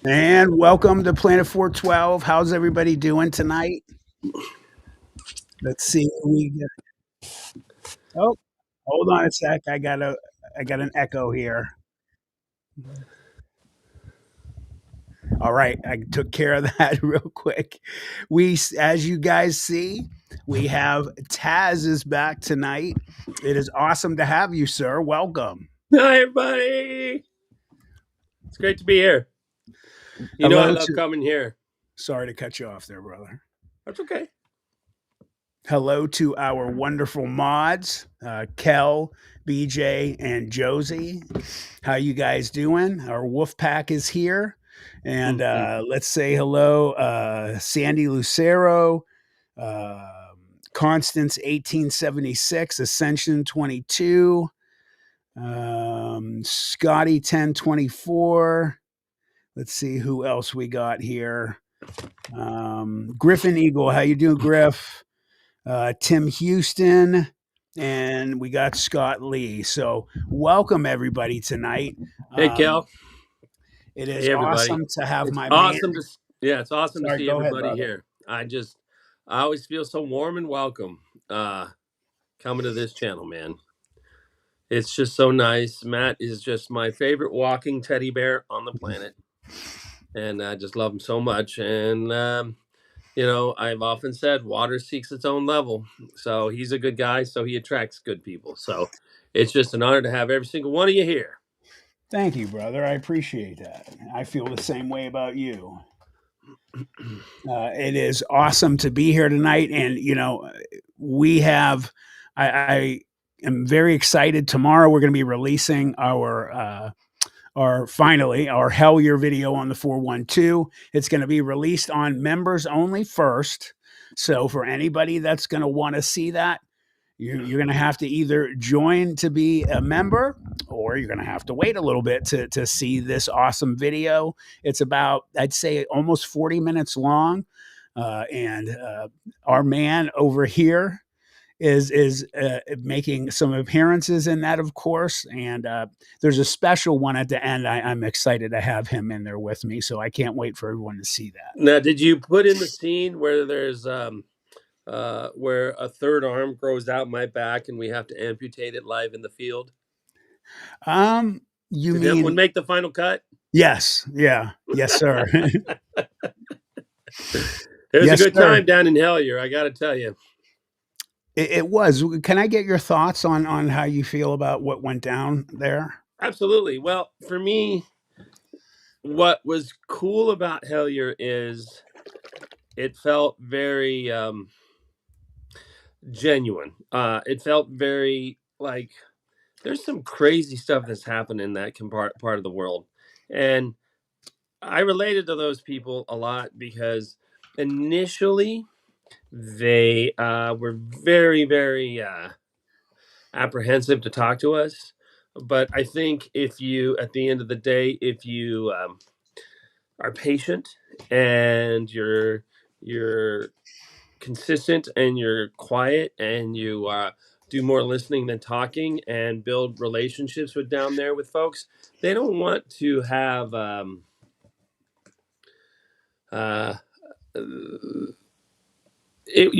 And welcome to Planet 412. How's everybody doing tonight? Let's see. Oh, hold on a sec. I got an echo here. All right, I took care of that real quick. As you guys see, we have Tazz is back tonight. It is awesome to have you, sir. Welcome. Hi, everybody. It's great to be here. You know, I Hello love to. coming here. Sorry to cut you off there, brother. That's okay. Hello to our wonderful mods, Kel, BJ, and Josie. How you guys doing? Our wolf pack is here. And let's say hello, Sandy Lucero, uh, Constance 1876, Ascension 22, Scotty 1024. Let's see who else we got here. Griffin Eagle, how you doing, Griff? Tim Houston, and we got Scott Lee. So, welcome everybody tonight. Hey, Kel. It is Hey, everybody. awesome to have It's my man. awesome to it's awesome to Sorry, see go ahead, everybody brother. here. I always feel so warm and welcome coming to this channel, man. It's just so nice. Matt is just my favorite walking teddy bear on the planet, and I just love him so much. And I've often said water seeks its own level. So he's a good guy, so he attracts good people. So it's just an honor to have every single one of you here. Thank you, brother. I appreciate that. I feel the same way about you. It is awesome to be here tonight, and we have. I am very excited. Tomorrow we're going to be releasing our Hellier video on the 412. It's going to be released on members only first. So for anybody that's going to want to see that, you're going to have to either join to be a member, or you're going to have to wait a little bit to see this awesome video. It's about, I'd say, almost 40 minutes long. And our man over here is making some appearances in that, of course, and there's a special one at the end. I'm excited to have him in there with me, so I can't wait for everyone to see that. Now, did you put in the scene where there's where a third arm grows out my back and we have to amputate it live in the field? You Did that one mean make the final cut? yes? Yeah, yes, sir. It was a Yes, good sir. time down in Hellier, I got to tell you. It was. Can I get your thoughts on how you feel about what went down there? Absolutely. Well, for me, what was cool about Hellier is it felt very genuine. It felt very like there's some crazy stuff that's happened in that part of the world, and I related to those people a lot because initially they were very, very apprehensive to talk to us. But I think if you, at the end of the day, if you are patient and you're consistent and you're quiet and you do more listening than talking and build relationships with down there with folks, they don't want to have uh,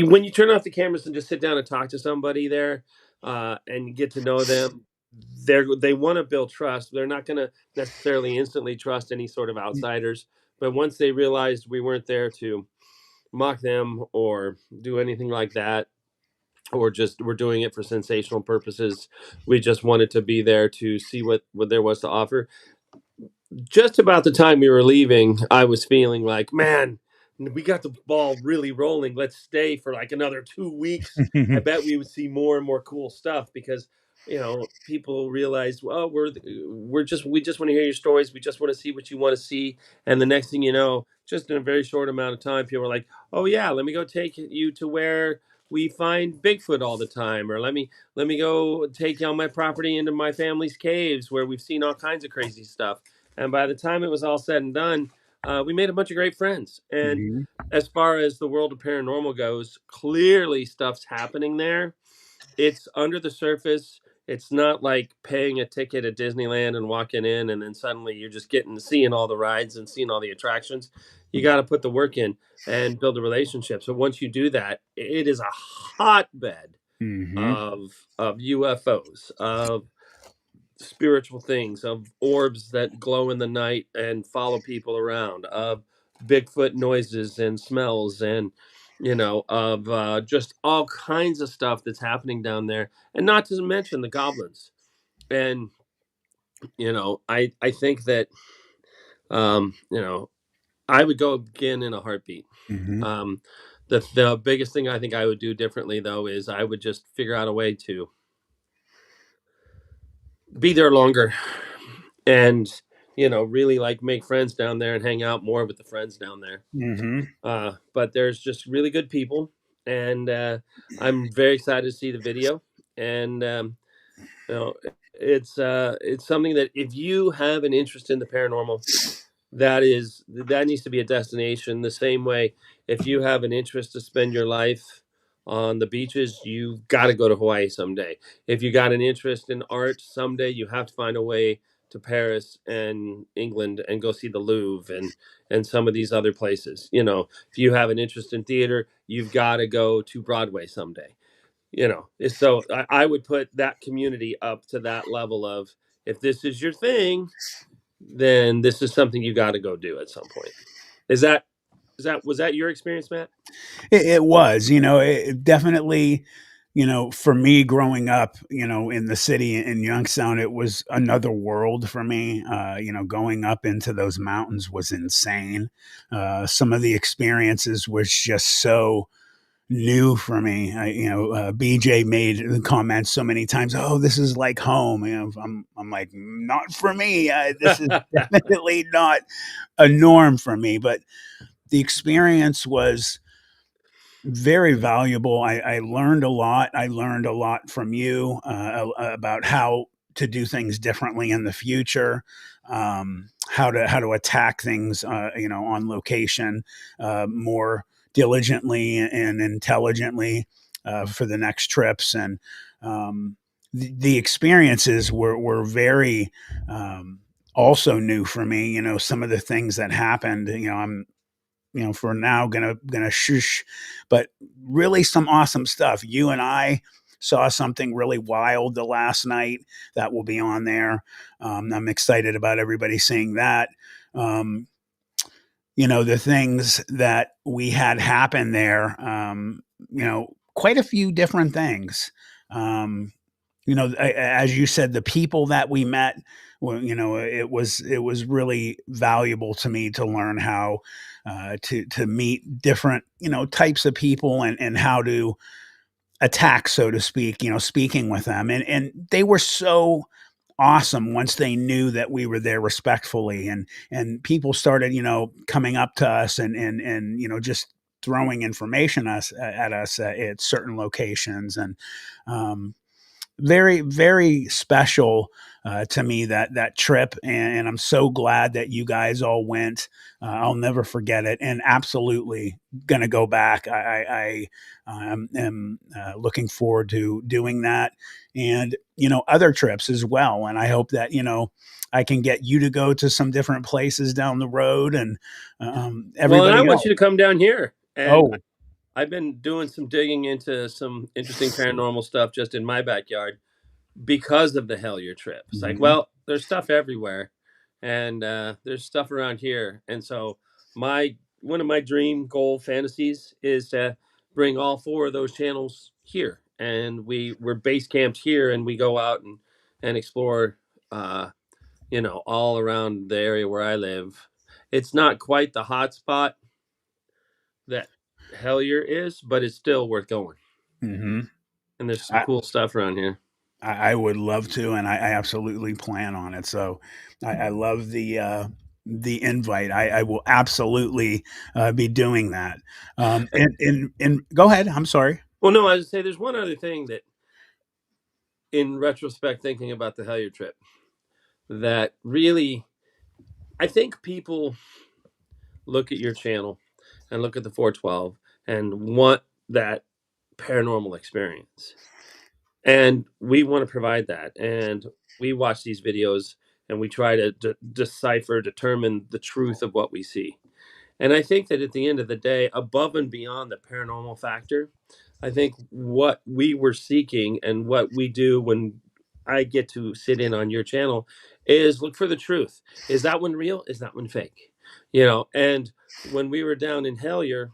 when you turn off the cameras and just sit down and talk to somebody there and get to know them, they want to build trust. They're not going to necessarily instantly trust any sort of outsiders, but once they realized we weren't there to mock them or do anything like that, or just we're doing it for sensational purposes, we just wanted to be there to see what there was to offer. Just about the time we were leaving, I was feeling like, man, we got the ball really rolling. Let's stay for like another 2 weeks. I bet we would see more and more cool stuff because people realized, well, we just want to hear your stories. We just want to see what you want to see. And the next thing you know, just in a very short amount of time, people were like, oh yeah, let me go take you to where we find Bigfoot all the time, or let me go take you on my property into my family's caves where we've seen all kinds of crazy stuff. And by the time it was all said and done, we made a bunch of great friends. And Mhm. as far as the world of paranormal goes, clearly stuff's happening there. It's under the surface. It's not like paying a ticket at Disneyland and walking in and then suddenly you're just getting seeing all the rides and seeing all the attractions. You got to put the work in and build a relationship. So once you do that, it is a hotbed Hmm. of UFOs, of spiritual things, of orbs that glow in the night and follow people around, of Bigfoot noises and smells, and of just all kinds of stuff that's happening down there, and not to mention the goblins. And I think that I would go again in a heartbeat. Hmm. Um, the biggest thing I think I would do differently though is I would just figure out a way to be there longer and really like make friends down there and hang out more with the friends down there. Hmm. But there's just really good people, and I'm very excited to see the video. And you know it's something that if you have an interest in the paranormal, that needs to be a destination. The same way, if you have an interest to spend your life on the beaches, you got to go to Hawaii someday. If you got an interest in art, someday you have to find a way to Paris and England and go see the Louvre and some of these other places. If you have an interest in theater, you've got to go to Broadway someday. So I would put that community up to that level of, if this is your thing, then this is something you got to go do at some point. Is that was that your experience, Matt? It was, it definitely, for me growing up, in the city in Youngstown, it was another world for me. Going up into those mountains was insane. Some of the experiences was just so new for me. BJ made the comments so many times. Oh, this is like home. I'm like, not for me. This is definitely not a norm for me. But the experience was very valuable. I learned a lot. I learned a lot from you about how to do things differently in the future, how to attack things, on location more diligently and intelligently for the next trips. And the experiences were very also new for me. Some of the things that happened. I'm for now gonna shush, but really some awesome stuff. You and I saw something really wild the last night that will be on there. I'm excited about everybody seeing that. Um, the things that we had happen there. Quite a few different things. Um, as you said, the people that we met, well, it was really valuable to me to learn how to meet different types of people and how to attack, so to speak. Speaking with them, and they were so awesome once they knew that we were there respectfully, and people started coming up to us and just throwing information at us at certain locations. And um, very very special to me that trip, and I'm so glad that you guys all went. I'll never forget it, and absolutely gonna go back. Am looking forward to doing that, and other trips as well. And I hope that I can get you to go to some different places down the road, and Well, and I everybody want else. you to come down here. And Oh. I've been doing some digging into some interesting paranormal stuff just in my backyard because of the Hellier trip. It's like, Mhm. well, there's stuff everywhere, and there's stuff around here. And so my one of my dream goal fantasies is to bring all four of those channels here, and we're base camped here, and we go out and explore, all around the area where I live. It's not quite the hot spot that Hellier is, but it's still worth going. Mhm. And there's some cool stuff around here. I would love to, and I absolutely plan on it. So I love the invite. I will absolutely be doing that. And go ahead. I'm sorry. Well, no, I would say there's one other thing that, in retrospect, thinking about the Hellier trip, that really, I think people look at your channel and look at the 412 and want that paranormal experience. And we want to provide that. And we watch these videos and we try to decipher, determine the truth of what we see. And I think that at the end of the day, above and beyond the paranormal factor, I think what we were seeking and what we do when I get to sit in on your channel is look for the truth. Is that one real? Is that one fake? And when we were down in Hellier,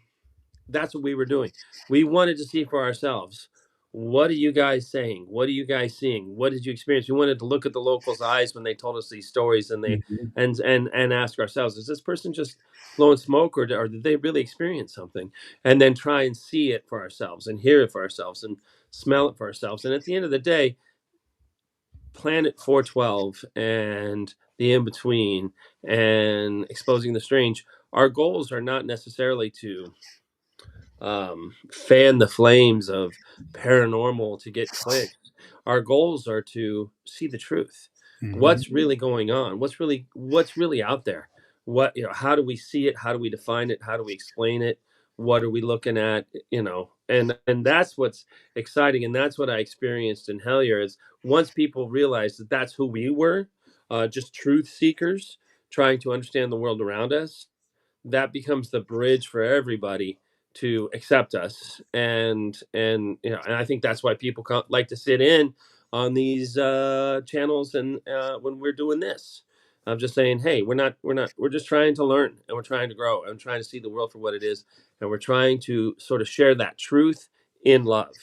that's what we were doing. We wanted to see for ourselves. What are you guys saying? What are you guys seeing? What did you experience? We wanted to look at the locals' eyes when they told us these stories, and they Mhm. and ask ourselves, is this person just blowing smoke, or did they really experience something? And then try and see it for ourselves, and hear it for ourselves, and smell it for ourselves. And at the end of the day, Planet 412 and the in between and exposing the strange, our goals are not necessarily to fan the flames of paranormal to get clicks. Our goals are to see the truth. Mhm. What's really going on? What's really out there? How do we see it? How do we define it? How do we explain it? What are we looking at? And that's what's exciting, and that's what I experienced in Hellier is once people realized that that's who we were, just truth seekers trying to understand the world around us, that becomes the bridge for everybody to accept us. And I think that's why people like to sit in on these channels, and when we're doing this, I'm just saying, hey, we're just trying to learn, and we're trying to grow, and trying to see the world for what it is, and we're trying to sort of share that truth in love.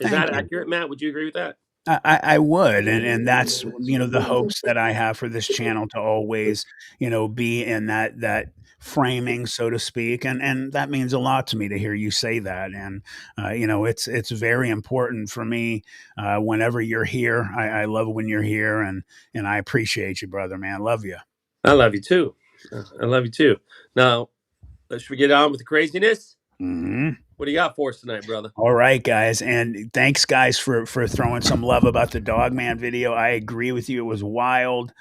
Is Thank that you. accurate, Matt? Would you agree with that? I would, and that's the hopes that I have for this channel to always be in that framing, so to speak, and that means a lot to me to hear you say that, and it's very important for me whenever you're here. I love when you're here, and I appreciate you, brother, man. Love you. I love you too. I love you too. Now, should we get on with the craziness? Hmm. What do you got for us tonight, brother? All right, guys, and thanks, guys, for throwing some love about the Dogman video. I agree with you; it was wild.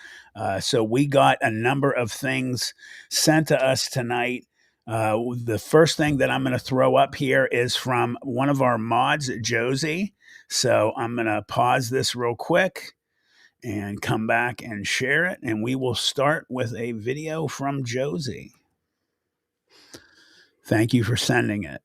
So we got a number of things sent to us tonight. The first thing that I'm going to throw up here is from one of our mods, Josie. So I'm going to pause this real quick and come back and share it, and we will start with a video from Josie. Thank you for sending it.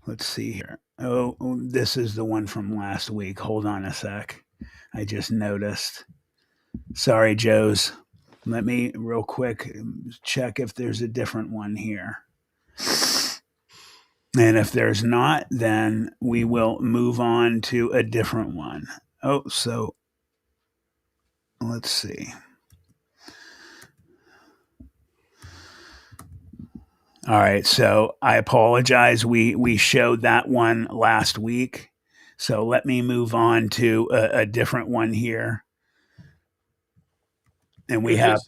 Let's see here. Oh, this is the one from last week. Hold on a sec. I just noticed. Sorry, Joe's. Let me real quick check if there's a different one here. And if there's not, then we will move on to a different one. Oh, so let's see. All right, so I apologize. We showed that one last week. So let me move on to a different one here. And we have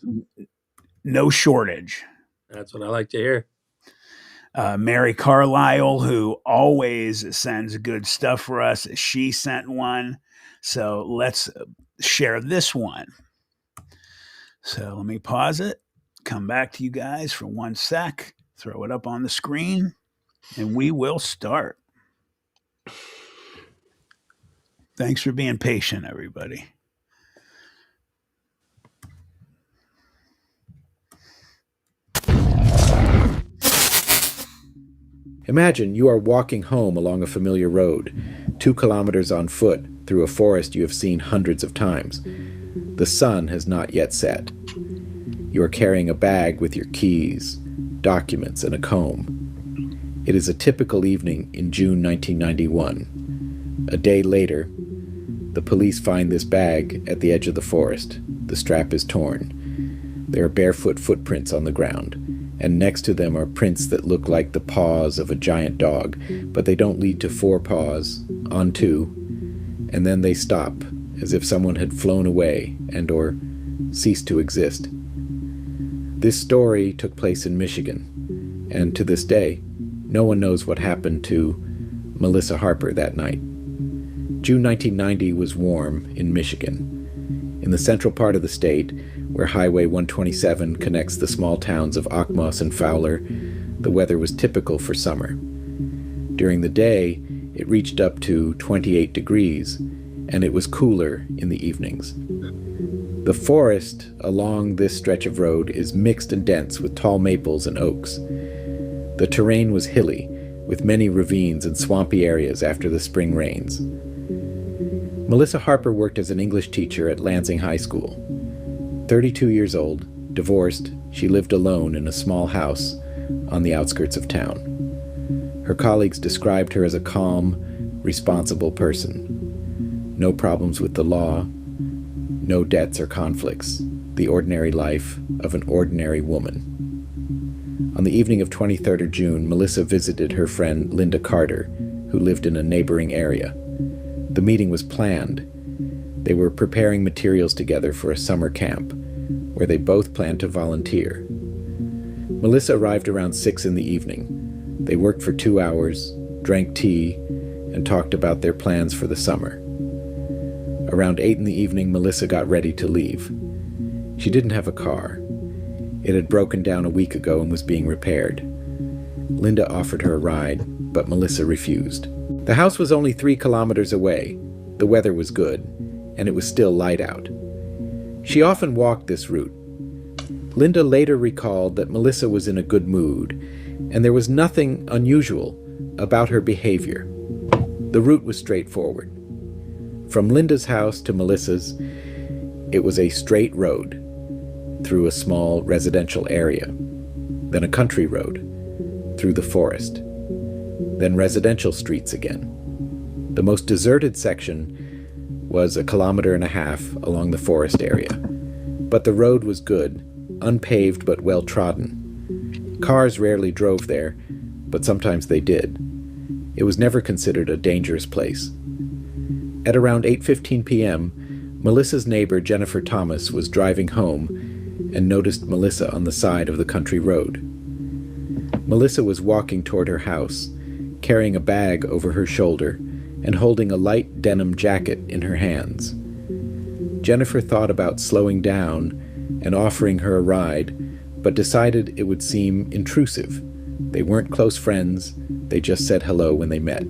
no shortage. That's what I like to hear. Mary Carlisle, who always sends good stuff for us, she sent one. So let's share this one. So let me pause it, come back to you guys for 1 sec, throw it up on the screen, and we will start. Thanks for being patient, everybody. Imagine you are walking home along a familiar road, 2 kilometers on foot through a forest you have seen hundreds of times. The sun has not yet set. You are carrying a bag with your keys, documents, and a comb. It is a typical evening in June 1991. A day later, the police find this bag at the edge of the forest. The strap is torn. There are barefoot footprints on the ground, and next to them are prints that look like the paws of a giant dog, but they don't lead to 4 paws, on 2, and then they stop, as if someone had flown away and or ceased to exist. This story took place in Michigan, and to this day, no one knows what happened to Melissa Harper that night. June 1990 was warm in Michigan. In the central part of the state, where Highway 127 connects the small towns of Akmos and Fowler, the weather was typical for summer. During the day, it reached up to 28 degrees, and it was cooler in the evenings. The forest along this stretch of road is mixed and dense with tall maples and oaks. The terrain was hilly, with many ravines and swampy areas after the spring rains. Melissa Harper worked as an English teacher at Lansing High School. 32 years old, divorced, she lived alone in a small house on the outskirts of town. Her colleagues described her as a calm, responsible person. No problems with the law, no debts or conflicts, the ordinary life of an ordinary woman. On the evening of 23rd of June, Melissa visited her friend Linda Carter, who lived in a neighboring area. The meeting was planned. They were preparing materials together for a summer camp, where they both planned to volunteer. Melissa arrived around 6 in the evening. They worked for 2 hours, drank tea, and talked about their plans for the summer. Around 8 in the evening, Melissa got ready to leave. She didn't have a car. It had broken down a week ago and was being repaired. Linda offered her a ride, but Melissa refused. The house was only 3 kilometers away. The weather was good, and it was still light out. She often walked this route. Linda later recalled that Melissa was in a good mood, and there was nothing unusual about her behavior. The route was straightforward. From Linda's house to Melissa's, it was a straight road through a small residential area, then a country road through the forest, then residential streets again. The most deserted section was 1.5 kilometers along the forest area, but the road was good, unpaved but well-trodden. Cars rarely drove there, but sometimes they did. It was never considered a dangerous place. At around 8:15 p.m., Melissa's neighbor Jennifer Thomas was driving home and noticed Melissa on the side of the country road. Melissa was walking toward her house, carrying a bag over her shoulder and holding a light denim jacket in her hands. Jennifer thought about slowing down and offering her a ride, but decided it would seem intrusive. They weren't close friends, they just said hello when they met.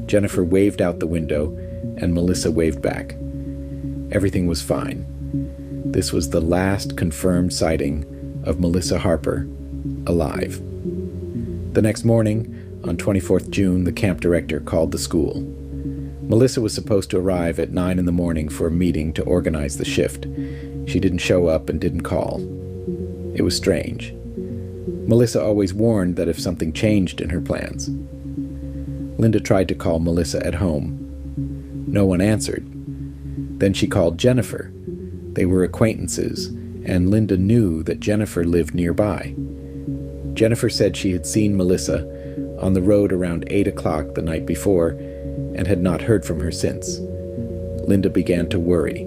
Jennifer waved out the window, and Melissa waved back. Everything was fine. This was the last confirmed sighting of Melissa Harper, alive. The next morning, on 24th June, the camp director called the school. Melissa was supposed to arrive at 9 in the morning for a meeting to organize the shift. She didn't show up and didn't call. It was strange. Melissa always warned that if something changed in her plans. Linda tried to call Melissa at home. No one answered. Then she called Jennifer. They were acquaintances, and Linda knew that Jennifer lived nearby. Jennifer said she had seen Melissa on the road around 8 o'clock the night before and had not heard from her since. Linda began to worry.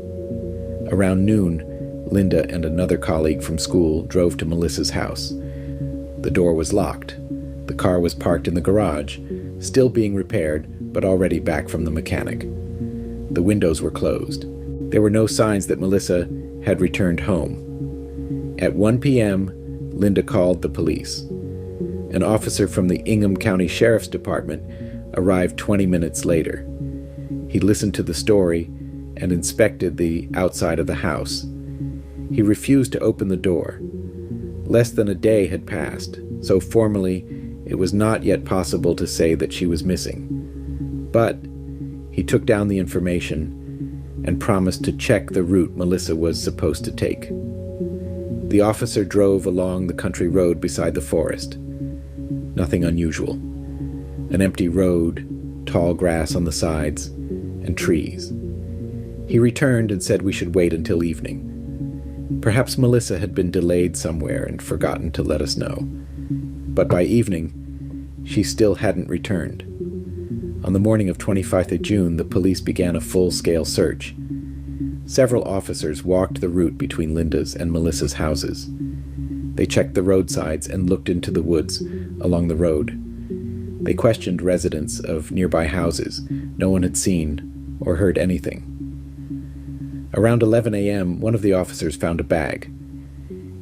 Around noon, Linda and another colleague from school drove to Melissa's house. The door was locked. The car was parked in the garage, still being repaired, but already back from the mechanic. The windows were closed. There were no signs that Melissa had returned home. At 1 p.m., Linda called the police. An officer from the Ingham County Sheriff's Department arrived 20 minutes later. He listened to the story and inspected the outside of the house. He refused to open the door. Less than a day had passed, so formally it was not yet possible to say that she was missing. But he took down the information and promised to check the route Melissa was supposed to take. The officer drove along the country road beside the forest. Nothing unusual. An empty road, tall grass on the sides, and trees. He returned and said we should wait until evening. Perhaps Melissa had been delayed somewhere and forgotten to let us know. But by evening, she still hadn't returned. On the morning of 25th of June, the police began a full-scale search. Several officers walked the route between Linda's and Melissa's houses. They checked the roadsides and looked into the woods along the road. They questioned residents of nearby houses. No one had seen or heard anything. Around 11 a.m., one of the officers found a bag.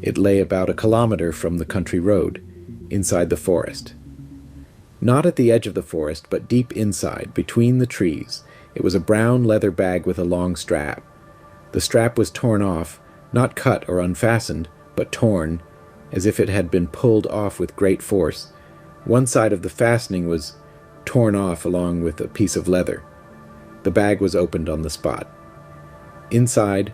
It lay about a kilometer from the country road, inside the forest. Not at the edge of the forest, but deep inside, between the trees. It was a brown leather bag with a long strap. The strap was torn off, not cut or unfastened, but torn, as if it had been pulled off with great force. One side of the fastening was torn off along with a piece of leather. The bag was opened on the spot. Inside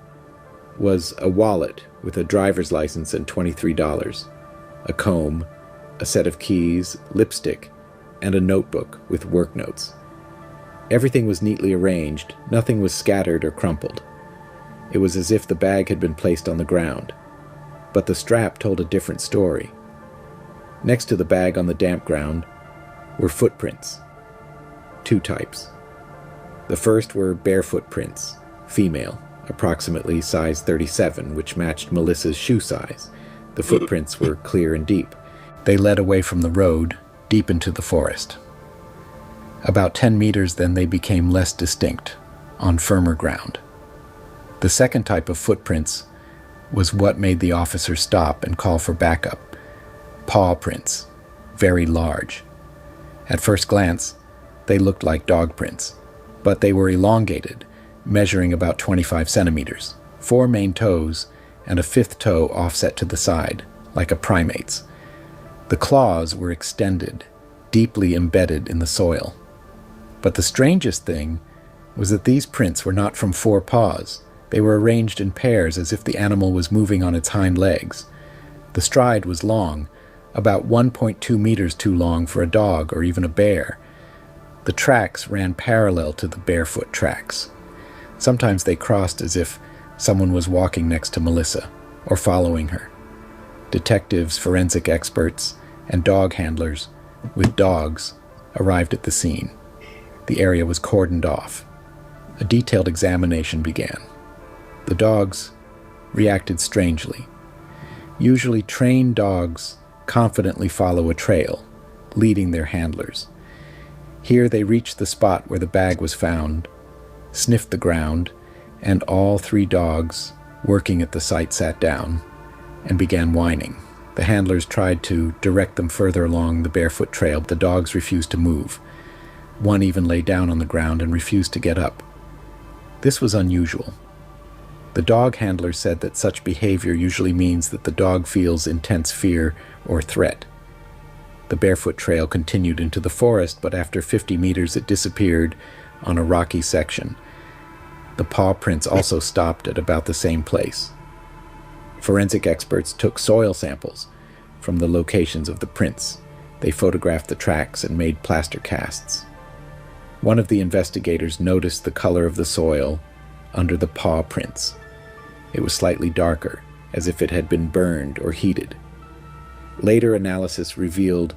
was a wallet with a driver's license and $23, a comb, a set of keys, lipstick, and a notebook with work notes. Everything was neatly arranged, nothing was scattered or crumpled. It was as if the bag had been placed on the ground. But the strap told a different story. Next to the bag on the damp ground were footprints. Two types. The first were bare footprints, female, approximately size 37, which matched Melissa's shoe size. The footprints were clear and deep. They led away from the road, deep into the forest. About 10 meters, then they became less distinct, on firmer ground. The second type of footprints was what made the officer stop and call for backup. Paw prints, very large. At first glance, they looked like dog prints, but they were elongated, measuring about 25 centimeters, 4 main toes, and a 5th toe offset to the side, like a primate's. The claws were extended, deeply embedded in the soil. But the strangest thing was that these prints were not from 4 paws. They were arranged in pairs as if the animal was moving on its hind legs. The stride was long, about 1.2 meters too long for a dog or even a bear. The tracks ran parallel to the barefoot tracks. Sometimes they crossed as if someone was walking next to Melissa or following her. Detectives, forensic experts, and dog handlers with dogs arrived at the scene. The area was cordoned off. A detailed examination began. The dogs reacted strangely. Usually trained dogs confidently follow a trail, leading their handlers. Here they reached the spot where the bag was found, sniffed the ground, and all 3 dogs working at the site sat down and began whining. The handlers tried to direct them further along the barefoot trail, but the dogs refused to move. One even lay down on the ground and refused to get up. This was unusual. The dog handler said that such behavior usually means that the dog feels intense fear or threat. The barefoot trail continued into the forest, but after 50 meters it disappeared on a rocky section. The paw prints also stopped at about the same place. Forensic experts took soil samples from the locations of the prints. They photographed the tracks and made plaster casts. One of the investigators noticed the color of the soil under the paw prints. It was slightly darker, as if it had been burned or heated. Later analysis revealed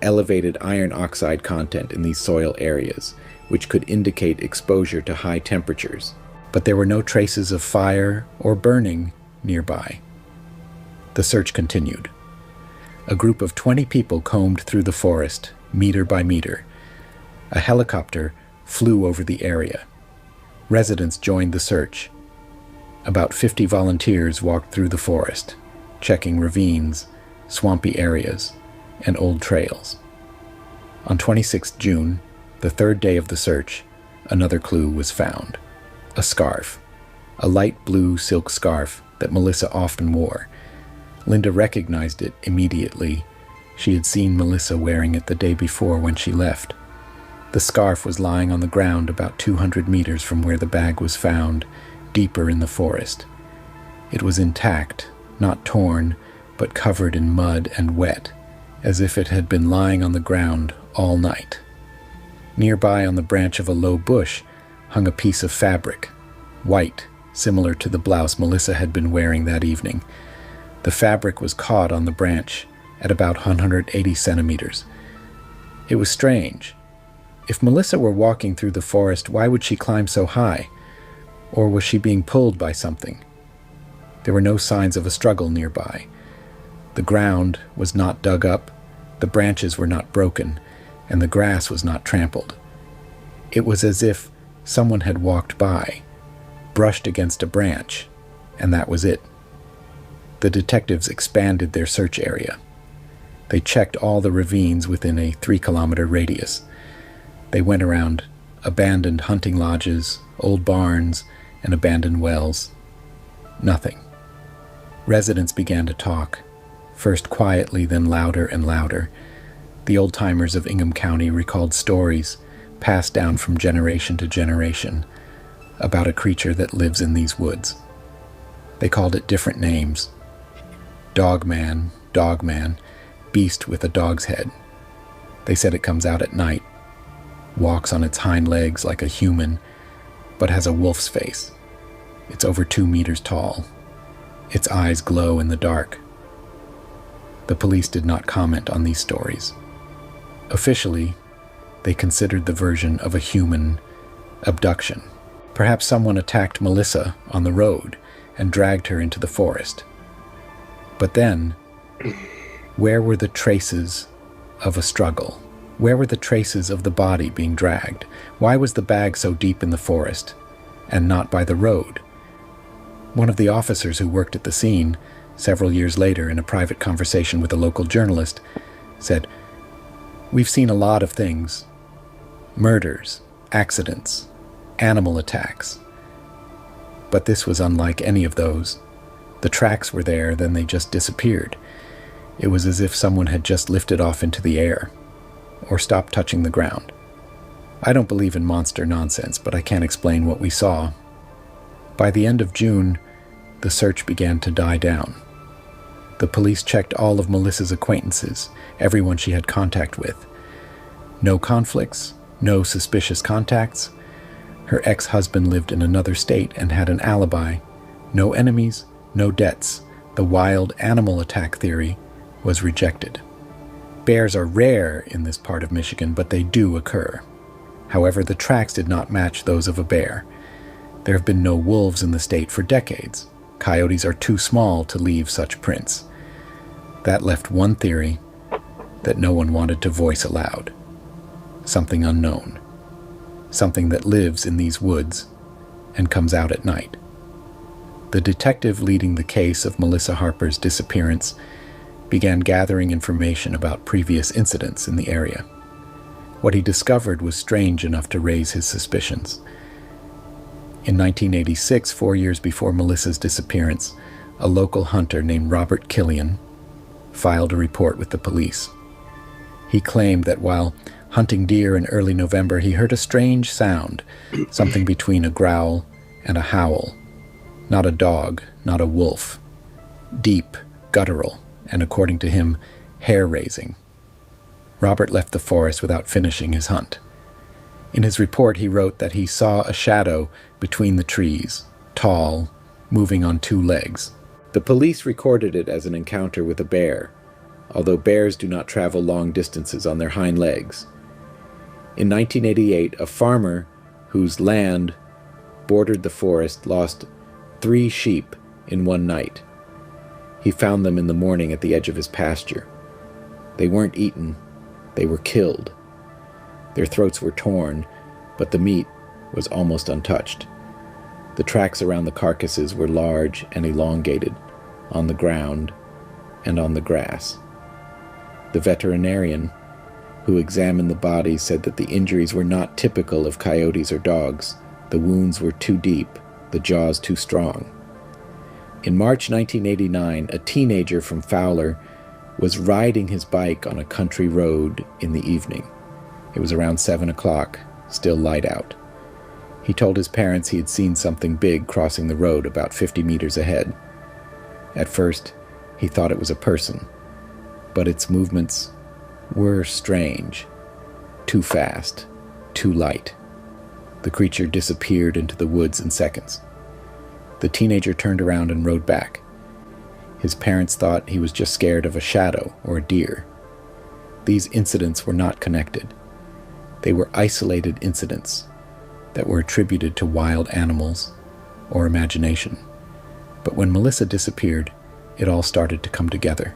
elevated iron oxide content in these soil areas, which could indicate exposure to high temperatures, but there were no traces of fire or burning nearby. The search continued. A group of 20 people combed through the forest, meter by meter. A helicopter flew over the area. Residents joined the search. About 50 volunteers walked through the forest, checking ravines, swampy areas, and old trails. On 26 June, the 3rd day of the search, another clue was found. A scarf. A light blue silk scarf that Melissa often wore. Linda recognized it immediately. She had seen Melissa wearing it the day before when she left. The scarf was lying on the ground about 200 meters from where the bag was found, deeper in the forest. It was intact, not torn, but covered in mud and wet, as if it had been lying on the ground all night. Nearby on the branch of a low bush hung a piece of fabric, white, similar to the blouse Melissa had been wearing that evening. The fabric was caught on the branch at about 180 centimeters. It was strange. If Melissa were walking through the forest, why would she climb so high? Or was she being pulled by something? There were no signs of a struggle nearby. The ground was not dug up, the branches were not broken, and the grass was not trampled. It was as if someone had walked by. brushed against a branch, and that was it. The detectives expanded their search area. They checked all the ravines within a 3-kilometer radius. They went around abandoned hunting lodges, old barns, and abandoned wells. Nothing. Residents began to talk, first quietly, then louder and louder. The old-timers of Ingham County recalled stories passed down from generation to generation about a creature that lives in these woods. They called it different names. Dogman, beast with a dog's head. They said it comes out at night, walks on its hind legs like a human, but has a wolf's face. It's over 2 meters tall. Its eyes glow in the dark. The police did not comment on these stories. Officially, they considered the version of a human abduction. Perhaps someone attacked Melissa on the road and dragged her into the forest. But then, where were the traces of a struggle? Where were the traces of the body being dragged? Why was the bag so deep in the forest and not by the road? One of the officers who worked at the scene, several years later in a private conversation with a local journalist, said, "We've seen a lot of things. Murders, accidents, animal attacks. But this was unlike any of those. The tracks were there, then they just disappeared. It was as if someone had just lifted off into the air, or stopped touching the ground. I don't believe in monster nonsense, but I can't explain what we saw." By the end of June, the search began to die down. The police checked all of Melissa's acquaintances, everyone she had contact with. No conflicts, no suspicious contacts. Her ex-husband lived in another state and had an alibi. No enemies, no debts. The wild animal attack theory was rejected. Bears are rare in this part of Michigan, but they do occur. However, the tracks did not match those of a bear. There have been no wolves in the state for decades. Coyotes are too small to leave such prints. That left one theory that no one wanted to voice aloud. Something unknown. Something that lives in these woods and comes out at night. The detective leading the case of Melissa Harper's disappearance began gathering information about previous incidents in the area. What he discovered was strange enough to raise his suspicions. In 1986, 4 years before Melissa's disappearance, a local hunter named Robert Killian filed a report with the police. He claimed that while hunting deer in early November, he heard a strange sound, something between a growl and a howl. Not a dog, not a wolf. Deep, guttural, and according to him, hair-raising. Robert left the forest without finishing his hunt. In his report, he wrote that he saw a shadow between the trees, tall, moving on 2 legs. The police recorded it as an encounter with a bear, although bears do not travel long distances on their hind legs. In 1988, a farmer whose land bordered the forest lost 3 sheep in one night. He found them in the morning at the edge of his pasture. They weren't eaten, they were killed. Their throats were torn, but the meat was almost untouched. The tracks around the carcasses were large and elongated, on the ground and on the grass. The veterinarian who examined the bodies said that the injuries were not typical of coyotes or dogs. The wounds were too deep, the jaws too strong. In March 1989, a teenager from Fowler was riding his bike on a country road in the evening. It was around 7 o'clock, still light out. He told his parents he had seen something big crossing the road about 50 meters ahead. At first, he thought it was a person, but its movements were strange. Too fast, too light. The creature disappeared into the woods in seconds. The teenager turned around and rode back. His parents thought he was just scared of a shadow or a deer. These incidents were not connected. They were isolated incidents that were attributed to wild animals or imagination. But when Melissa disappeared, it all started to come together.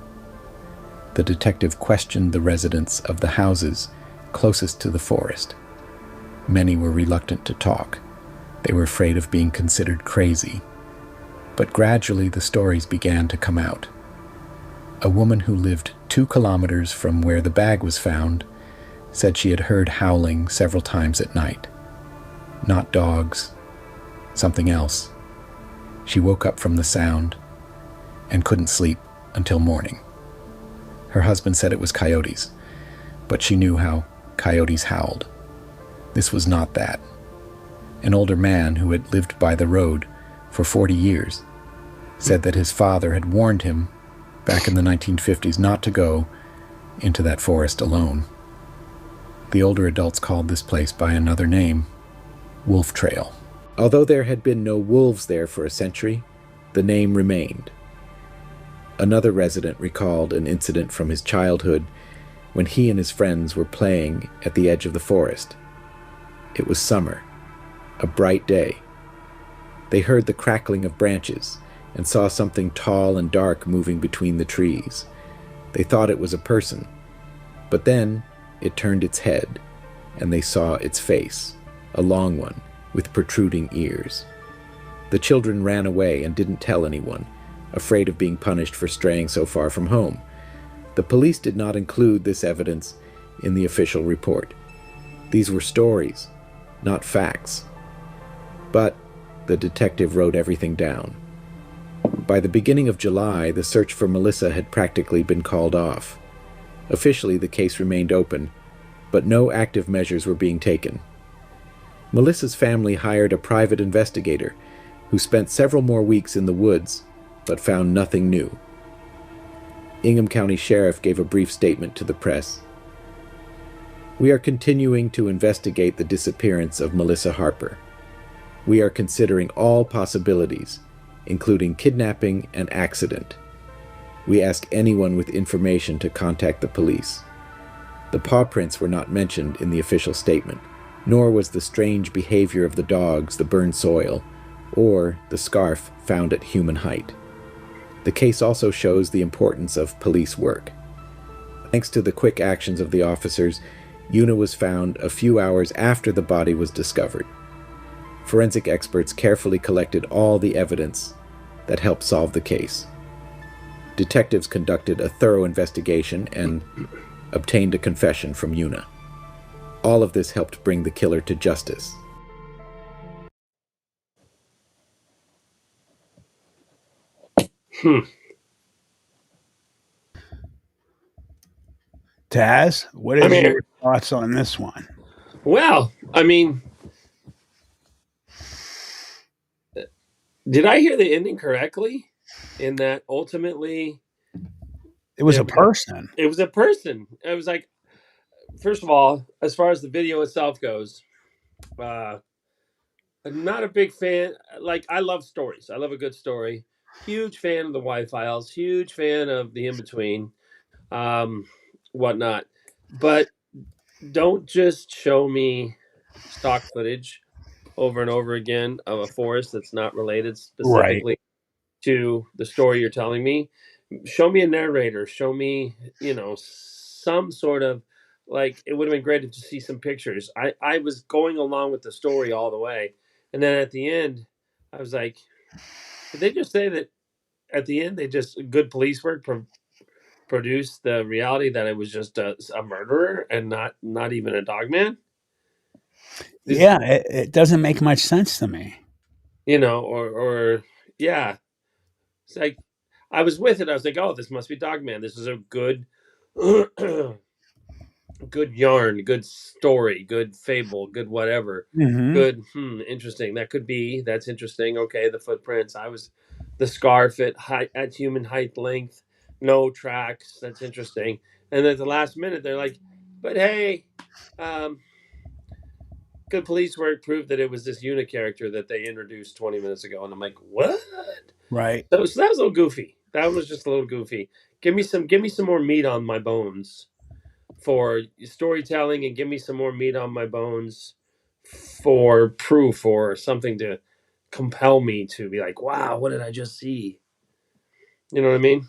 The detective questioned the residents of the houses closest to the forest. Many were reluctant to talk. They were afraid of being considered crazy. But gradually the stories began to come out. A woman who lived 2 kilometers from where the bag was found said she had heard howling several times at night. Not dogs, something else. She woke up from the sound and couldn't sleep until morning. Her husband said it was coyotes, but she knew how coyotes howled. This was not that. An older man who had lived by the road for 40 years said that his father had warned him back in the 1950s not to go into that forest alone. The older adults called this place by another name, Wolf Trail. Although there had been no wolves there for a century, the name remained. Another resident recalled an incident from his childhood when he and his friends were playing at the edge of the forest. It was summer, a bright day. They heard the crackling of branches and saw something tall and dark moving between the trees. They thought it was a person, but then it turned its head, and they saw its face, a long one with protruding ears. The children ran away and didn't tell anyone, afraid of being punished for straying so far from home. The police did not include this evidence in the official report. These were stories, not facts. But the detective wrote everything down. By the beginning of July, the search for Melissa had practically been called off. Officially, the case remained open, but no active measures were being taken. Melissa's family hired a private investigator who spent several more weeks in the woods, but found nothing new. Ingham County Sheriff gave a brief statement to the press. "We are continuing to investigate the disappearance of Melissa Harper. We are considering all possibilities, including kidnapping and accident. We ask anyone with information to contact the police." The paw prints were not mentioned in the official statement, nor was the strange behavior of the dogs, the burned soil, or the scarf found at human height. The case also shows the importance of police work. Thanks to the quick actions of the officers, Una was found a few hours after the body was discovered. Forensic experts carefully collected all the evidence that helped solve the case. Detectives conducted a thorough investigation and obtained a confession from Una. All of this helped bring the killer to justice. Tazz, what is your thoughts on this one? Well, I mean, did I hear the ending correctly? In that ultimately It was a person. It was a person. I was like, first of all, as far as the video itself goes, I'm not a big fan. Like, I love stories. I love a good story. Huge fan of the Y Files. Huge fan of the In Between, whatnot. But don't just show me stock footage over and over again of a forest that's not related specifically to the story you're telling me. Show me a narrator. Show me, some sort of, like, it would have been great to see some pictures. I was going along with the story all the way. And then at the end, I was like, did they just say that at the end, they just, good police work produced the reality that it was just a murderer and not even a dog man? Yeah, it doesn't make much sense to me. Or yeah. It's like, I was with it. I was like, oh, this must be Dogman. This is a good, good yarn, good story, good fable, good whatever. Mm-hmm. Good, interesting. That's interesting. Okay, the footprints. The scarf at human height length, no tracks. That's interesting. And at the last minute, they're like, but hey, good police work proved that it was this unit character that they introduced 20 minutes ago. And I'm like, what? Right. So that was a little goofy. That was just a little goofy. Give me some more meat on my bones for storytelling, and give me some more meat on my bones for proof or something to compel me to be like, wow, what did I just see? You know what I mean?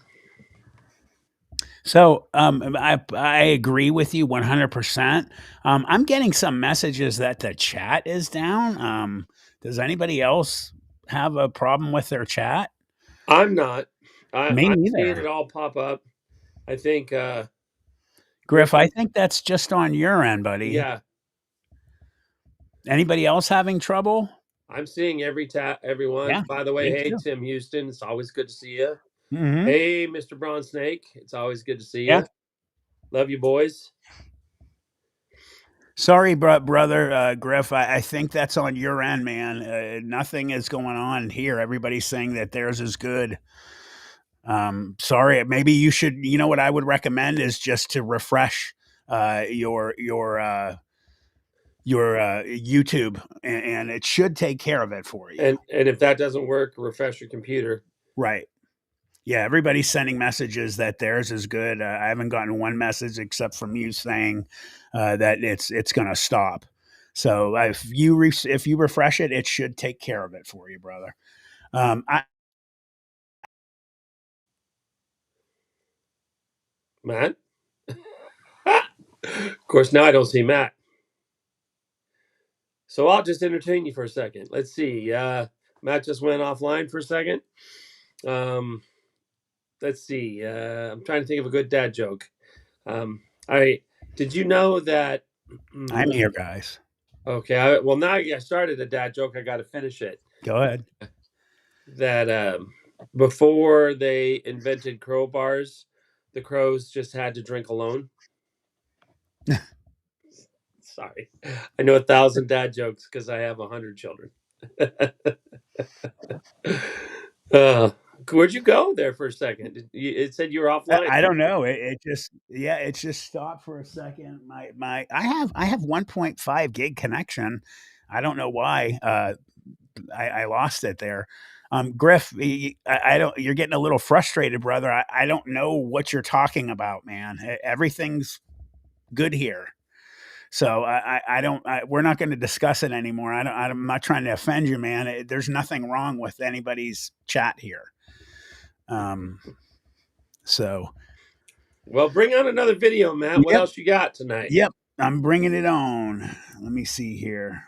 So I agree with you 100%. I'm getting some messages that the chat is down. Does anybody else have a problem with their chat? I'm not. Me I'm seeing it neither. all pop up. I think Griff, I think that's just on your end, buddy. yeah, Anybody else having trouble? I'm seeing everyone. Yeah, By the way, me hey too. Tim Houston, it's always good to see you. Hmm. Hey Mr. Braun Snake, it's always good to see Yeah. you. Love you boys. Sorry, brother Griff. I think that's on your end, man. Nothing is going on here. Everybody's saying that theirs is good. Sorry, maybe you should. You know what I would recommend is just to refresh your YouTube, and it should take care of it for you. And if that doesn't work, refresh your computer. Right. Yeah, everybody's sending messages that theirs is good. I haven't gotten one message except from you saying that it's going to stop. So if you refresh it, it should take care of it for you, brother. I, Matt? Of course, now I don't see Matt. So I'll just entertain you for a second. Let's see. Matt just went offline for a second. Let's see. I'm trying to think of a good dad joke. I did you know that? I'm here, guys. Okay. Well, now I started a dad joke. I got to finish it. Go ahead. That before they invented crowbars, the crows just had to drink alone. Sorry, I know 1,000 dad jokes because I have 100 children. Where'd you go there for a second? It said you were offline. I don't know. It just stopped for a second. I have 1.5 gig connection. I don't know why. I lost it there. Griff, I don't. You're getting a little frustrated, brother. I don't know what you're talking about, man. Everything's good here. So I don't. We're not going to discuss it anymore. I'm not trying to offend you, man. There's nothing wrong with anybody's chat here. So Well, bring on another video, Matt. What yep, else you got tonight? yep. I'm bringing it on. Let me see here.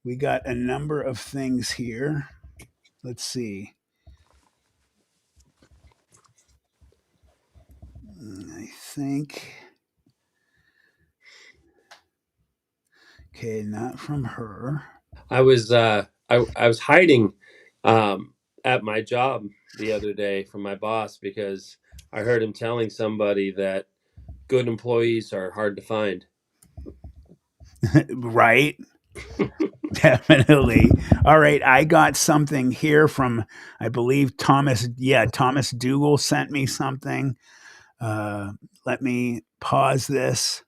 We got a number of things here. Let's see. I think. Okay, not from her. I was I was hiding at my job the other day from my boss because I heard him telling somebody that good employees are hard to find. Right. Definitely. All right. I got something here from, I believe, Thomas. Yeah, Thomas Dougal sent me something. Let me pause this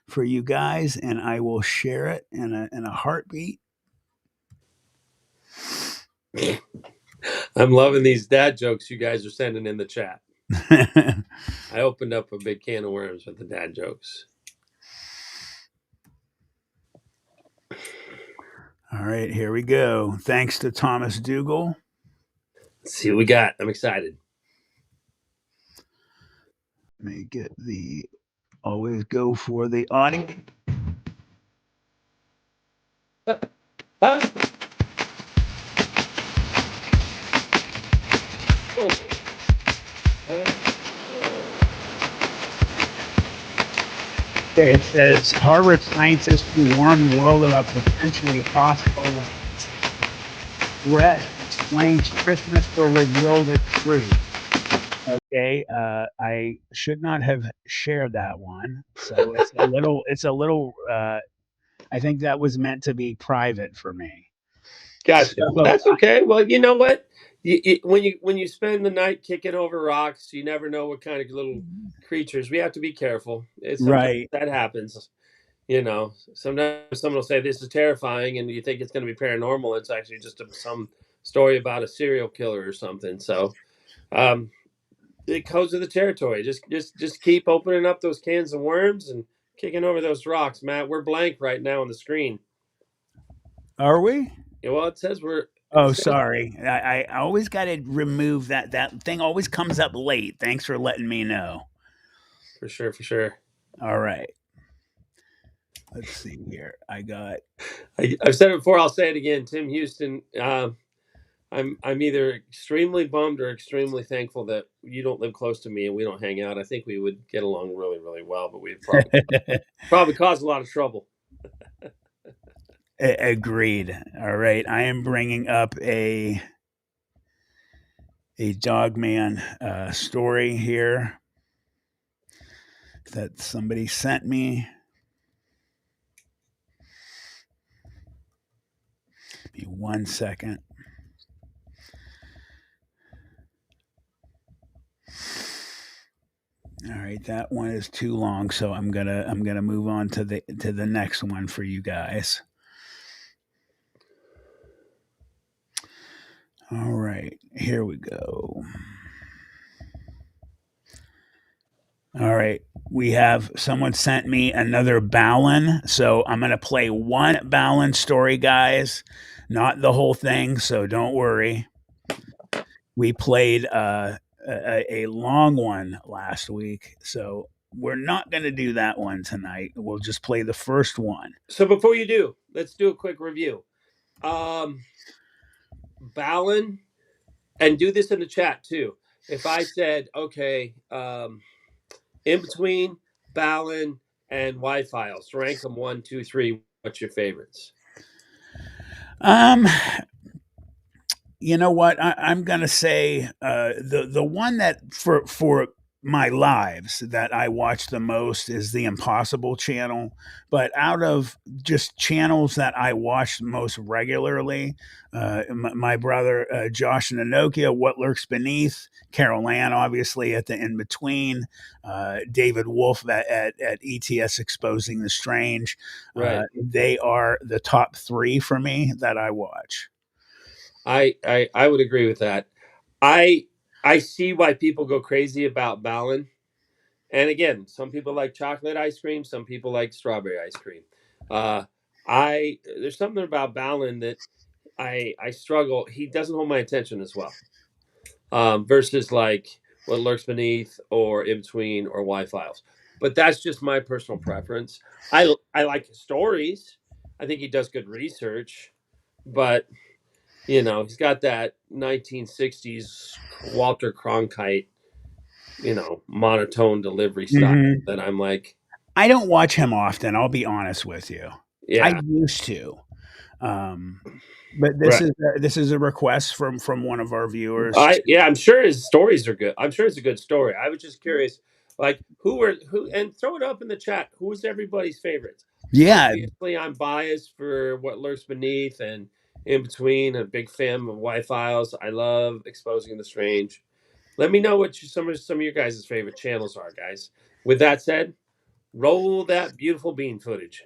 for you guys and I will share it in a heartbeat. I'm loving these dad jokes you guys are sending in the chat. I opened up a big can of worms with the dad jokes. All right, here we go. Thanks to Thomas Dougal. Let's see what we got. I'm excited. Let me get the always go for the audio. Okay, it says Harvard scientists warn the world about potentially possible threat, explains Christmas to reveal the truth. Okay, I should not have shared that one. So it's a little, I think that was meant to be private for me. Gotcha. So, That's okay. Well, you know what? When you spend the night kicking over rocks, you never know what kind of little creatures. We have to be careful. Sometimes right. that happens. You know, sometimes someone will say this is terrifying, and you think it's going to be paranormal. It's actually just some story about a serial killer or something. So, it goes to the territory. Just keep opening up those cans of worms and kicking over those rocks, Matt. We're blank right now on the screen. Are we? Yeah, well, it says Oh, sorry. I always got to remove that. That thing always comes up late. Thanks for letting me know. For sure, for sure. All right. Let's see here. I've said it before. I'll say it again. Tim Houston. I'm either extremely bummed or extremely thankful that you don't live close to me and we don't hang out. I think we would get along really, really well, but we'd probably cause a lot of trouble. Agreed. All right. I am bringing up a Dogman story here that somebody sent me. Give me 1 second. All right, that one is too long, so I'm gonna move on to the next one for you guys. All right, here we go. All right, we have someone sent me another Balin, so I'm gonna play one Balin story, guys, not the whole thing, so don't worry. We played a long one last week, so we're not going to do that one tonight. We'll just play the first one. So before you do, let's do a quick review. Balin, and do this in the chat too. If I said, okay, in between Balin and Y-Files, rank them 1, 2, 3. What's your favorites? You know what? I'm gonna say the one that for my lives that I watch the most is the Impossible channel. But out of just channels that I watch most regularly, my brother Josh Nanokia, What Lurks Beneath, Carol Ann, obviously at the In Between, David Wolf at ETS Exposing the Strange. Right. They are the top 3 for me that I watch. I would agree with that. I see why people go crazy about Balin. And again, some people like chocolate ice cream, some people like strawberry ice cream. There's something about Balin that I struggle. He doesn't hold my attention as well. Versus like What Lurks Beneath or In Between or Y-Files. But that's just my personal preference. I like his stories. I think he does good research, but you know, he's got that 1960s Walter Cronkite, monotone delivery style that I'm like. I don't watch him often. I'll be honest with you. Yeah. I used to. But this is a request from one of our viewers. I'm sure his stories are good. I'm sure it's a good story. I was just curious, like who and throw it up in the chat. Who was everybody's favorites? Yeah. Obviously, I'm biased for What Lurks Beneath and In Between. A big fan of Y-Files. I love Exposing the Strange. Let me know what some of your guys' favorite channels are, guys. With that said, roll that beautiful bean footage.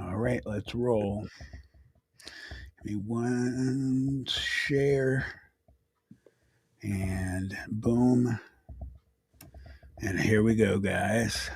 All right, let's roll. Give me one share. And boom. And here we go, guys.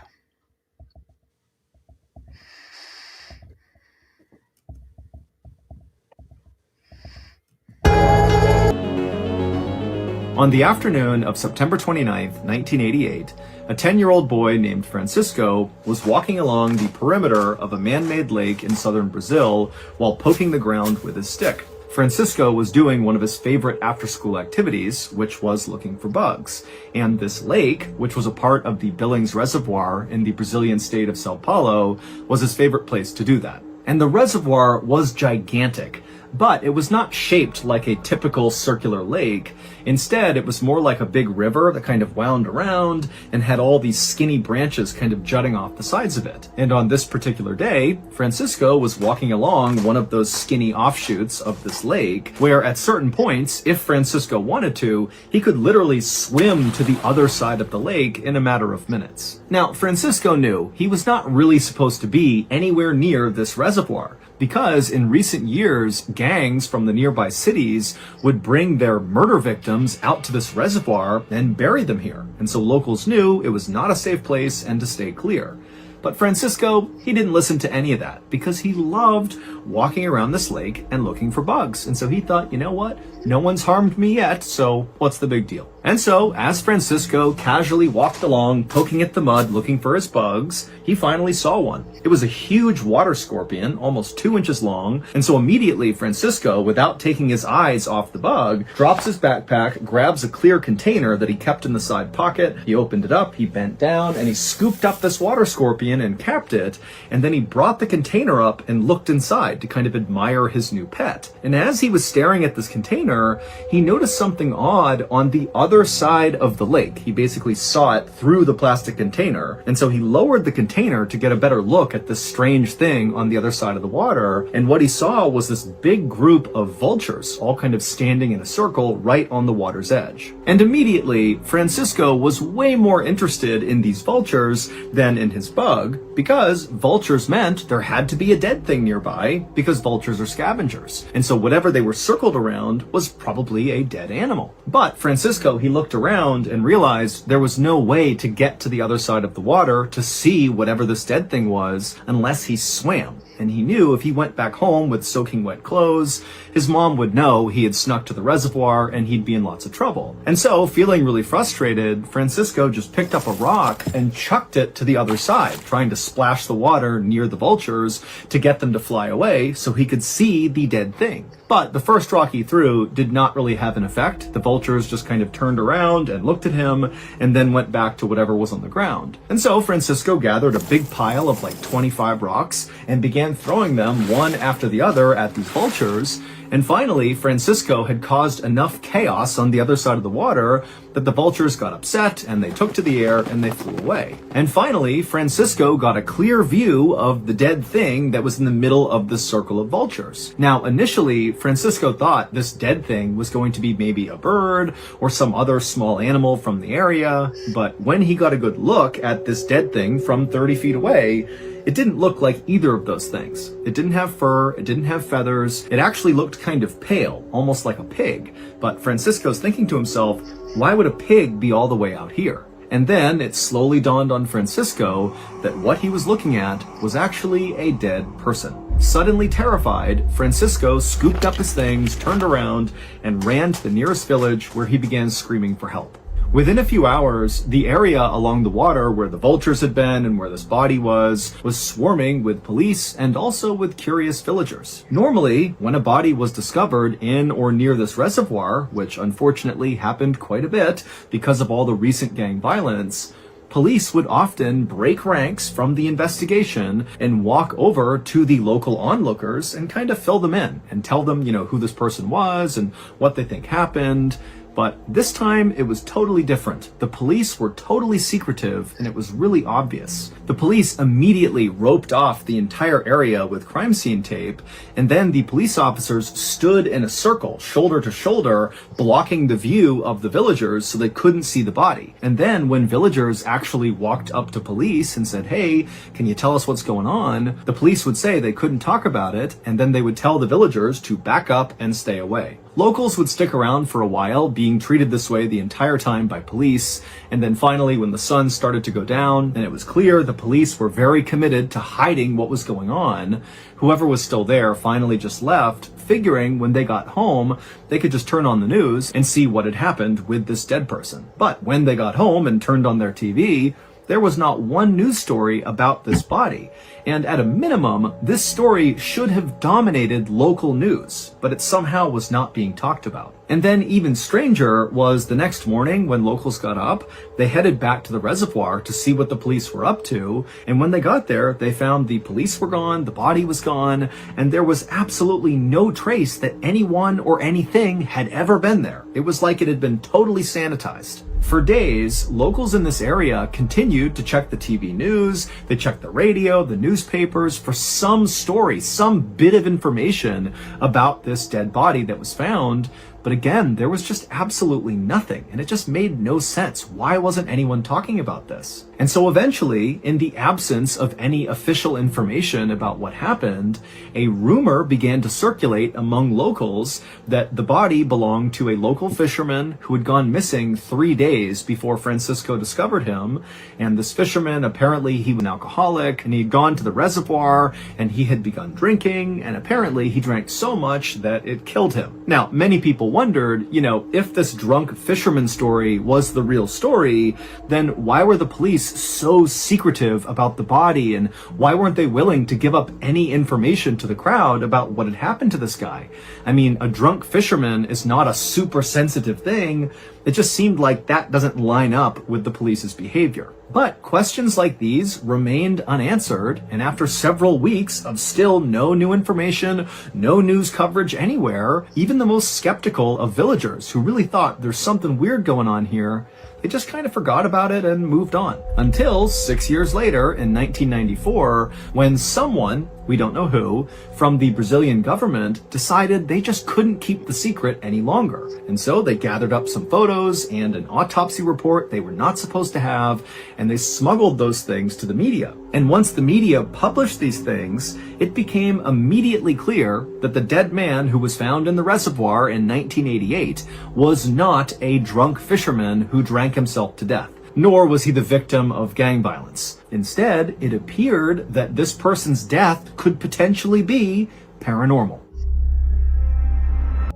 On the afternoon of September 29th, 1988, a 10-year-old boy named Francisco was walking along the perimeter of a man-made lake in southern Brazil while poking the ground with his stick. Francisco was doing one of his favorite after-school activities, which was looking for bugs. And this lake, which was a part of the Billings Reservoir in the Brazilian state of Sao Paulo, was his favorite place to do that. And the reservoir was gigantic, but it was not shaped like a typical circular lake. Instead, it was more like a big river that kind of wound around and had all these skinny branches kind of jutting off the sides of it. And on this particular day, Francisco was walking along one of those skinny offshoots of this lake, where at certain points, if Francisco wanted to, he could literally swim to the other side of the lake in a matter of minutes. Now, Francisco knew he was not really supposed to be anywhere near this reservoir, because in recent years, gangs from the nearby cities would bring their murder victims out to this reservoir and bury them here. And so locals knew it was not a safe place and to stay clear. But Francisco, he didn't listen to any of that because he loved walking around this lake and looking for bugs. And so he thought, you know what? No one's harmed me yet, so what's the big deal? And so, as Francisco casually walked along, poking at the mud, looking for his bugs, he finally saw one. It was a huge water scorpion, almost 2 inches long, and so immediately Francisco, without taking his eyes off the bug, drops his backpack, grabs a clear container that he kept in the side pocket, he opened it up, he bent down, and he scooped up this water scorpion and capped it, and then he brought the container up and looked inside to kind of admire his new pet. And as he was staring at this container, he noticed something odd on the other side of the lake. He basically saw it through the plastic container, and so he lowered the container to get a better look at this strange thing on the other side of the water, and what he saw was this big group of vultures, all kind of standing in a circle right on the water's edge. And immediately, Francisco was way more interested in these vultures than in his bug, because vultures meant there had to be a dead thing nearby, because vultures are scavengers. And so whatever they were circled around was probably a dead animal. But Francisco, he looked around and realized there was no way to get to the other side of the water to see whatever this dead thing was unless he swam. And he knew if he went back home with soaking wet clothes, his mom would know he had snuck to the reservoir and he'd be in lots of trouble. And so, feeling really frustrated, Francisco just picked up a rock and chucked it to the other side, trying to splash the water near the vultures to get them to fly away so he could see the dead thing. But the first rock he threw did not really have an effect. The vultures just kind of turned around and looked at him and then went back to whatever was on the ground. And so Francisco gathered a big pile of like 25 rocks and began throwing them one after the other at these vultures. And finally, Francisco had caused enough chaos on the other side of the water that the vultures got upset and they took to the air and they flew away. And finally, Francisco got a clear view of the dead thing that was in the middle of the circle of vultures. Now, initially, Francisco thought this dead thing was going to be maybe a bird or some other small animal from the area, but when he got a good look at this dead thing from 30 feet away, it didn't look like either of those things. It didn't have fur, it didn't have feathers, it actually looked kind of pale, almost like a pig. But Francisco's thinking to himself, why would a pig be all the way out here? And then it slowly dawned on Francisco that what he was looking at was actually a dead person. Suddenly terrified, Francisco scooped up his things, turned around, and ran to the nearest village where he began screaming for help. Within a few hours, the area along the water where the vultures had been and where this body was swarming with police and also with curious villagers. Normally, when a body was discovered in or near this reservoir, which unfortunately happened quite a bit because of all the recent gang violence, police would often break ranks from the investigation and walk over to the local onlookers and kind of fill them in and tell them, who this person was and what they think happened. But this time, it was totally different. The police were totally secretive, and it was really obvious. The police immediately roped off the entire area with crime scene tape, and then the police officers stood in a circle, shoulder to shoulder, blocking the view of the villagers so they couldn't see the body. And then when villagers actually walked up to police and said, hey, can you tell us what's going on? The police would say they couldn't talk about it, and then they would tell the villagers to back up and stay away. Locals would stick around for a while, being treated this way the entire time by police, and then finally when the sun started to go down and it was clear the police were very committed to hiding what was going on, whoever was still there finally just left, figuring when they got home they could just turn on the news and see what had happened with this dead person. But when they got home and turned on their TV, there was not one news story about this body. And at a minimum, this story should have dominated local news, but it somehow was not being talked about. And then even stranger was the next morning when locals got up, they headed back to the reservoir to see what the police were up to. And when they got there, they found the police were gone, the body was gone, and there was absolutely no trace that anyone or anything had ever been there. It was like it had been totally sanitized. For days, locals in this area continued to check the TV news, they checked the radio, the newspapers for some story, some bit of information about this dead body that was found, But again, there was just absolutely nothing, and it just made no sense. Why wasn't anyone talking about this? And so eventually, in the absence of any official information about what happened, a rumor began to circulate among locals that the body belonged to a local fisherman who had gone missing 3 days before Francisco discovered him. And this fisherman, apparently he was an alcoholic, and he had gone to the reservoir and he had begun drinking, and apparently he drank so much that it killed him. Now, many people wondered, if this drunk fisherman story was the real story, then why were the police so secretive about the body, and why weren't they willing to give up any information to the crowd about what had happened to this guy? I mean, a drunk fisherman is not a super sensitive thing. It just seemed like that doesn't line up with the police's behavior. But questions like these remained unanswered, and after several weeks of still no new information, no news coverage anywhere, even the most skeptical of villagers who really thought there's something weird going on here, they just kind of forgot about it and moved on. Until 6 years later, in 1994, when someone, we don't know who, from the Brazilian government decided they just couldn't keep the secret any longer. And so they gathered up some photos and an autopsy report they were not supposed to have, and they smuggled those things to the media. And once the media published these things, it became immediately clear that the dead man who was found in the reservoir in 1988 was not a drunk fisherman who drank himself to death, nor was he the victim of gang violence. Instead, it appeared that this person's death could potentially be paranormal.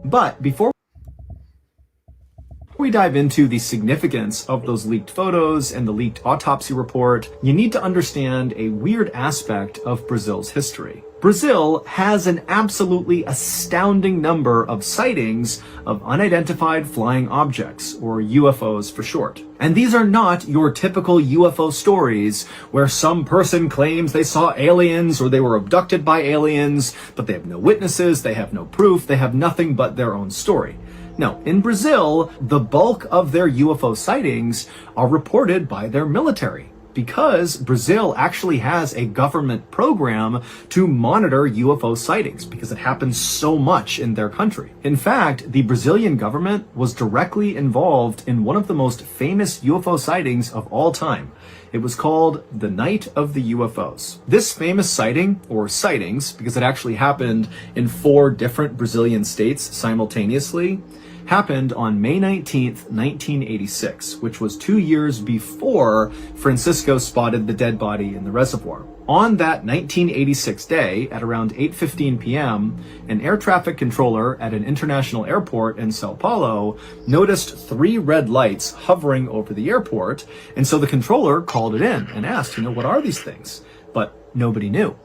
But before we dive into the significance of those leaked photos and the leaked autopsy report, you need to understand a weird aspect of Brazil's history. Brazil has an absolutely astounding number of sightings of unidentified flying objects, or UFOs for short. And these are not your typical UFO stories where some person claims they saw aliens or they were abducted by aliens, but they have no witnesses, they have no proof, they have nothing but their own story. No, in Brazil, the bulk of their UFO sightings are reported by their military, because Brazil actually has a government program to monitor UFO sightings because it happens so much in their country. In fact, the Brazilian government was directly involved in one of the most famous UFO sightings of all time. It was called the Night of the UFOs. This famous sighting, or sightings, because it actually happened in 4 different Brazilian states simultaneously, happened on May 19th, 1986, which was 2 years before Francisco spotted the dead body in the reservoir. On that 1986 day, at around 8:15 p.m., an air traffic controller at an international airport in Sao Paulo noticed 3 red lights hovering over the airport, and so the controller called it in and asked, what are these things? But nobody knew.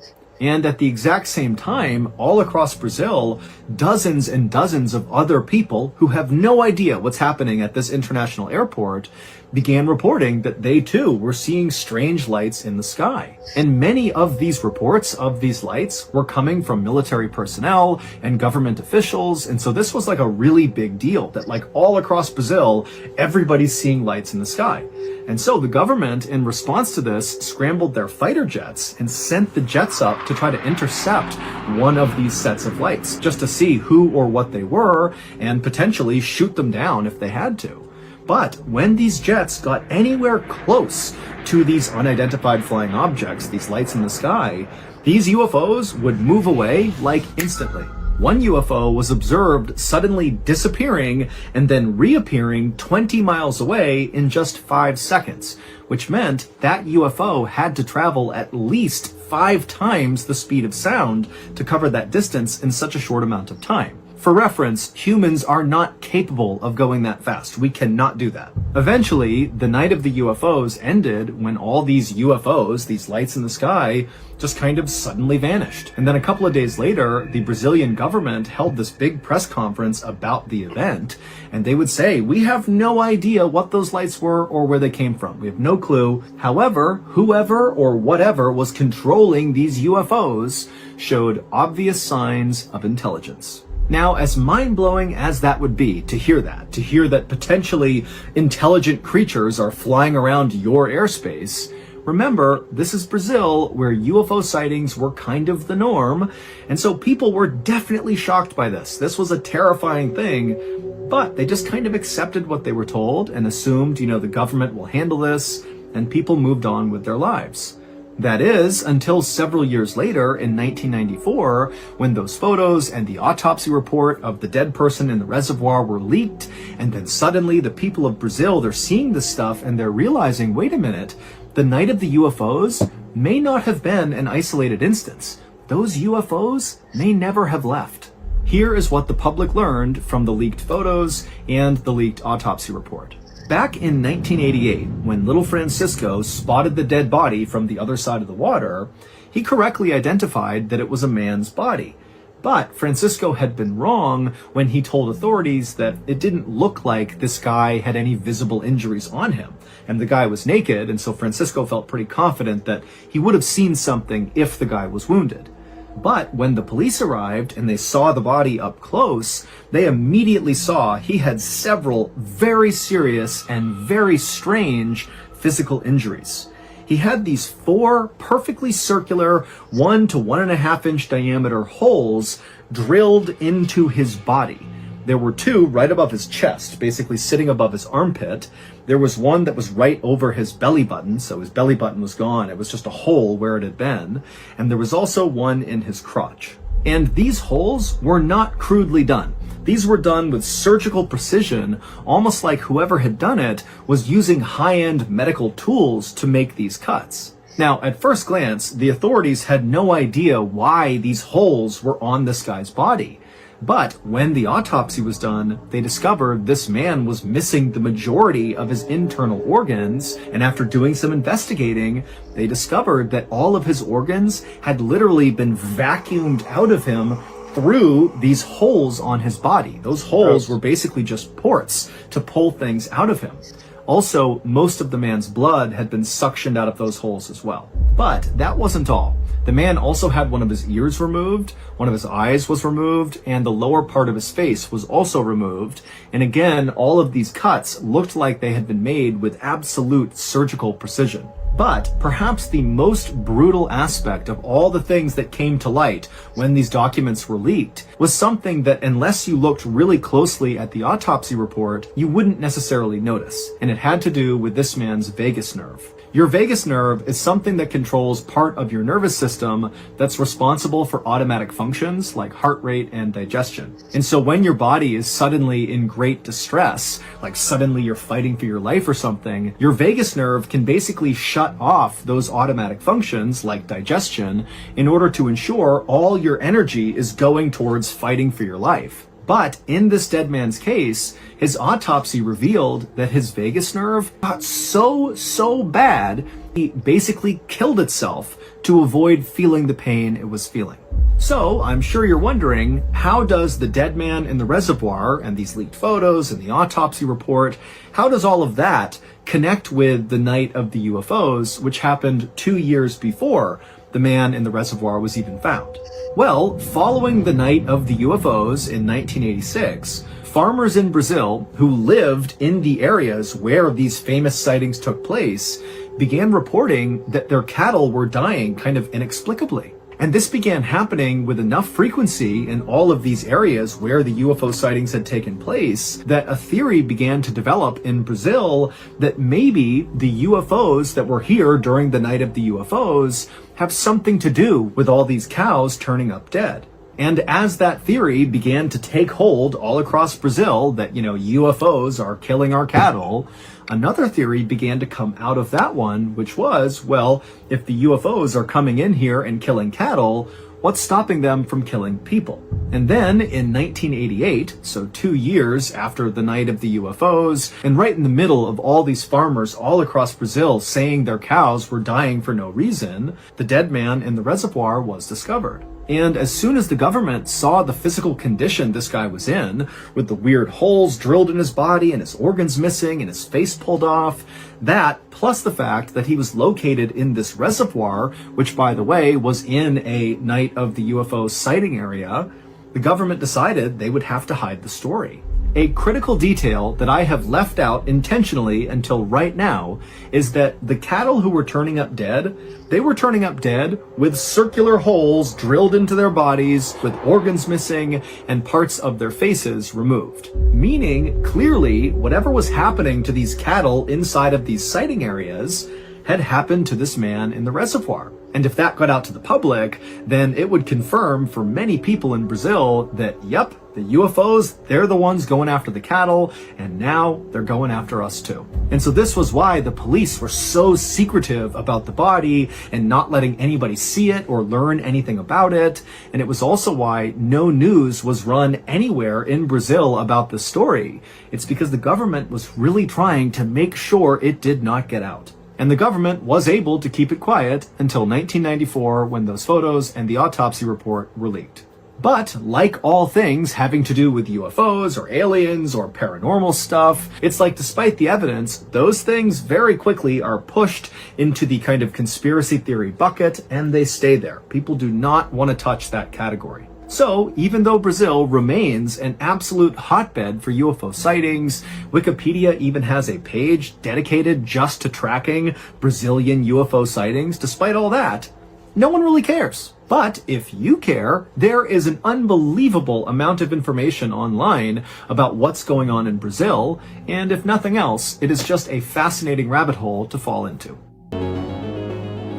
And at the exact same time, all across Brazil, dozens and dozens of other people who have no idea what's happening at this international airport began reporting that they too were seeing strange lights in the sky. And many of these reports of these lights were coming from military personnel and government officials. And so this was like a really big deal that all across Brazil, everybody's seeing lights in the sky. And so the government, in response to this, scrambled their fighter jets and sent the jets up to try to intercept one of these sets of lights, just to see who or what they were and potentially shoot them down if they had to. But when these jets got anywhere close to these unidentified flying objects, these lights in the sky, these UFOs would move away instantly. One UFO was observed suddenly disappearing and then reappearing 20 miles away in just 5 seconds, which meant that UFO had to travel at least 5 times the speed of sound to cover that distance in such a short amount of time. For reference, humans are not capable of going that fast. We cannot do that. Eventually, the night of the UFOs ended when all these UFOs, these lights in the sky, just kind of suddenly vanished. And then a couple of days later, the Brazilian government held this big press conference about the event, and they would say, we have no idea what those lights were or where they came from. We have no clue. However, whoever or whatever was controlling these UFOs showed obvious signs of intelligence. Now, as mind-blowing as that would be to hear that potentially intelligent creatures are flying around your airspace, remember, this is Brazil, where UFO sightings were kind of the norm, and so people were definitely shocked by this. This was a terrifying thing, But they just kind of accepted what they were told and assumed, the government will handle this, and people moved on with their lives. That is, until several years later in 1994, when those photos and the autopsy report of the dead person in the reservoir were leaked, and then suddenly the people of Brazil, they're seeing this stuff and they're realizing, wait a minute, the night of the UFOs may not have been an isolated instance. Those UFOs may never have left. Here is what the public learned from the leaked photos and the leaked autopsy report. Back in 1988, when little Francisco spotted the dead body from the other side of the water, he correctly identified that it was a man's body. But Francisco had been wrong when he told authorities that it didn't look like this guy had any visible injuries on him. And the guy was naked, and so Francisco felt pretty confident that he would have seen something if the guy was wounded. But when the police arrived and they saw the body up close, they immediately saw he had several very serious and very strange physical injuries. He had these 4 perfectly circular 1 to 1.5 inch diameter holes drilled into his body. There were 2 right above his chest, basically sitting above his armpit. There was one that was right over his belly button, so his belly button was gone. It was just a hole where it had been. And there was also one in his crotch. And these holes were not crudely done. These were done with surgical precision, almost like whoever had done it was using high-end medical tools to make these cuts. Now, at first glance, the authorities had no idea why these holes were on this guy's body. But when the autopsy was done, they discovered this man was missing the majority of his internal organs, and after doing some investigating, they discovered that all of his organs had literally been vacuumed out of him through these holes on his body. Those holes were basically just ports to pull things out of him. Also, most of the man's blood had been suctioned out of those holes as well. But that wasn't all. The man also had one of his ears removed, one of his eyes was removed, and the lower part of his face was also removed. And again, all of these cuts looked like they had been made with absolute surgical precision. But perhaps the most brutal aspect of all the things that came to light when these documents were leaked was something that, unless you looked really closely at the autopsy report, you wouldn't necessarily notice. And it had to do with this man's vagus nerve. Your vagus nerve is something that controls part of your nervous system that's responsible for automatic functions like heart rate and digestion. And so when your body is suddenly in great distress, like suddenly you're fighting for your life or something, your vagus nerve can basically shut off those automatic functions like digestion in order to ensure all your energy is going towards fighting for your life. But in this dead man's case, his autopsy revealed that his vagus nerve got so bad, he basically killed itself to avoid feeling the pain it was feeling. So I'm sure you're wondering, how does the dead man in the reservoir and these leaked photos and the autopsy report, how does all of that connect with the night of the UFOs, which happened 2 years before the man in the reservoir was even found? Well, following the night of the UFOs in 1986, farmers in Brazil who lived in the areas where these famous sightings took place began reporting that their cattle were dying kind of inexplicably. And this began happening with enough frequency in all of these areas where the UFO sightings had taken place that a theory began to develop in Brazil that maybe the UFOs that were here during the night of the UFOs have something to do with all these cows turning up dead. And as that theory began to take hold all across Brazil, that, UFOs are killing our cattle, another theory began to come out of that one, which was, well, if the UFOs are coming in here and killing cattle, what's stopping them from killing people? And then in 1988, so 2 years after the night of the UFOs, and right in the middle of all these farmers all across Brazil saying their cows were dying for no reason, the dead man in the reservoir was discovered. And as soon as the government saw the physical condition this guy was in, with the weird holes drilled in his body and his organs missing and his face pulled off, that, plus the fact that he was located in this reservoir, which by the way was in a night of the UFO sighting area, the government decided they would have to hide the story. A critical detail that I have left out intentionally until right now is that the cattle who were turning up dead, they were turning up dead with circular holes drilled into their bodies, with organs missing and parts of their faces removed. Meaning, clearly, whatever was happening to these cattle inside of these sighting areas had happened to this man in the reservoir. And if that got out to the public, then it would confirm for many people in Brazil that, yep, the UFOs, they're the ones going after the cattle, and now they're going after us too. And so this was why the police were so secretive about the body and not letting anybody see it or learn anything about it. And it was also why no news was run anywhere in Brazil about the story. It's because the government was really trying to make sure it did not get out. And the government was able to keep it quiet until 1994, when those photos and the autopsy report were leaked. But like all things having to do with UFOs or aliens or paranormal stuff, it's like despite the evidence, those things very quickly are pushed into the kind of conspiracy theory bucket and they stay there. People do not want to touch that category. So, even though Brazil remains an absolute hotbed for UFO sightings, Wikipedia even has a page dedicated just to tracking Brazilian UFO sightings. Despite all that, no one really cares. But if you care, there is an unbelievable amount of information online about what's going on in Brazil, and if nothing else, it is just a fascinating rabbit hole to fall into.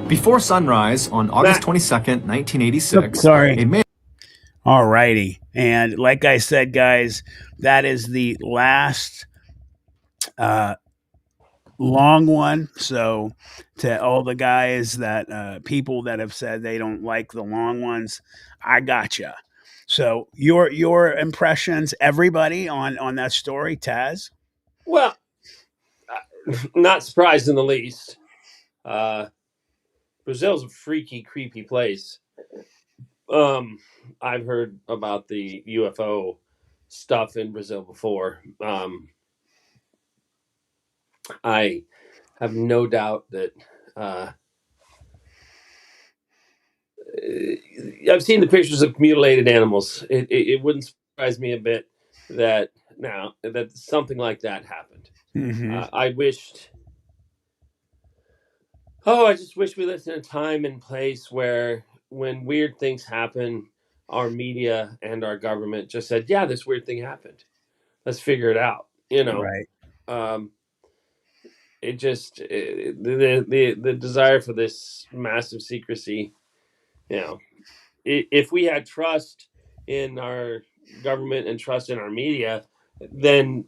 Before sunrise on August 22nd, 1986, Sorry. a man... All righty. And like I said, guys, that is the last long one. So to all the guys that people that have said they don't like the long ones, I gotcha. So your impressions, everybody, on that story, Tazz? Well, not surprised in the least. Brazil's a freaky, creepy place. I've heard about the UFO stuff in Brazil before. I have no doubt that I've seen the pictures of mutilated animals. It wouldn't surprise me a bit that something like that happened. Mm-hmm. I just wish we lived in a time and place where when weird things happen, our media and our government just said, yeah, this weird thing happened. Let's figure it out. Right. The desire for this massive secrecy, if we had trust in our government and trust in our media, then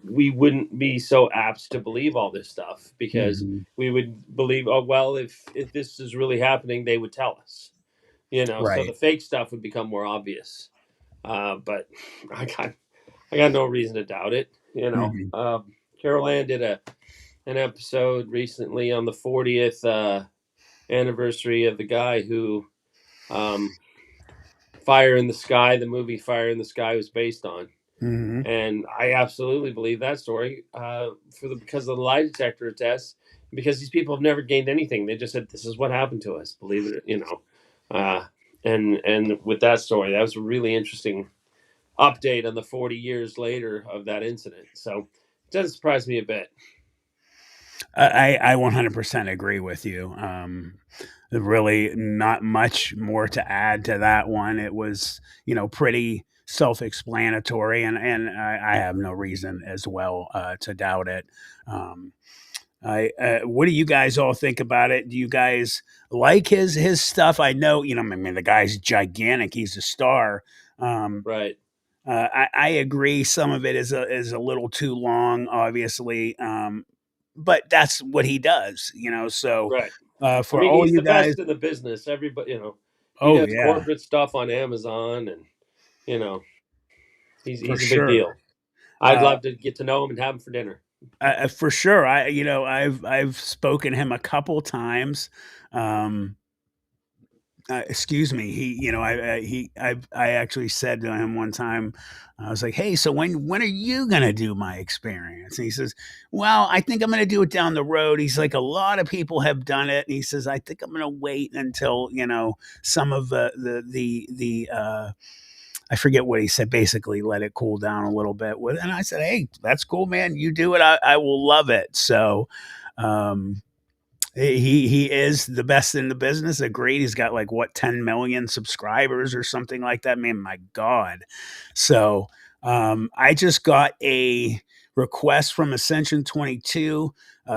we wouldn't be so apt to believe all this stuff, because we would believe, oh, well, if this is really happening, they would tell us, Right. So the fake stuff would become more obvious. But I got no reason to doubt it. Carol Ann did an episode recently on the 40th anniversary of the guy who Fire in the Sky, the movie Fire in the Sky, was based on. Mm-hmm. And I absolutely believe that story because of the lie detector test, because these people have never gained anything. They just said, this is what happened to us. Believe it, and with that story, that was a really interesting update on the 40 years later of that incident. So it doesn't surprise me a bit. I 100% agree with you. Really not much more to add to that one. It was, pretty self-explanatory, and I have no reason as well to doubt it. What do you guys all think about it? Do you guys like his stuff? I know, the guy's gigantic. He's a star. Right. I agree. Some of it is a little too long, obviously. But that's what he does, So right. for all he's you the guys, best in the business. Everybody, he oh does yeah, corporate stuff on Amazon, and he's a sure. big deal. I'd love to get to know him and have him for dinner. For sure. I've spoken to him a couple times. Excuse me. I actually said to him one time, I was like, hey, so when are you going to do my experience? And he says, well, I think I'm going to do it down the road. He's like, a lot of people have done it. And he says, I think I'm going to wait until, some of the I forget what he said. Basically, let it cool down a little bit. And I said, "Hey, that's cool, man. You do it. I will love it." So, um, he is the best in the business. A great. He's got like what 10 million subscribers or something like that. Man, my God. So, I just got a request from Ascension 22.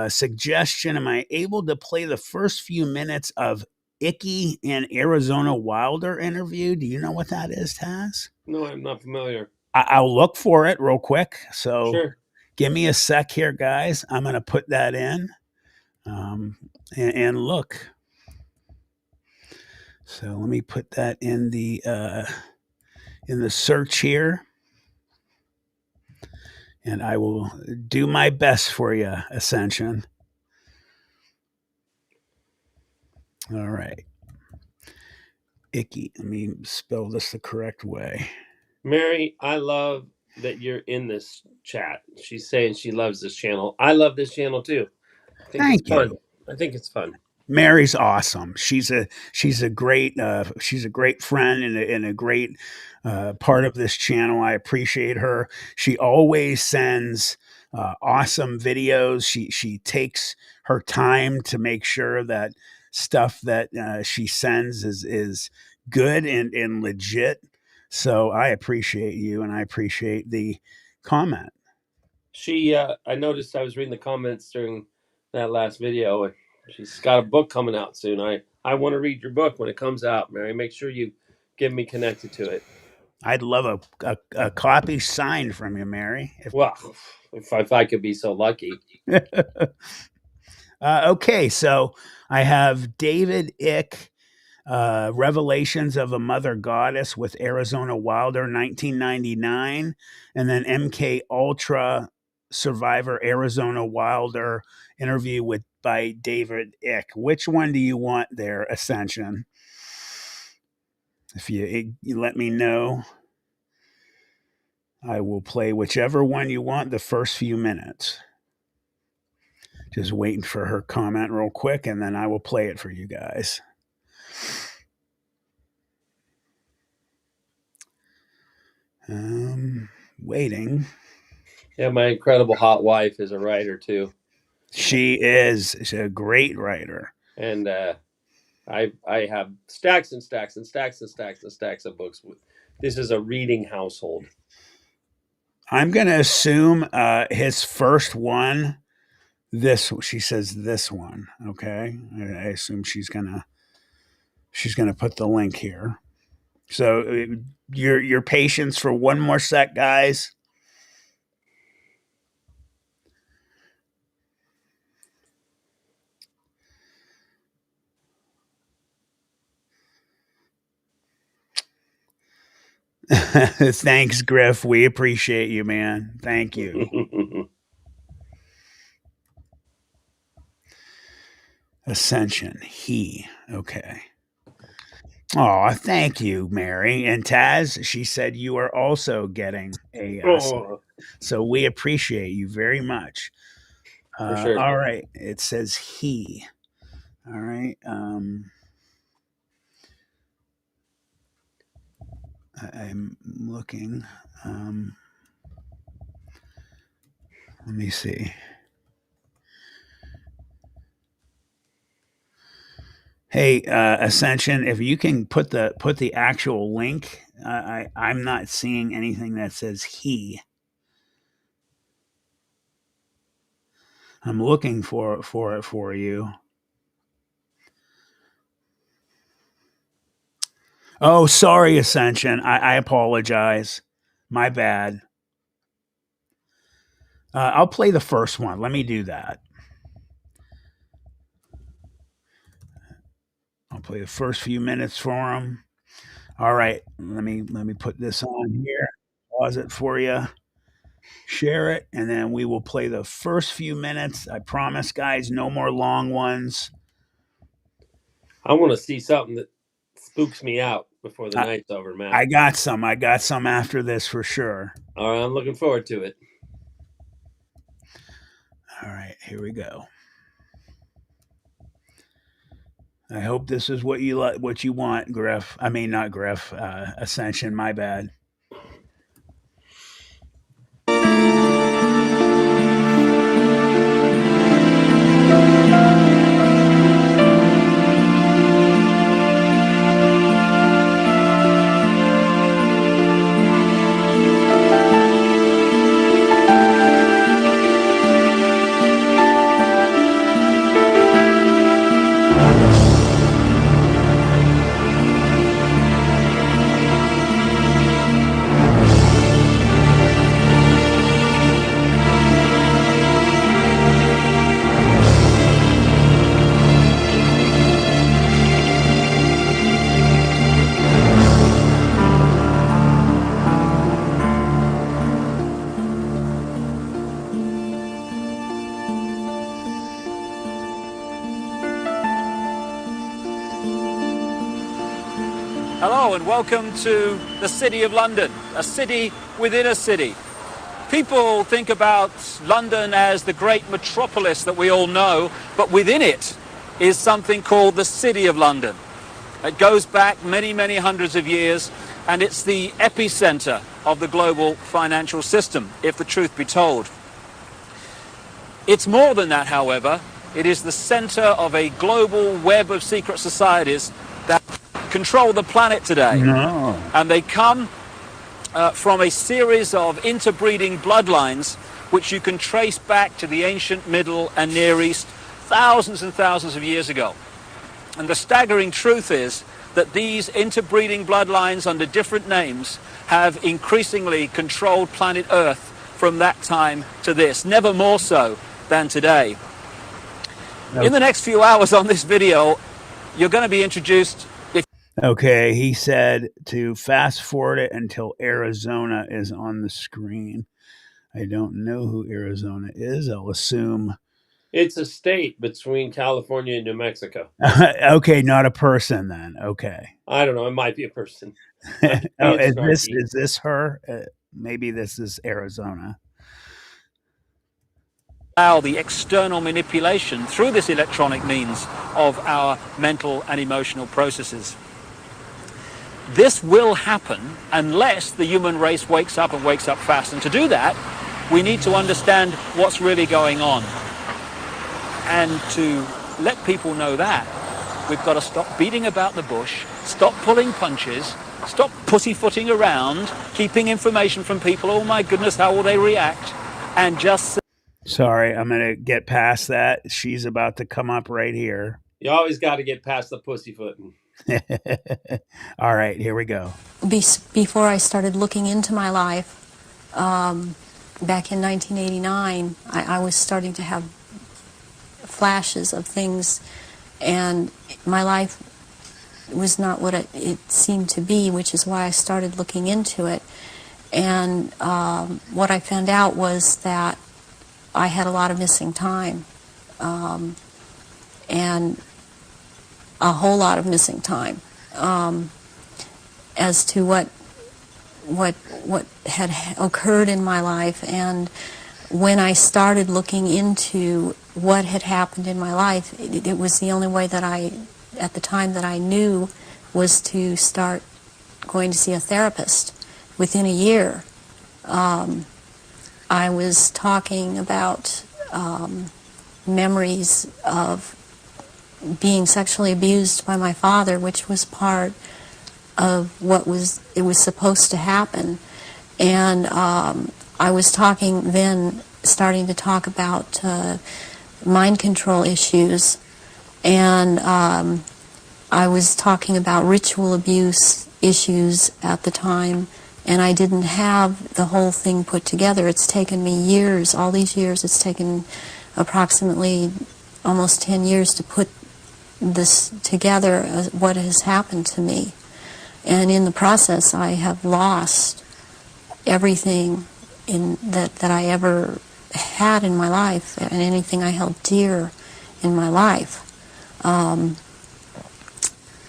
Suggestion: am I able to play the first few minutes of Icky and Arizona Wilder interview? Do you know what that is, Taz? No, I'm not familiar. I'll look for it real quick. So Sure. give me a sec here, guys. I'm going to put that in and look. So let me put that in the search here, and I will do my best for you, Ascension. All right. Icky. Let me spell this the correct way. Mary, I love that you're in this chat. She's saying she loves this channel. I love this channel too. I think it's Thank fun. you. I think it's fun. Mary's awesome. She's a great friend and a great part of this channel. I appreciate her. She always sends awesome videos. She takes her time to make sure that stuff that she sends is good and legit. So I appreciate you, and I appreciate the comment. I noticed I was reading the comments during that last video, and she's got a book coming out soon. I want to read your book when it comes out, Mary. Make sure you get me connected to it. I'd love a copy signed from you, Mary. Well, if I could be so lucky. Okay, so I have David Ick, Revelations of a Mother Goddess with Arizona Wilder, 1999, and then MK Ultra Survivor Arizona Wilder interview by David Ick. Which one do you want there, Ascension? If you let me know, I will play whichever one you want the first few minutes. Just waiting for her comment real quick, and then I will play it for you guys. Waiting. Yeah, my incredible hot wife is a writer too. She's a great writer. And I have stacks and stacks and stacks and stacks and stacks of books. This is a reading household. I'm going to assume his first one, she says this one, okay? I assume she's going to put the link here. So your patience for one more sec, guys. Thanks, Griff. We appreciate you, man. Thank you. Ascension. Okay. Oh, thank you, Mary. And Taz, she said you are also getting a. So we appreciate you very much. For sure. All right. It says he. All right. I'm looking. Let me see. Hey, Ascension, if you can put the actual link, I'm not seeing anything that says he. I'm looking for it for you. Oh, sorry, Ascension. I apologize. My bad. I'll play the first one. Let me do that. I'll play the first few minutes for him. All right. Let me put this on here. Pause it for you. Share it, and then we will play the first few minutes. I promise, guys, no more long ones. I want to see something that spooks me out before the night's over, man. I got some after this for sure. All right, I'm looking forward to it. All right, here we go. I hope this is what you want, Griff. I mean, not Griff. Ascension. My bad. Hello and welcome to the City of London, a city within a city. People think about London as the great metropolis that we all know, but within it is something called the City of London. It goes back many, many hundreds of years, and it's the epicenter of the global financial system, if the truth be told. It's more than that, however. It is the center of a global web of secret societies that control the planet today. No. And they come from a series of interbreeding bloodlines which you can trace back to the ancient Middle and Near East thousands and thousands of years ago. And the staggering truth is that these interbreeding bloodlines under different names have increasingly controlled planet Earth from that time to this, never more so than today. In the next few hours on this video, you're going to be introduced. Okay, he said to fast forward it until Arizona is on the screen. I don't know who Arizona is. I'll assume. It's a state between California and New Mexico. Okay, not a person then. Okay. I don't know. It might be a person. Oh, is this her? Maybe this is Arizona. Allow the external manipulation through this electronic means of our mental and emotional processes. This will happen unless the human race wakes up and wakes up fast. And to do that, we need to understand what's really going on. And to let people know that, we've got to stop beating about the bush, stop pulling punches, stop pussyfooting around, keeping information from people. Oh my goodness, how will they react? And just... Sorry, I'm going to get past that. She's about to come up right here. You always got to get past the pussyfooting. All right, here we go. Before I started looking into my life, back in 1989, I was starting to have flashes of things, and my life was not what it seemed to be, which is why I started looking into it. And what I found out was that I had a lot of missing time, and a whole lot of missing time as to what had occurred in my life. And when I started looking into what had happened in my life, it was the only way that at the time that I knew, was to start going to see a therapist. Within a year, I was talking about memories of being sexually abused by my father, which was part of what was supposed to happen. And I was starting to talk about mind control issues, and I was talking about ritual abuse issues at the time, and I didn't have the whole thing put together. It's taken me years, all these years, it's taken approximately almost 10 years to put this together, what has happened to me. And in the process, I have lost everything that I ever had in my life, and anything I held dear in my life.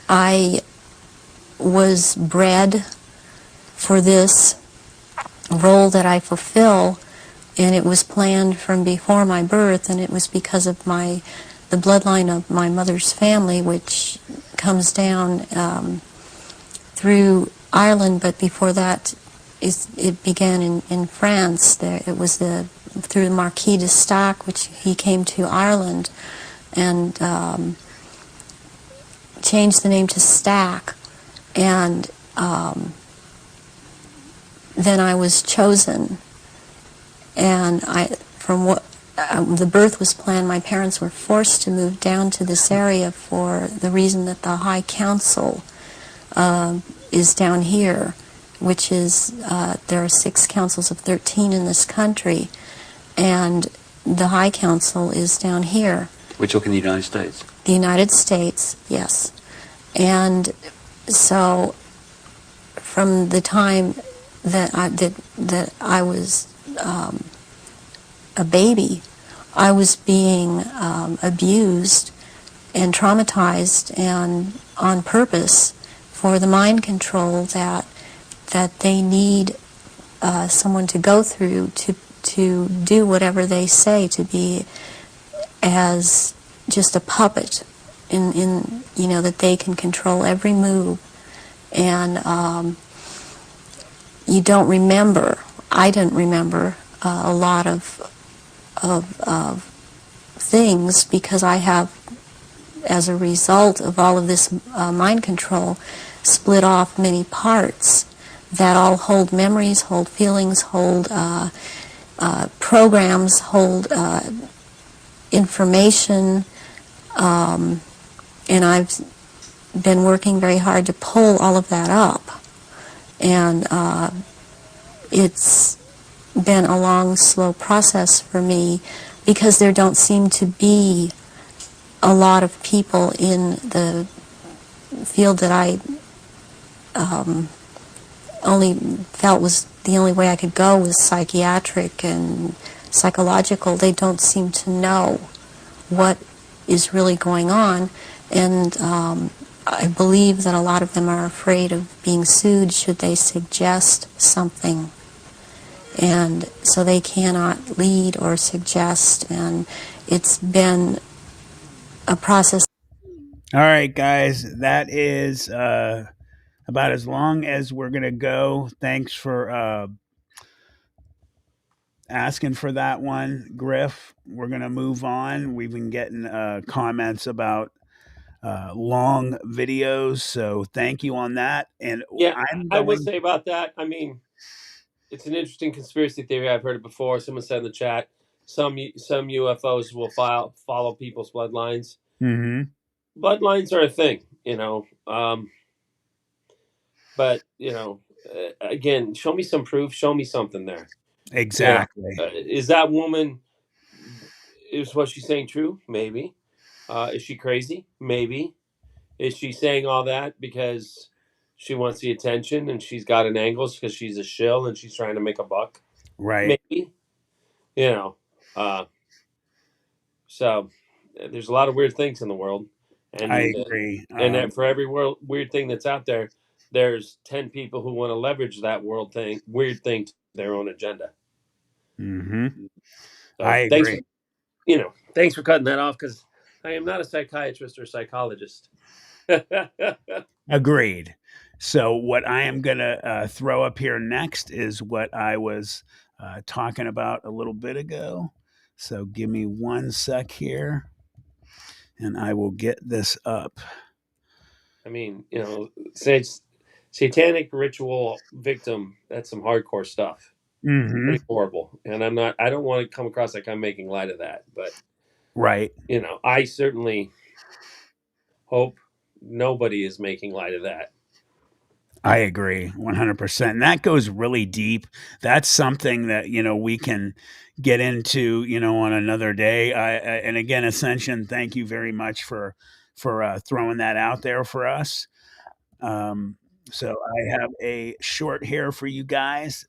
I was bred for this role that I fulfill, and it was planned from before my birth, and it was because of the bloodline of my mother's family, which comes down through Ireland, but before that it began in France. It was through the Marquis de Stac, which he came to Ireland and changed the name to Stack, and then I was chosen, and the birth was planned. My parents were forced to move down to this area for the reason that the High Council is down here, which is, there are 6 councils of 13 in this country, and the High Council is down here. We're talking the United States? The United States, yes. And so from the time that I was a baby, I was being abused and traumatized, and on purpose, for the mind control that they need someone to go through to do whatever they say, to be as just a puppet in that they can control every move. And you don't remember. I didn't remember a lot of things because I have, as a result of all of this mind control, split off many parts that all hold memories, hold feelings, hold programs, hold information, and I've been working very hard to pull all of that up. And it's been a long, slow process for me because there don't seem to be a lot of people in the field that I only felt was the only way I could go was psychiatric and psychological. They don't seem to know what is really going on, and I believe that a lot of them are afraid of being sued should they suggest something, and so they cannot lead or suggest, and it's been a process. All right, guys, that is about as long as we're going to go. Thanks for asking for that one, Griff. We're going to move on. We've been getting comments about long videos, so thank you on that. And Yeah, I'm I will going. say about that. I mean, it's an interesting conspiracy theory. I've heard it before. Someone said in the chat, some UFOs will follow people's bloodlines. Mm-hmm. Bloodlines are a thing, but again, show me some proof. Show me something there. Exactly. Is that woman? Is what she's saying true? Maybe. Is she crazy? Maybe. Is she saying all that because she wants the attention and she's got an angle because she's a shill and she's trying to make a buck? Right. Maybe. So there's a lot of weird things in the world, and I agree. and that for every weird thing that's out there, there's 10 people who want to leverage that weird thing to their own agenda. Mm-hmm. So I agree. Thanks for cutting that off because I am not a psychiatrist or psychologist. Agreed. So what I am going to throw up here next is what I was talking about a little bit ago. So give me 1 sec here, and I will get this up. I mean, satanic ritual victim, that's some hardcore stuff. Mm-hmm. Pretty horrible. And I don't want to come across like I'm making light of that, but Right. I certainly hope nobody is making light of that. I agree 100%. And that goes really deep. That's something that, we can get into, on another day. And again, Ascension, thank you very much for throwing that out there for us. So I have a short here for you guys.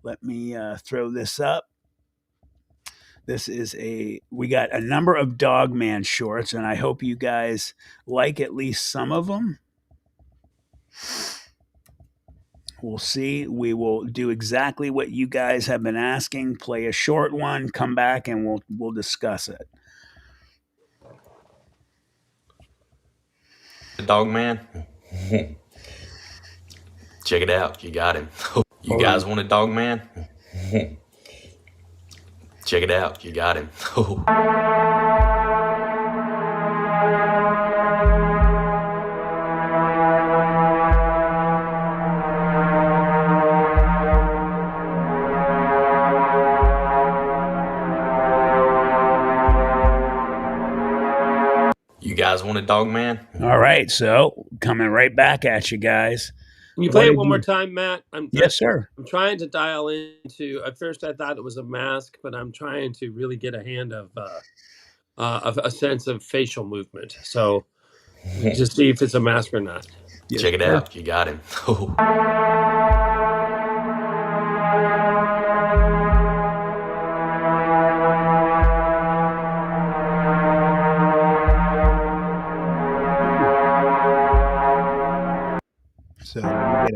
Let me throw this up. This is we got a number of Dogman shorts, and I hope you guys like at least some of them. We'll see. We will do exactly what you guys have been asking. Play a short one, come back, and we'll discuss it. The dog man. Check it out. You got him. You guys want a dog man? Check it out. You got him. You guys want a dog man? All right, so coming right back at you guys. Can you play it one more time, Matt? Yes, sir. I'm trying to dial into. At first, I thought it was a mask, but I'm trying to really get a hand of a sense of facial movement. So, just see if it's a mask or not. Yes, check it sir. out. You got him.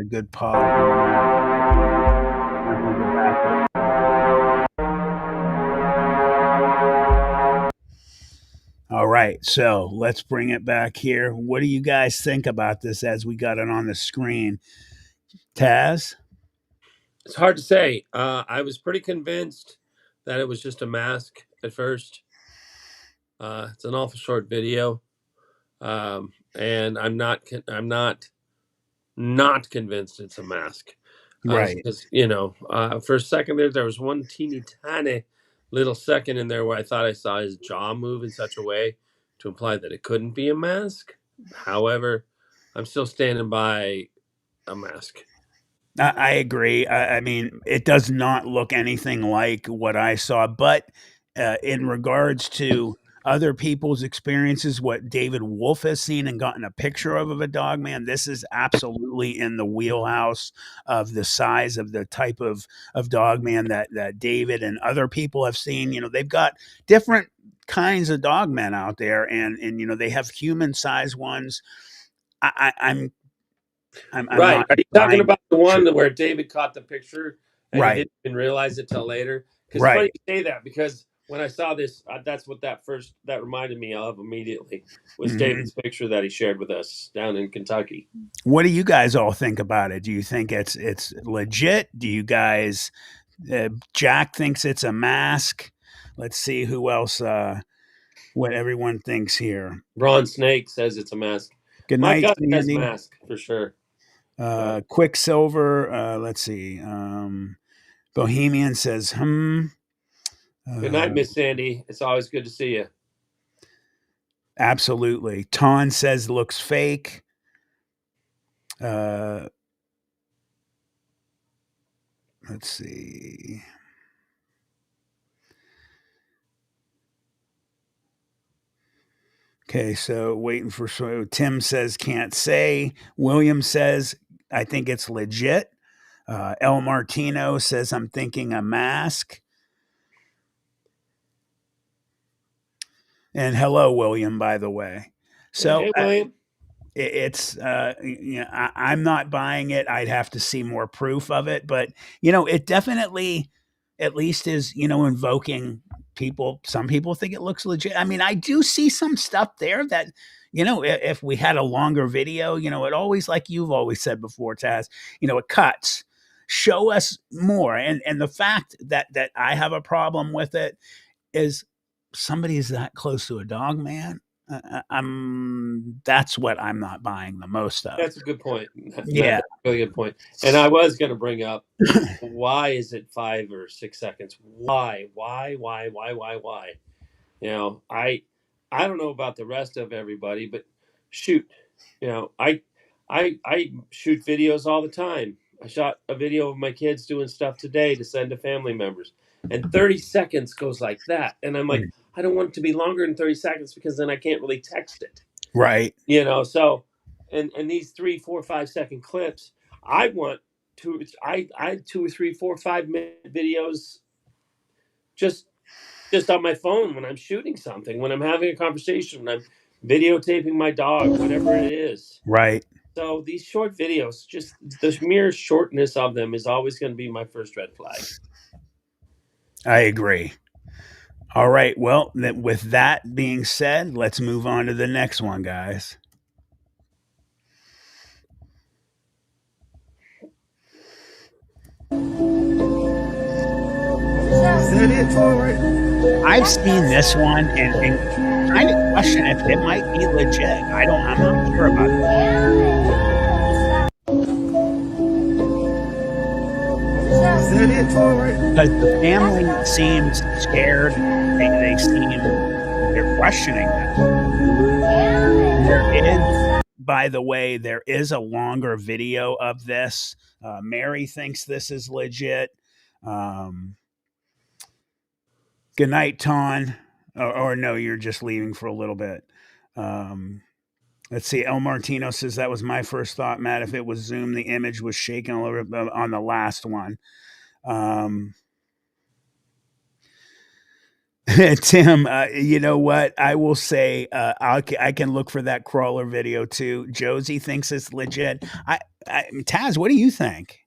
a good pause. All right, so let's bring it back here. What do you guys think about this as we got it on the screen? Tazz? It's hard to say. I was pretty convinced that it was just a mask at first. It's an awful short video, and I'm not convinced it's a mask. Right. Because for a second there was one teeny tiny little second in there where I thought I saw his jaw move in such a way to imply that it couldn't be a mask. However, I'm still standing by a mask. I agree. I mean, it does not look anything like what I saw, but in regards to other people's experiences, what David Wolf has seen and gotten a picture of a dog, man, this is absolutely in the wheelhouse of the size of the type of dog, man, that David and other people have seen. You know, they've got different kinds of dog men out there, and you know, they have human size ones. I'm Right. not Are you talking buying. about the Sure. one where David caught the picture and he Right. didn't even realize it till later? Because funny Right. you say that, because when I saw this, that's what that reminded me of immediately was Mhm. David's picture that he shared with us down in Kentucky. What do you guys all think about it? Do you think it's legit? Do you guys Jack thinks it's a mask? Let's see who else what everyone thinks here. Ron Snake says it's a mask. Good My night, gut says Sandy. mask for sure. But Quicksilver, let's see. Bohemian says, good night, Miss Sandy. It's always good to see you. absolutely. Ton says looks fake. Let's see. Okay, so waiting for Tim says can't say. William says I think it's legit. El Martino says I'm thinking a mask. And hello, William, by the way. So Hey, William. it's you know, I'm not buying it. I'd have to see more proof of it, but you know, it definitely at least is, you know, invoking people. Some people think it looks legit. I mean, I do see some stuff there that, you know, if we had a longer video, you know, it always, like you've always said before, Taz, you know, it cuts. Show us more. And the fact that I have a problem with it is somebody is that close to a dog, man. I'm that's what I'm not buying the most of. That's a good point. Yeah. That's a really good point. And I was going to bring up, why is it 5 or 6 seconds? Why? Why? You know, I don't know about the rest of everybody, but shoot, you know, I shoot videos all the time. I shot a video of my kids doing stuff today to send to family members, and 30 seconds goes like that, and I'm like, I don't want it to be longer than 30 seconds because then I can't really text it. Right. You know, so and these 3, 4, 5 second clips, I want to I 2 or 3, 4, 5 minute videos just on my phone when I'm shooting something, when I'm having a conversation, when I'm videotaping my dog, whatever it is. Right. So these short videos, just the mere shortness of them is always going to be my first red flag. I agree. All right. Well, with that being said, let's move on to the next one, guys. I've seen this one and kind of question if it might be legit. I'm not sure about it. Because the family seems scared. They're questioning that. There is, by the way, there is a longer video of this. Mary thinks this is legit. Good night, Ton. Or no, you're just leaving for a little bit. Let's see. El Martino says that was my first thought, Matt. If it was Zoom, the image was shaking a little bit on the last one. Tim, you know what? I will say I can look for that crawler video too. Josie thinks it's legit. Taz, what do you think?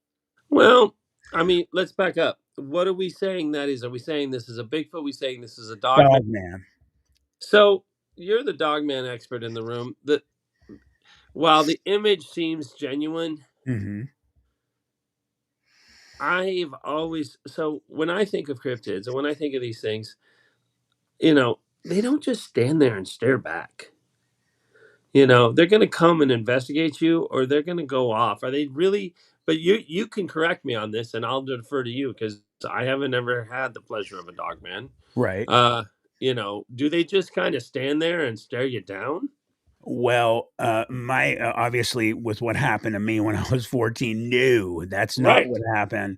Well, I mean, let's back up. What are we saying that is? Are we saying this is a Bigfoot? Are we saying this is a dog man? Dog man. So you're the dog man expert in the room. While the image seems genuine, Mm-hmm. I've always so when I think of cryptids and when I think of these things, they don't just stand there and stare back. They're going to come and investigate you, or they're going to go off. Are they really? But you can correct me on this, and I'll defer to you because I haven't ever had the pleasure of a dog man. Right. Do they just kind of stand there and stare you down? Well, my obviously with what happened to me when I was 14, no, that's not Right. what happened.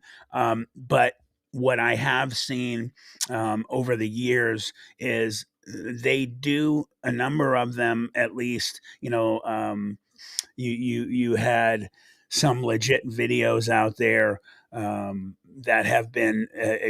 But what I have seen over the years is they do a number of them at least. You had some legit videos out there that have been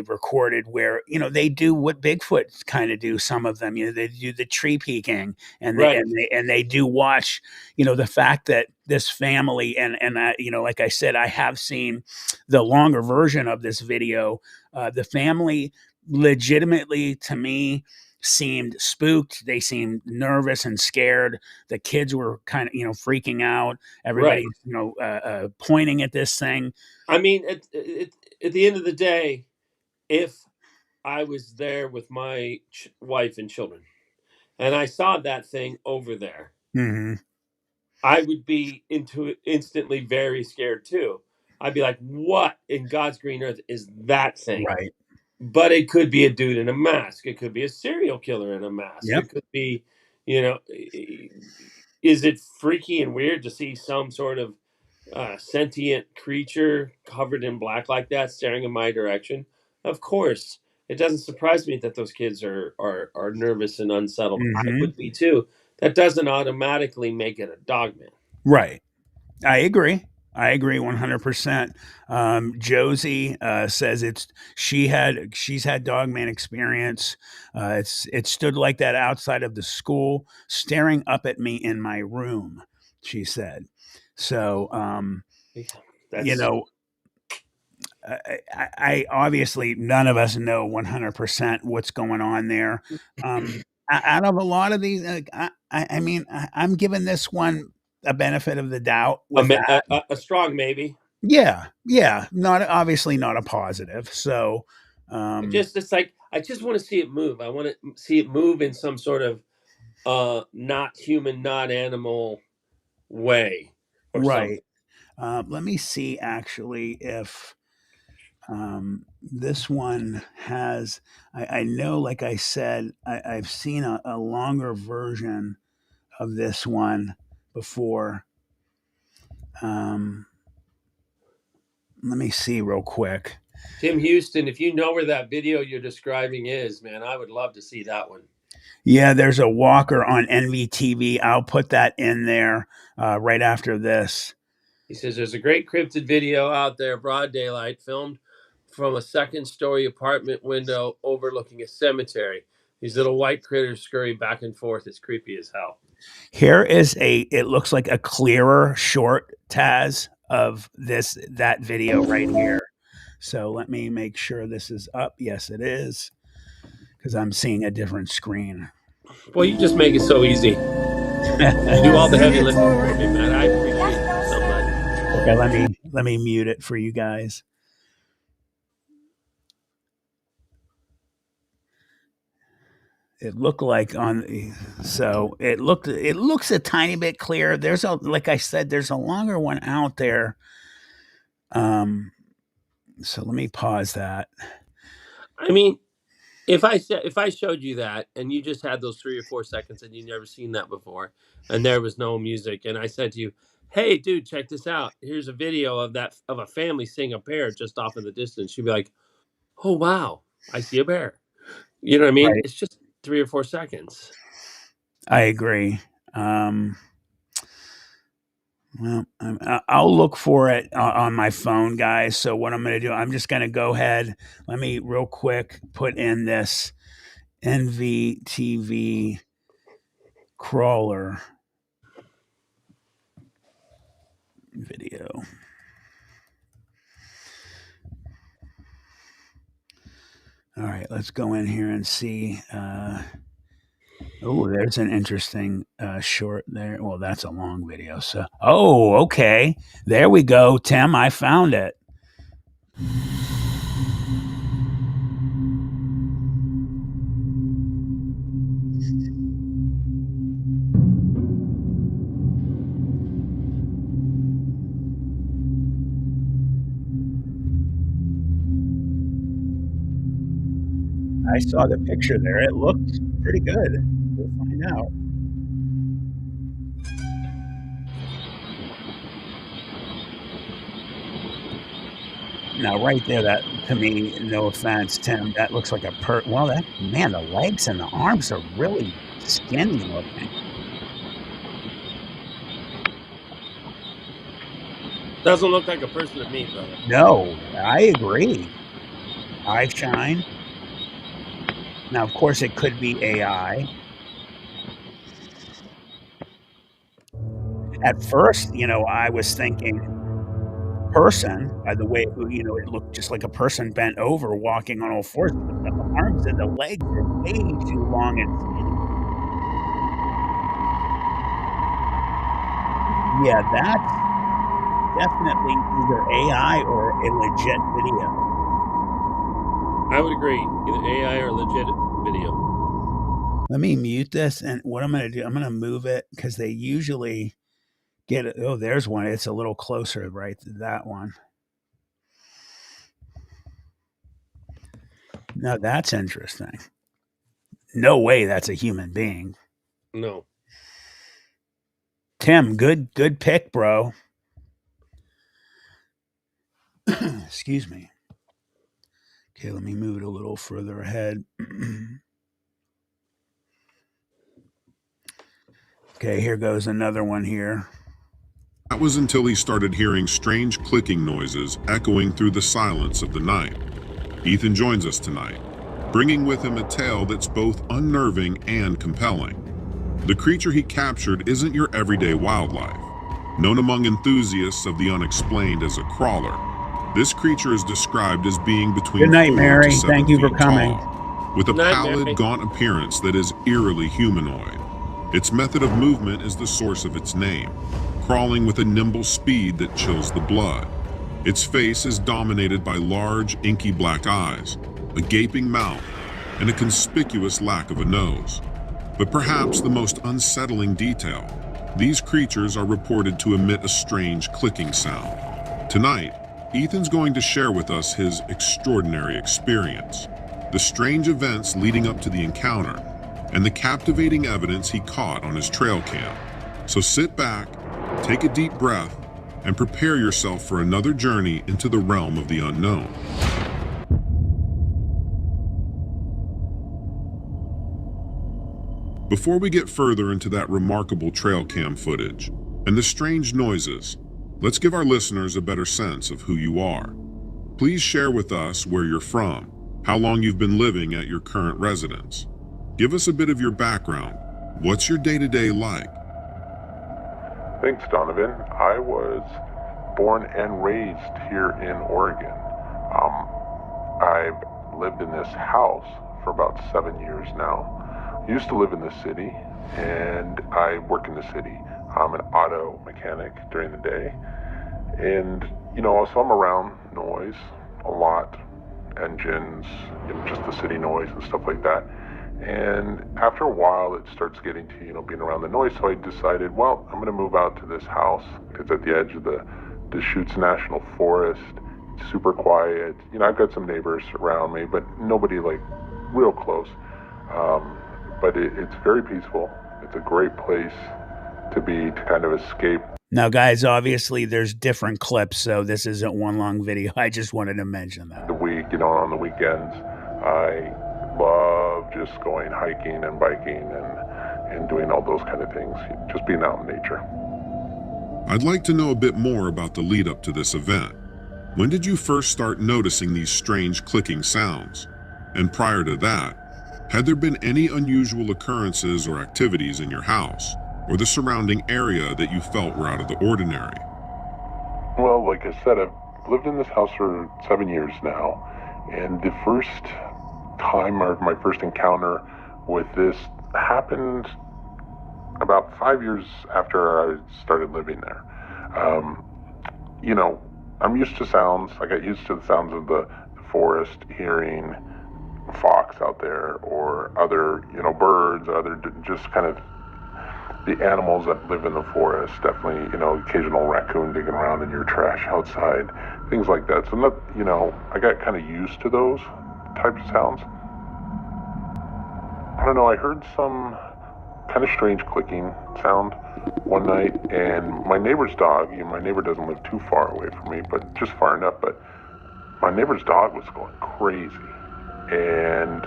recorded where they do what Bigfoot kind of do. Some of them, they do the tree peeking, and Right. they do watch. The fact that this family and I, like I said, I have seen the longer version of this video. The family legitimately, to me, seemed spooked. They seemed nervous and scared. The kids were kind of, freaking out. Everybody, Right. pointing at this thing. I mean, at the end of the day, if I was there with my wife and children and I saw that thing over there, Mm-hmm. I would be instantly very scared too. I'd be like, what in God's green earth is that thing? Right. But it could be a dude in a mask. It could be a serial killer in a mask. Yep. It could be, is it freaky and weird to see some sort of sentient creature covered in black like that staring in my direction? Of course. It doesn't surprise me that those kids are nervous and unsettled. I Mm-hmm. would be too. That doesn't automatically make it a dogman. Right. I agree. 100%. Josie says she's had dogman experience. It stood like that outside of the school, staring up at me in my room. She said. So, you That's know, I obviously none of us know 100% what's going on there. Out of a lot of these, I mean, I'm giving this one a benefit of the doubt a, with that. a strong maybe. Yeah, not obviously not a positive. So, It's like I just want to see it move. I want to see it move in some sort of not human, not animal way or something. right. Let me see actually if this one has. I know, like I said, I've seen a longer version of this one before. Let me see real quick. Tim Houston, if you know where that video you're describing is, man, I would love to see that one. Yeah, there's a walker on NVTV. I'll put that in there right after this. He says there's a great cryptid video out there, broad daylight, filmed from a second-story apartment window overlooking a cemetery. These little white critters scurry back and forth. It's creepy as hell. Here is it looks like a clearer short Tazz of that video right here. So let me make sure this is up. Yes, it is, because I'm seeing a different screen. Well, you just make it so easy. You do all the heavy lifting for me, man. I appreciate it so much. Okay, let me mute it for you guys. It looked like it looks a tiny bit clearer. Like I said, there's a longer one out there. So let me pause that. I mean, if I showed you that and you just had those 3 or 4 seconds and you never seen that before and there was no music and I said to you, "Hey dude, check this out. Here's a video of a family seeing a bear just off in the distance." You'd be like, "Oh wow, I see a bear." You know what I mean? Right. It's just 3 or 4 seconds. I agree. Well, I'll look for it on my phone, guys. So what I'm going to do, I'm just going to go ahead. Let me real quick put in this NVTV crawler video. All right, let's go in here and see. Oh, there's an interesting short there. Well, that's a long video. So, oh, okay. There we go, Tim. I found it. I saw the picture there. It looked pretty good. We'll find out. Now, right there, that to me, no offense, Tim, that looks like a well, that man, the legs and the arms are really skinny looking. Doesn't look like a person to me, brother. No, I agree. Eye shine. Now, of course, it could be AI. At first, I was thinking person by the way, it looked just like a person bent over walking on all fours. But the arms and the legs were way too long and skinny. Yeah, that's definitely either AI or a legit video. I would agree. Either AI or legit video. Let me mute this, and what I'm going to do, I'm going to move it because they usually get it. Oh, there's one. It's a little closer, right, to that one. Now, that's interesting. No way that's a human being. No. Tim, good pick, bro. Excuse me. Okay, let me move it a little further ahead. Okay, here goes another one here. That was until he started hearing strange clicking noises echoing through the silence of the night. Ethan joins us tonight, bringing with him a tale that's both unnerving and compelling. The creature he captured isn't your everyday wildlife. Known among enthusiasts of the unexplained as a crawler, this creature is described as being between Good night, 4 Mary. to 7 Thank you for feet coming. tall, with a Night, pallid, Mary. gaunt appearance that is eerily humanoid. Its method of movement is the source of its name, crawling with a nimble speed that chills the blood. Its face is dominated by large, inky black eyes, a gaping mouth, and a conspicuous lack of a nose. But perhaps the most unsettling detail, these creatures are reported to emit a strange clicking sound. Tonight, Ethan's going to share with us his extraordinary experience, the strange events leading up to the encounter, and the captivating evidence he caught on his trail cam. So sit back, take a deep breath, and prepare yourself for another journey into the realm of the unknown. Before we get further into that remarkable trail cam footage and the strange noises, let's give our listeners a better sense of who you are. Please share with us where you're from, how long you've been living at your current residence. Give us a bit of your background. What's your day-to-day like? Thanks, Donovan. I was born and raised here in Oregon. I've lived in this house for about 7 years now. I used to live in the city, and I work in the city. I'm an auto mechanic during the day. And, so I'm around noise a lot, engines, just the city noise and stuff like that. And after a while, it starts getting to, being around the noise. So I decided, well, I'm going to move out to this house. It's at the edge of the Deschutes National Forest. It's super quiet. I've got some neighbors around me, but nobody like real close. But it's very peaceful. It's a great place to be, to kind of escape. Now, guys, obviously there's different clips, so this isn't one long video. I just wanted to mention that. The week, on the weekends, I love just going hiking and biking and doing all those kind of things, just being out in nature. I'd like to know a bit more about the lead up to this event. When did you first start noticing these strange clicking sounds? And prior to that, Had there been any unusual occurrences or activities in your house or the surrounding area that you felt were out of the ordinary? Well, like I said, I've lived in this house for 7 years now, and the first time, or my first encounter with this, happened about 5 years after I started living there. You know, I'm used to sounds. I got used to the sounds of the forest, hearing fox out there or other, you know, birds, other just kind of the animals that live in the forest. Definitely, you know, occasional raccoon digging around in your trash outside, things like that. So, not, you know, I got kind of used to those types of sounds. I don't know, I heard some kind of strange clicking sound one night, and my neighbor's dog, you know, my neighbor doesn't live too far away from me, but just far enough, but my neighbor's dog was going crazy. And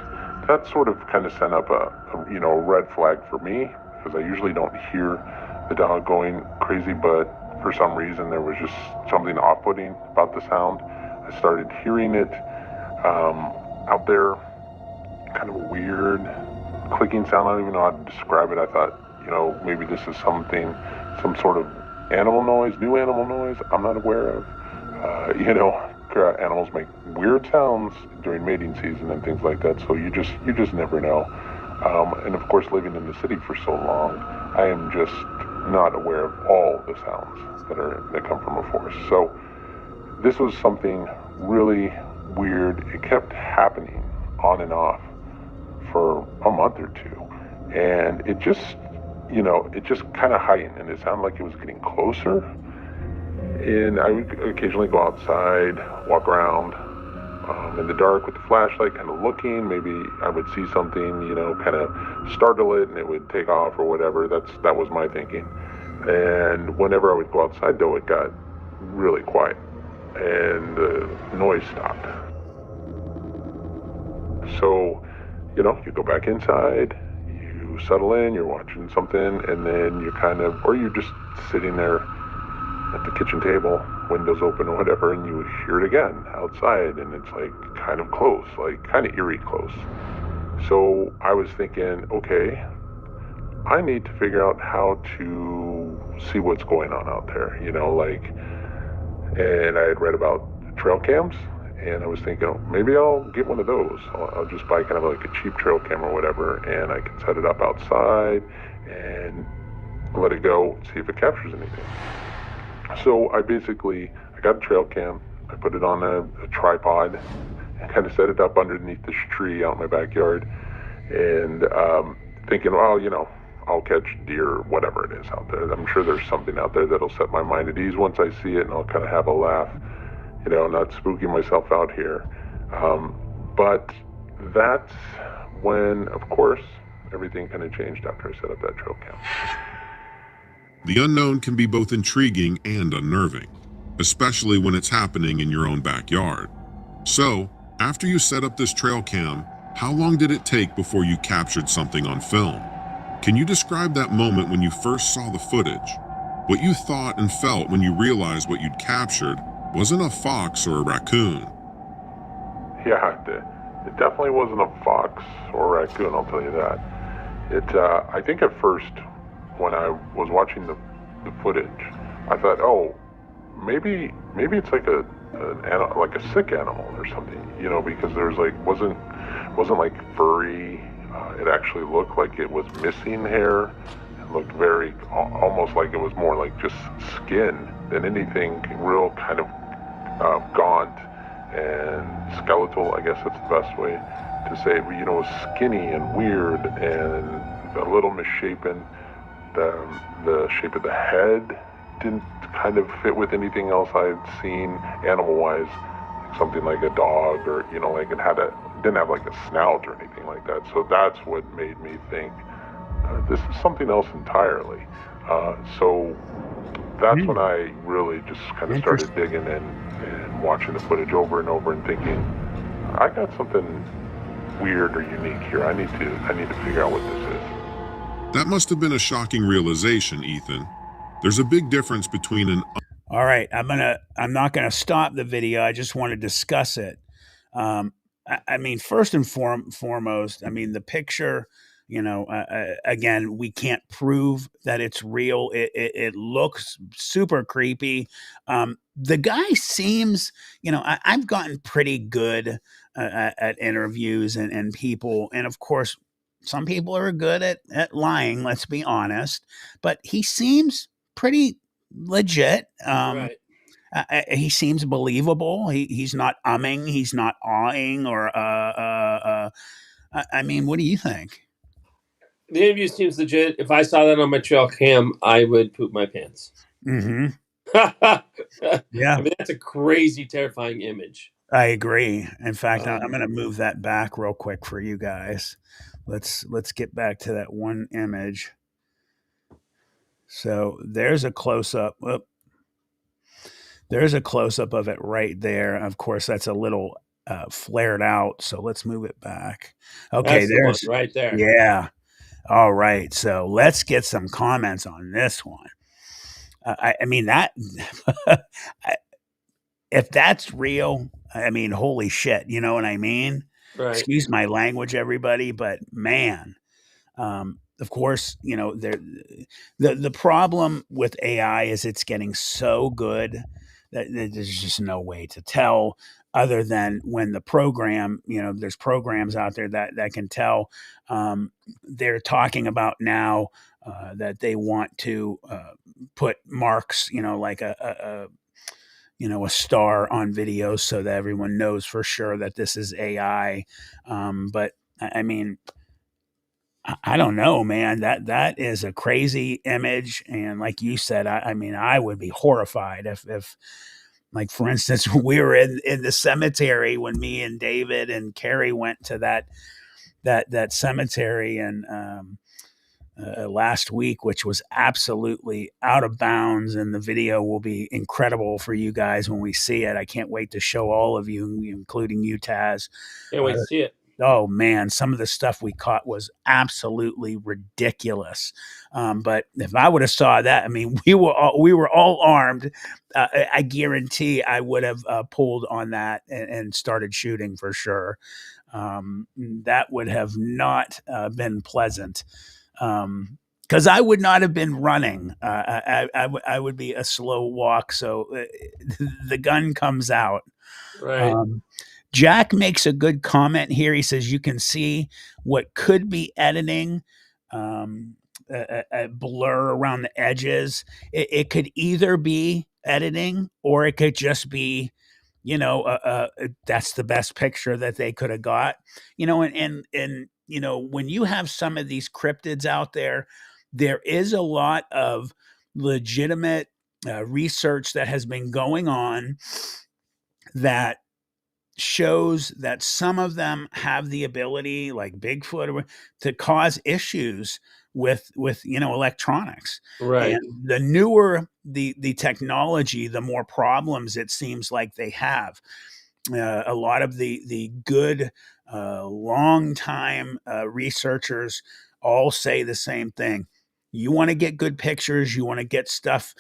that sort of kind of sent up a you know, a red flag for me, because I usually don't hear the dog going crazy, but for some reason there was just something off-putting about the sound. I started hearing it out there, kind of a weird clicking sound. I don't even know how to describe it. I thought, you know, maybe this is something, some sort of animal noise, new animal noise I'm not aware of. You know, animals make weird sounds during mating season and things like that, so you just never know. And of course, living in the city for so long, I am just not aware of all the sounds that come from a forest. So this was something really weird. It kept happening on and off for a month or two, and it just, you know, it just kind of heightened, and it sounded like it was getting closer. And I would occasionally go outside, walk around in the dark with the flashlight, kind of looking. Maybe I would see something, you know, kind of startle it, and it would take off or whatever. That was my thinking. And whenever I would go outside, though, it got really quiet, and the noise stopped. So, you know, you go back inside, you settle in, you're watching something, and then you're kind of, or you're just sitting there at the kitchen table, windows open or whatever, and you hear it again outside, and it's like kind of close, like kind of eerie close. So I was thinking, okay, I need to figure out how to see what's going on out there, you know, like, and I had read about trail cams, and I was thinking, oh, maybe I'll get one of those. I'll just buy kind of like a cheap trail cam or whatever, and I can set it up outside and let it go, see if it captures anything. So I got a trail cam, I put it on a tripod, and kind of set it up underneath this tree out in my backyard, and thinking, well, you know, I'll catch deer or whatever it is out there. I'm sure there's something out there that'll set my mind at ease once I see it, and I'll kind of have a laugh, you know, not spooking myself out here. But that's when, of course, everything kind of changed after I set up that trail cam. The unknown can be both intriguing and unnerving, especially when it's happening in your own backyard. So, after you set up this trail cam, how long did it take before you captured something on film? Can you describe that moment when you first saw the footage? What you thought and felt when you realized what you'd captured wasn't a fox or a raccoon? Yeah, it definitely wasn't a fox or a raccoon, I'll tell you that. I think at first, when I was watching the footage, I thought, oh, maybe it's like like a sick animal or something, you know, because there's like wasn't like furry. It actually looked like it was missing hair. It looked very almost like it was more like just skin than anything, real kind of gaunt and skeletal. I guess that's the best way to say it. You know, skinny and weird and a little misshapen. The shape of the head didn't kind of fit with anything else I'd seen animal-wise, like something like a dog, or, you know, like it didn't have like a snout or anything like that. So that's what made me think this is something else entirely. So that's when I really just kind of started digging in and watching the footage over and over and thinking, I got something weird or unique here. I need to figure out what this is. That must have been a shocking realization, Ethan. There's a big difference between an... All right, I'm not gonna stop the video. I just want to discuss it. I mean, first and foremost, I mean, the picture, again, we can't prove that it's real. It looks super creepy. The guy seems, I've gotten pretty good at interviews and people. And of course, some people are good at lying, let's be honest. But he seems pretty legit. Right. He seems believable. He's not umming. He's not awing. Or I mean, what do you think? The interview seems legit. If I saw that on my trail cam, I would poop my pants. Mm-hmm. Yeah. I mean, that's a crazy, terrifying image. I agree. In fact, I'm going to move that back real quick for you guys. Let's get back to that one image. So there's a close up. There's a close up of it right there. Of course, that's a little flared out. So let's move it back. Okay, there's the one right there. Yeah. All right. So let's get some comments on this one. I mean, that if that's real, I mean, holy shit. You know what I mean? Right. Excuse my language, everybody, but man, of course, the problem with AI is it's getting so good that there's just no way to tell other than when the program, there's programs out there that can tell. They're talking about now that they want to put marks, like a star on videos so that everyone knows for sure that this is AI. But I mean, I don't know, man. That is a crazy image, and like you said, I mean, I would be horrified if, like, for instance, we were in the cemetery when me and David and Carrie went to that cemetery and last week, which was absolutely out of bounds, and the video will be incredible for you guys when we see it. I can't wait to show all of you, including you, Tazz. Can't wait to see it. Oh man, some of the stuff we caught was absolutely ridiculous. But if I would have saw that, I mean, we were all armed. I guarantee I would have pulled on that and started shooting for sure. That would have not been pleasant. Because I would not have been running. I would be a slow walk. So the gun comes out. Right. Jack makes a good comment here. He says you can see what could be editing, a blur around the edges. It could either be editing or it could just be, that's the best picture that they could have got. And when you have some of these cryptids out there, there is a lot of legitimate research that has been going on that shows that some of them have the ability, like Bigfoot, to cause issues with electronics. Right. And the newer the technology, the more problems it seems like they have. A lot of the good long time researchers all say the same thing. You want to get good pictures, you want to get stuff,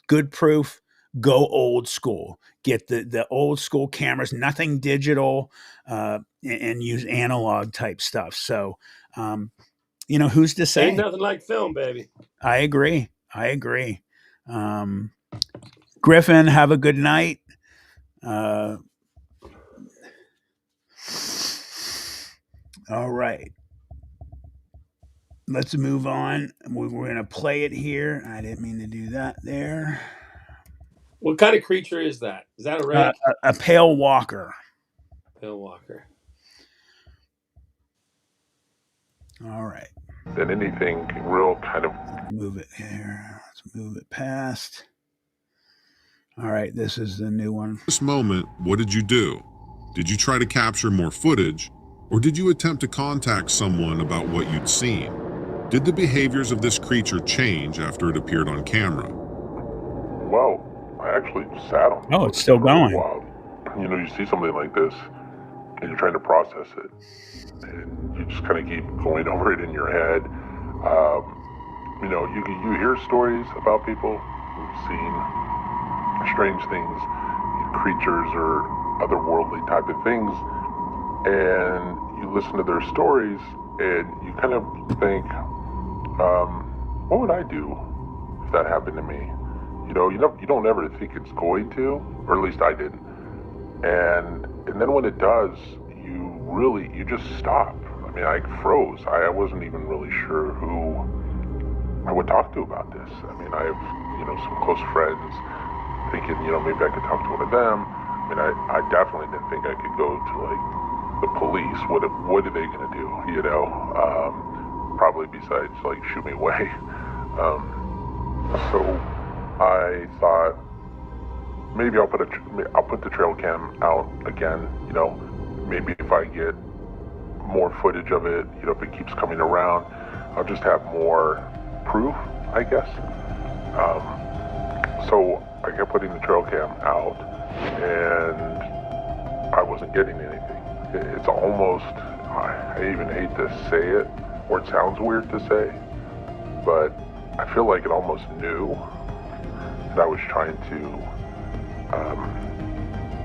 good proof, go old school. Get the old school cameras, nothing digital, and use analog type stuff. So, who's to say? Ain't nothing like film, baby. I agree. Griffin, have a good night. All right. Let's move on. We're going to play it here. I didn't mean to do that there. What kind of creature is that? Is that a rake? A pale walker. Pale walker. All right. Than anything real kind of. Move it here. Let's move it past. All right, this is the new one. This moment, what did you do? Did you try to capture more footage, or did you attempt to contact someone about what you'd seen? Did the behaviors of this creature change after it appeared on camera? Well, I actually sat on it. Oh, it's still going. Wow. You see something like this, and you're trying to process it, and you just kind of keep going over it in your head. You hear stories about people who've seen strange things, creatures or otherworldly type of things, And you listen to their stories, and you kind of think, what would I do if that happened to me? You don't ever think it's going to, or at least I didn't. And then when it does, you just stop. I mean, I froze. I wasn't even really sure who I would talk to about this. I mean, I have, some close friends, thinking, maybe I could talk to one of them. I mean, I definitely didn't think I could go to, like, the police. What are they gonna do? Probably besides, like, shoot me away. So I thought, maybe I'll put the trail cam out again. Maybe if I get more footage of it, if it keeps coming around, I'll just have more proof, I guess. So I kept putting the trail cam out, and I wasn't getting anything. It's almost, I even hate to say it, or it sounds weird to say, but I feel like it almost knew that I was trying to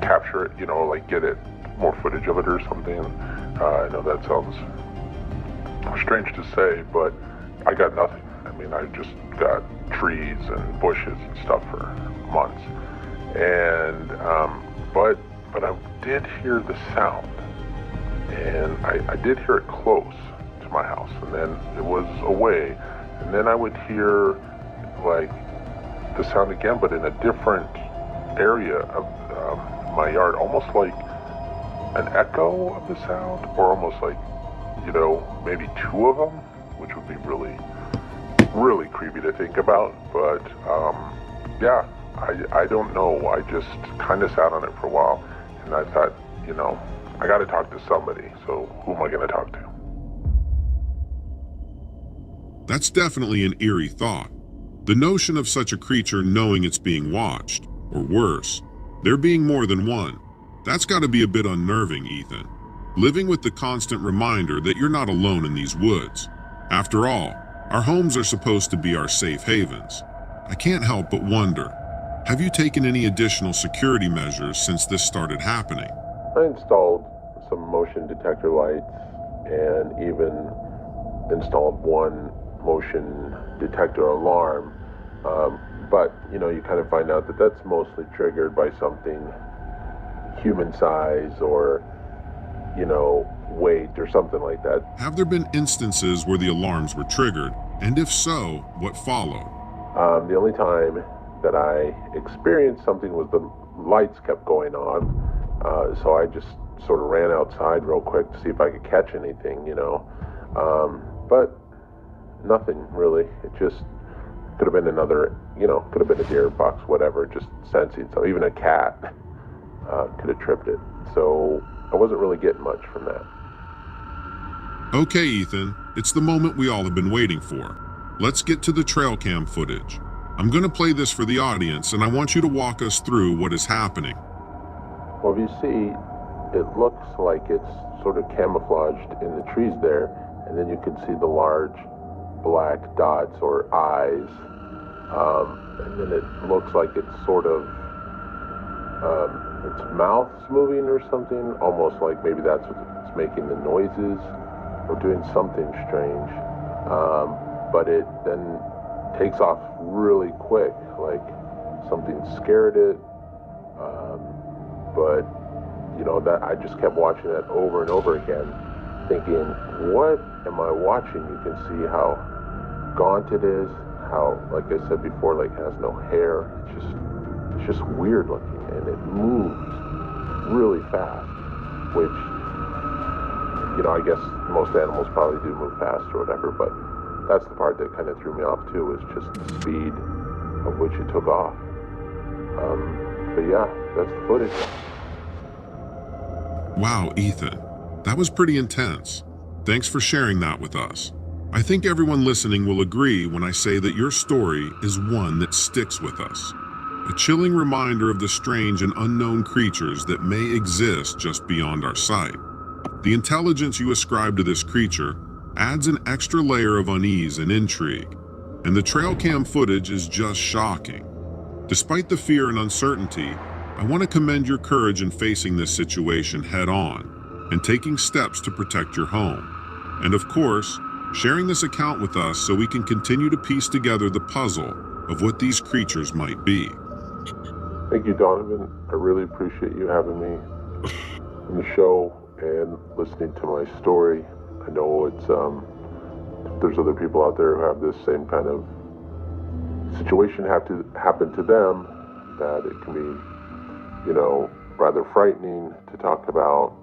capture it, like get it, more footage of it or something. I know that sounds strange to say, but I got nothing. I mean, I just got trees and bushes and stuff for months. And, but I did hear the sound, and I did hear it close to my house, and then it was away, and then I would hear, like, the sound again, but in a different area of my yard, almost like an echo of the sound, or almost like, maybe two of them, which would be really, really creepy to think about. But yeah, I don't know. I just kind of sat on it for a while, and I thought, I got to talk to somebody. So who am I going to talk to? That's definitely an eerie thought. The notion of such a creature knowing it's being watched, or worse, there being more than one, that's got to be a bit unnerving, Ethan. Living with the constant reminder that you're not alone in these woods. After all, our homes are supposed to be our safe havens. I can't help but wonder, have you taken any additional security measures since this started happening? I installed some motion detector lights and even installed one motion detector alarm. But, you kind of find out that that's mostly triggered by something human size or, weight or something like that. Have there been instances where the alarms were triggered? And if so, what followed? The only time that I experienced something was the lights kept going on. So I just sort of ran outside real quick to see if I could catch anything, but nothing really. It just could have been another, could have been a deer, fox, whatever, just sensing. So even a cat could have tripped it. So I wasn't really getting much from that. Okay, Ethan, it's the moment we all have been waiting for. Let's get to the trail cam footage. I'm going to play this for the audience, and I want you to walk us through what is happening. Well, if you see, it looks like it's sort of camouflaged in the trees there, and then you can see the large black dots or eyes, and then it looks like it's sort of, its mouth's moving or something, almost like maybe that's what's making the noises, or doing something strange, but it then takes off really quick, like something scared it, but that I just kept watching that over and over again, thinking, what am I watching? You can see how gaunt it is, how, like I said before, like has no hair. It's just weird looking, and it moves really fast, which, I guess most animals probably do move fast or whatever, but that's the part that kind of threw me off too, was just the speed of which it took off. But yeah, that's the footage. Wow, Ethan, that was pretty intense. Thanks for sharing that with us. I think everyone listening will agree when I say that your story is one that sticks with us. A chilling reminder of the strange and unknown creatures that may exist just beyond our sight. The intelligence you ascribe to this creature adds an extra layer of unease and intrigue, and the trail cam footage is just shocking. Despite the fear and uncertainty, I want to commend your courage in facing this situation head on, and taking steps to protect your home. And of course, sharing this account with us so we can continue to piece together the puzzle of what these creatures might be. Thank you, Donovan. I really appreciate you having me on the show and listening to my story. I know there's other people out there who have this same kind of situation happen to them, that it can be, rather frightening to talk about.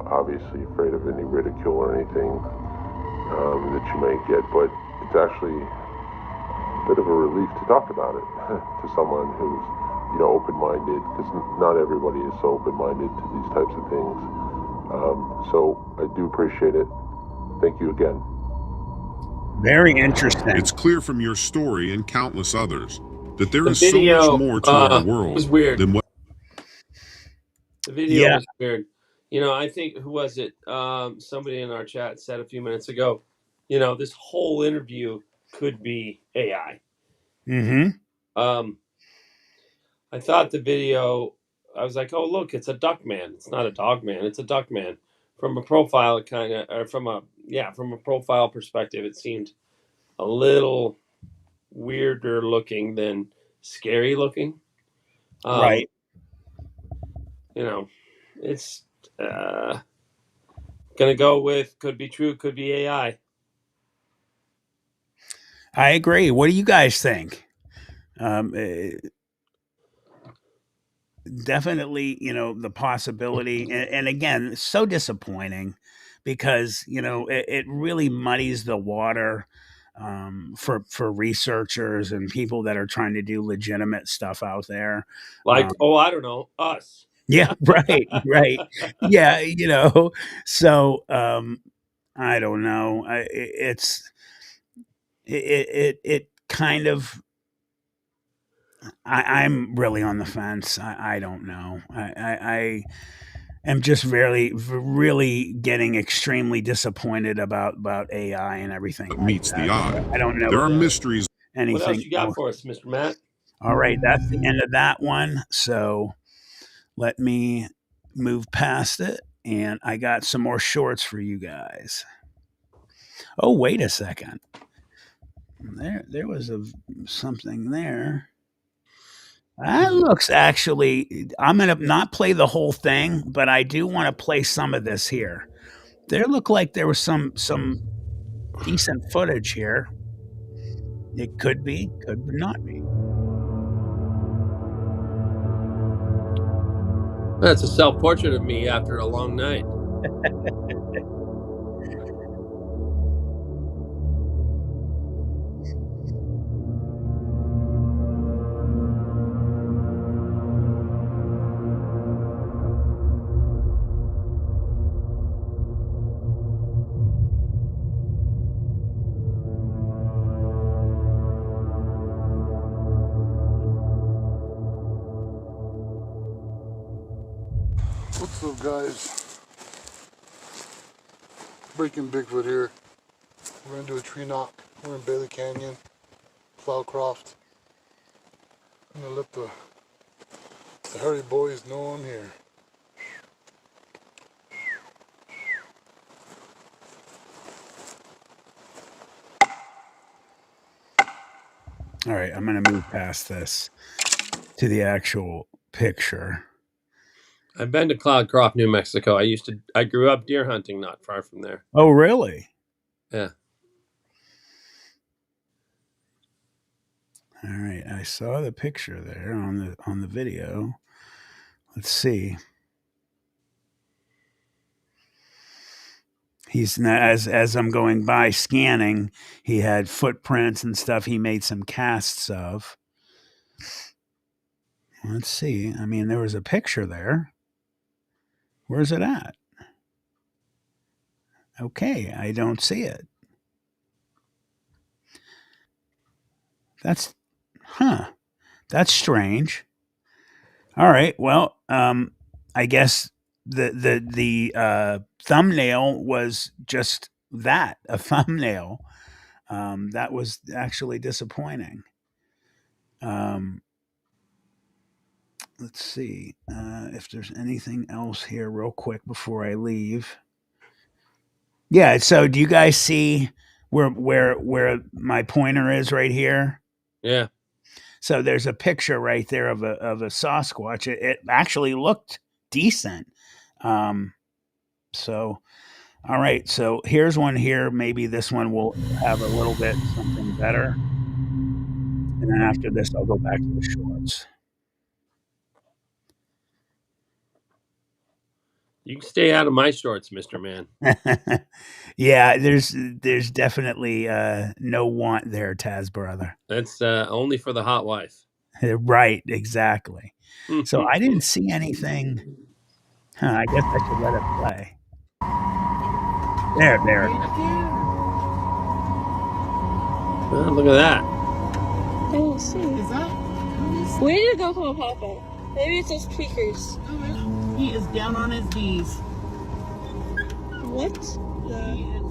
Obviously afraid of any ridicule or anything that you may get, but it's actually a bit of a relief to talk about it to someone who's, open-minded, because not everybody is so open-minded to these types of things. So I do appreciate it. Thank you again. Very interesting. It's clear from your story and countless others that there The is video, so much more to our world was weird. than what. The video was weird. I think, who was it? Somebody in our chat said a few minutes ago, this whole interview could be AI. Mm-hmm. I thought the video, I was like, oh, look, it's a duck man. It's not a dog man. It's a duck man. From a profile, from a profile perspective, it seemed a little weirder looking than scary looking. Right. It's gonna go with could be true, could be AI. I agree. What do you guys think? Definitely, the possibility, and again, it's so disappointing because it really muddies the water for researchers and people that are trying to do legitimate stuff out there. Like, I don't know, us. Yeah, right. Yeah, so I don't know. It kind of, I'm really on the fence. I don't know. I am just really getting extremely disappointed about AI and everything. Meets the eye. I don't know. There are mysteries. What else Anything you got for us, Mr. Matt? All right, that's the end of that one. So let me move past it, and I got some more shorts for you guys. Oh, wait a second. There was something there. That looks actually, I'm going to not play the whole thing, but I do want to play some of this here. There looked like there was some decent footage here. It could be, could not be. That's a self-portrait of me after a long night. What's up, guys? Breaking Bigfoot here. We're gonna do a tree knock. We're in Bailey Canyon, Cloudcroft. I'm gonna let the hairy boys know I'm here. All right, I'm going to move past this to the actual picture. I've been to Cloudcroft, New Mexico. I grew up deer hunting not far from there. Oh, really? Yeah. All right, I saw the picture there on the video. Let's see. He's as I'm going by scanning, he had footprints and stuff he made some casts of. Let's see. I mean, there was a picture there. Where's it at? Okay, I don't see it. That's strange. All right, well, I guess the thumbnail was just that, a thumbnail. That was actually disappointing. let's see if there's anything else here real quick before I leave. Yeah, so do you guys see where my pointer is right here? Yeah. So there's a picture right there of a Sasquatch. It actually looked decent. So all right, so here's one here. Maybe this one will have a little bit something better. And then after this, I'll go back to the shorts. You can stay out of my shorts, Mr. Man. Yeah, there's definitely no want there, Tazz brother. That's only for the hot wife. Right, exactly. So I didn't see anything. I guess I should let it play. There. Oh, look at that. I don't see. Is that? Where did it go from a pop-up? Maybe it's just tweakers. He is down on his knees. What?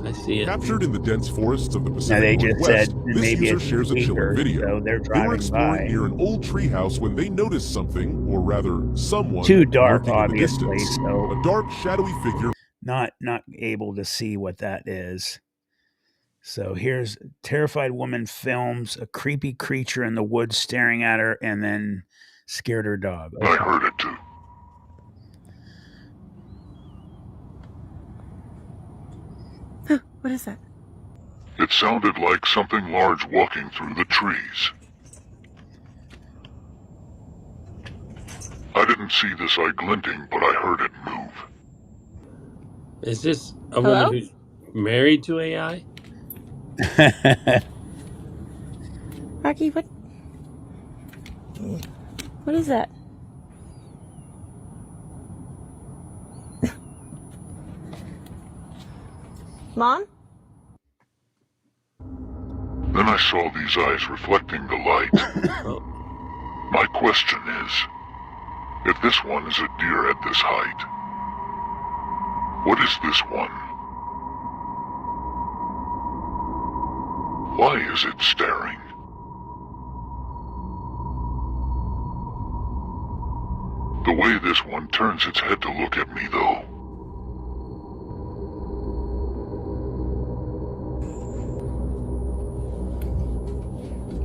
I see it. Captured in the dense forests of the No, Pacific they just Northwest, said this maybe user it's shares a chilling tweakers, video. so they're They were driving exploring by. near an old treehouse when they noticed something, or rather, someone Too dark, lurking in the obviously, distance. so A dark, shadowy figure. not able to see what that is. So here's terrified woman films a creepy creature in the woods staring at her and then scared her dog. Okay. I heard it too. Huh, what is that? It sounded like something large walking through the trees. I didn't see this eye glinting, but I heard it move. Is this a Hello? woman who's married to AI? Rocky, what? What is that? Mom? Then I saw these eyes reflecting the light. My question is, if this one is a deer at this height, what is this one? Why is it staring? The way this one turns its head to look at me, though.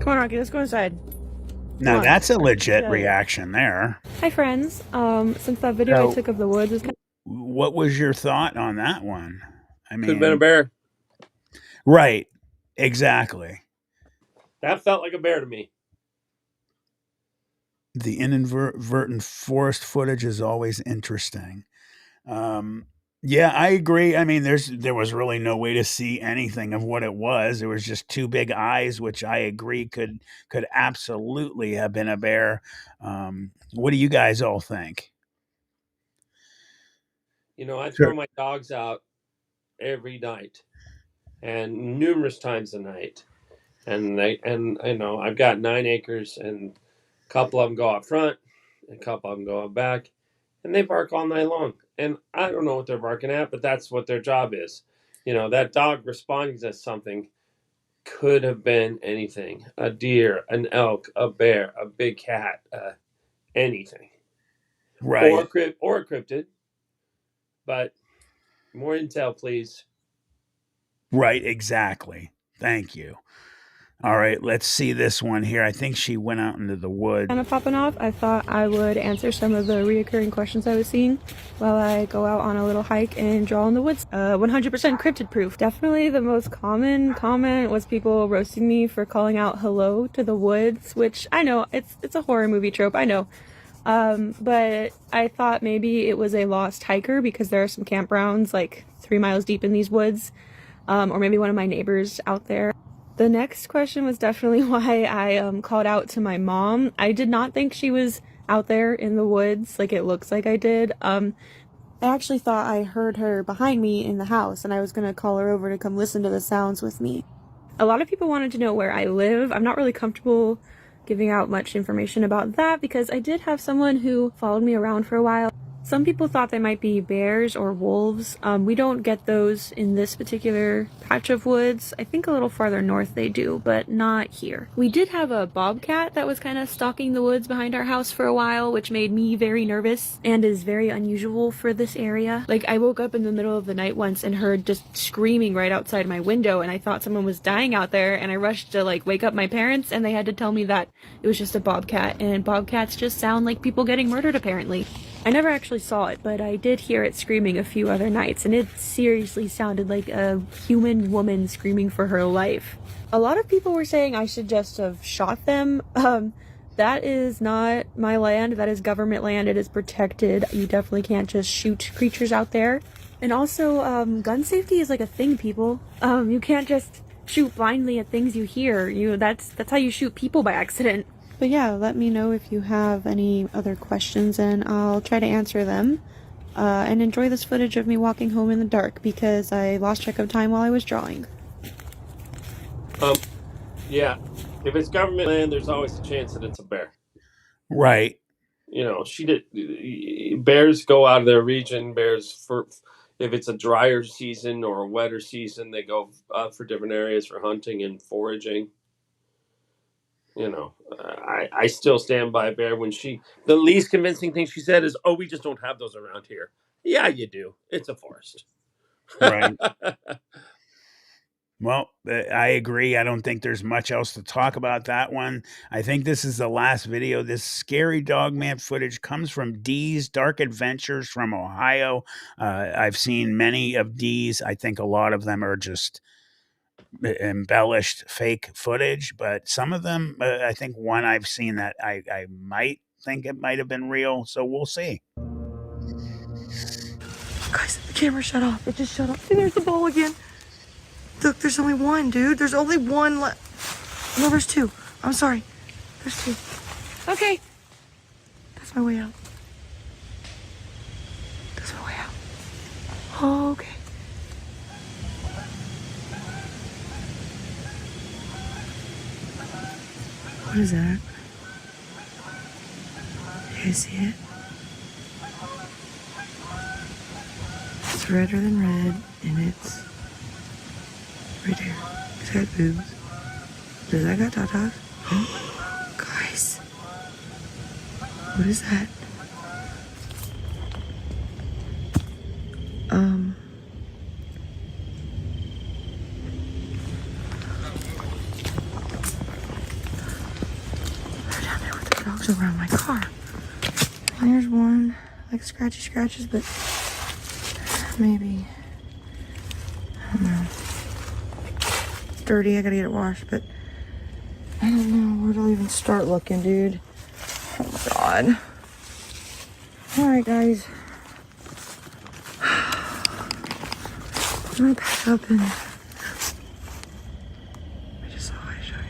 Come on, Rocky, let's go inside. Now on. that's a legit Yeah. reaction there. Hi, friends. Since that video So- I took of the woods was kind What was your thought on that one? I Could have been a mean, bear. right, exactly. That felt like a bear to me. The inadvertent forest footage is always interesting. Yeah, I agree. I mean, there was really no way to see anything of what it was. There was just two big eyes, which I agree could absolutely have been a bear. What do you guys all think? You know, I Sure. throw my dogs out every night, and numerous times a night. And you know, I've got 9 acres, and a couple of them go out front, and a couple of them go out back, and they bark all night long. And I don't know what they're barking at, but that's what their job is. You know, that dog responding to something could have been anything: a deer, an elk, a bear, a big cat, anything, Right. or a cryptid. But more intel, please. Right, exactly. Thank you. All right, let's see this one here. I think she went out into the woods. of popping off. I thought I would answer some of the reoccurring questions I was seeing while I go out on a little hike and draw in the woods. 100% cryptid proof. Definitely the most common comment was people roasting me for calling out hello to the woods, which I know it's a horror movie trope, I know. But I thought maybe it was a lost hiker because there are some campgrounds like 3 miles deep in these woods, or maybe one of my neighbors out there. The next question was definitely why I called out to my mom. I did not think she was out there in the woods like it looks like I did. I actually thought I heard her behind me in the house, and I was gonna call her over to come listen to the sounds with me. A lot of people wanted to know where I live. I'm not really comfortable giving out much information about that because I did have someone who followed me around for a while. Some people thought they might be bears or wolves. We don't get those in this particular patch of woods. I think a little farther north they do, but not here. We did have a bobcat that was kind of stalking the woods behind our house for a while, which made me very nervous and is very unusual for this area. Like, I woke up in the middle of the night once and heard just screaming right outside my window, and I thought someone was dying out there, and I rushed to like wake up my parents, and they had to tell me that it was just a bobcat, and bobcats just sound like people getting murdered apparently. I never actually saw it, but I did hear it screaming a few other nights, and it seriously sounded like a human woman screaming for her life. A lot of people were saying I should just have shot them. That is not my land. That is government land. It is protected. You definitely can't just shoot creatures out there. And also, gun safety is like a thing, people. You can't just shoot blindly at things you hear. That's how you shoot people by accident. But yeah, let me know if you have any other questions and I'll try to answer them. And enjoy this footage of me walking home in the dark because I lost track of time while I was drawing. Yeah. If it's government land, there's always a chance that it's a bear. Right. You know, bears go out of their region. Bears, if it's a drier season or a wetter season, they go for different areas for hunting and foraging. You know, I still stand by Bear when the least convincing thing she said is, "Oh, we just don't have those around here." Yeah, you do. It's a forest. Right. Well, I agree. I don't think there's much else to talk about that one. I think this is the last video. This scary dogman footage comes from Dee's Dark Adventures from Ohio. I've seen many of Dee's. I think a lot of them are just embellished fake footage, but some of them, I think one I've seen that I might think it might have been real. So we'll see. Guys, the camera shut off. It just shut off. See, there's the ball again. Look, there's only one, dude. There's only one left. No, there's two. I'm sorry. There's two. Okay. That's my way out. That's my way out. Oh, okay. What is that? Do you see it? It's redder than red, and it's right there. It's got boobs. Does that got tatas? Guys. What is that? They're down there with the dogs around my car. And there's one, like scratchy scratches, but maybe, I don't know. It's dirty, I gotta get it washed, but I don't know where to even start looking, dude. Oh my god. Alright, guys. I'm gonna pack up and I just saw I show you.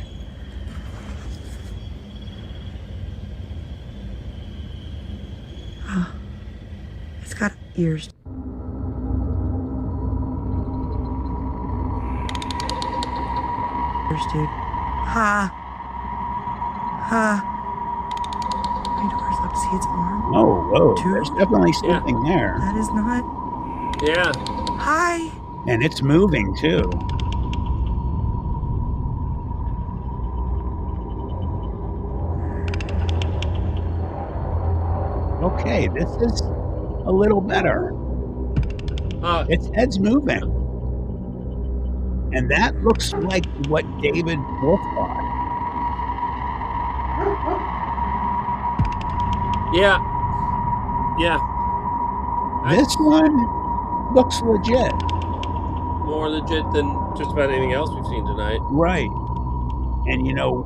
Oh, it's got ears. Dude. Ha. My door's up. See its arm? Oh, whoa. Two. There's definitely something there. That is not. Yeah. Hi. And it's moving too. Okay, this is a little better. Its head's moving. And that looks like what David Wolf thought. Yeah. Yeah. This one looks legit. More legit than just about anything else we've seen tonight. Right. And you know,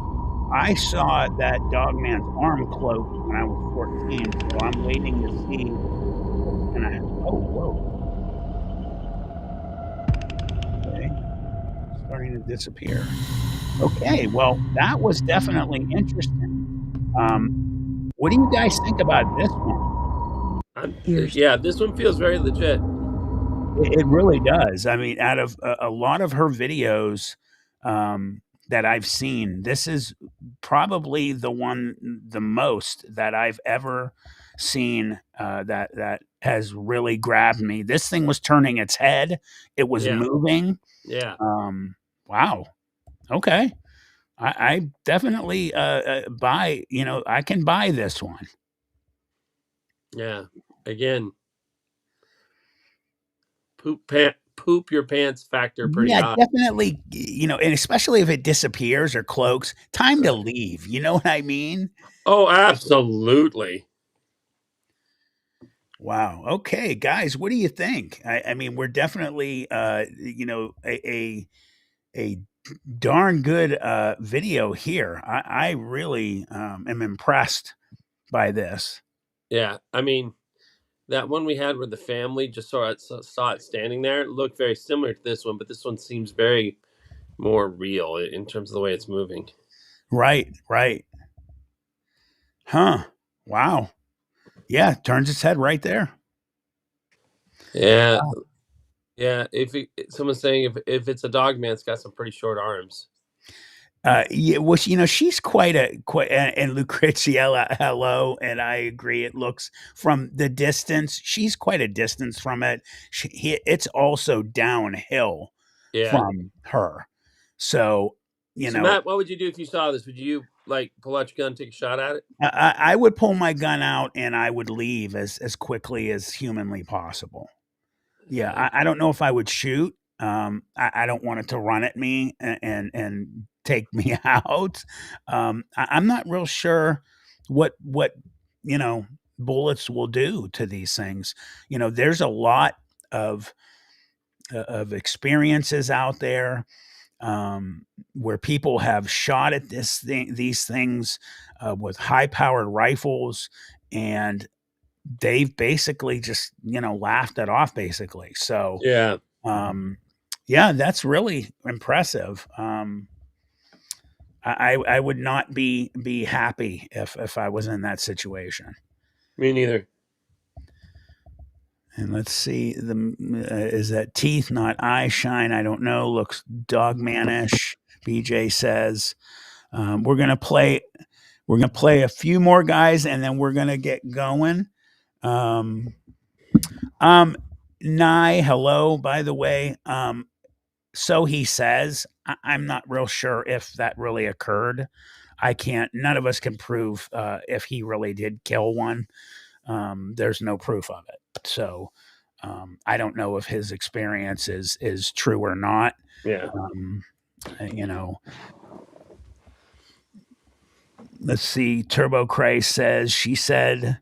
I saw that dogman's arm cloak when I was 14, so I'm waiting to see. And oh, whoa. Okay. Starting to disappear. Okay, well, that was definitely interesting. What do you guys think about this one? Yeah, this one feels very legit. It really does. I mean, out of a lot of her videos that I've seen, this is probably the one the most that I've ever seen that has really grabbed me. This thing was turning its head. It was moving. Yeah. Wow. Okay. I definitely buy. I can buy this one. Yeah. Again, poop your pants factor pretty high. Definitely. And especially if it disappears or cloaks, time to leave. You know what I mean? Oh, absolutely. Wow. Okay, guys, what do you think? I mean, we're definitely, a darn good video here. I really am impressed by this. Yeah. I mean, that one we had where the family just saw it standing there, it looked very similar to this one, but this one seems very more real in terms of the way it's moving. Right. Huh. Wow. Yeah, turns its head right there. Yeah. Wow. Yeah. Someone's saying if it's a dog man, it's got some pretty short arms. Yeah, well, she's quite and Lucretia, hello, and I agree. It looks from the distance, she's quite a distance from it. It's also downhill from her. So, Matt, what would you do if you saw this? Would you pull out your gun and take a shot at it? I would pull my gun out and I would leave as quickly as humanly possible. Yeah, I don't know if I would shoot. I don't want it to run at me and take me out. I'm not real sure what bullets will do to these things. There's a lot of experiences out there where people have shot at these things with high powered rifles, and they've basically just laughed it off basically. So yeah, that's really impressive. I would not be happy if I was in that situation. Me neither. And let's see, is that teeth, not eye shine? I don't know. Looks dogmanish. BJ says we're gonna play a few more guys, and then we're gonna get going. Nye, hello, by the way. So he says, I'm not real sure if that really occurred. None of us can prove if he really did kill one. There's no proof of it. So I don't know if his experience is true or not. Yeah. Let's see. Turbo Christ says, she said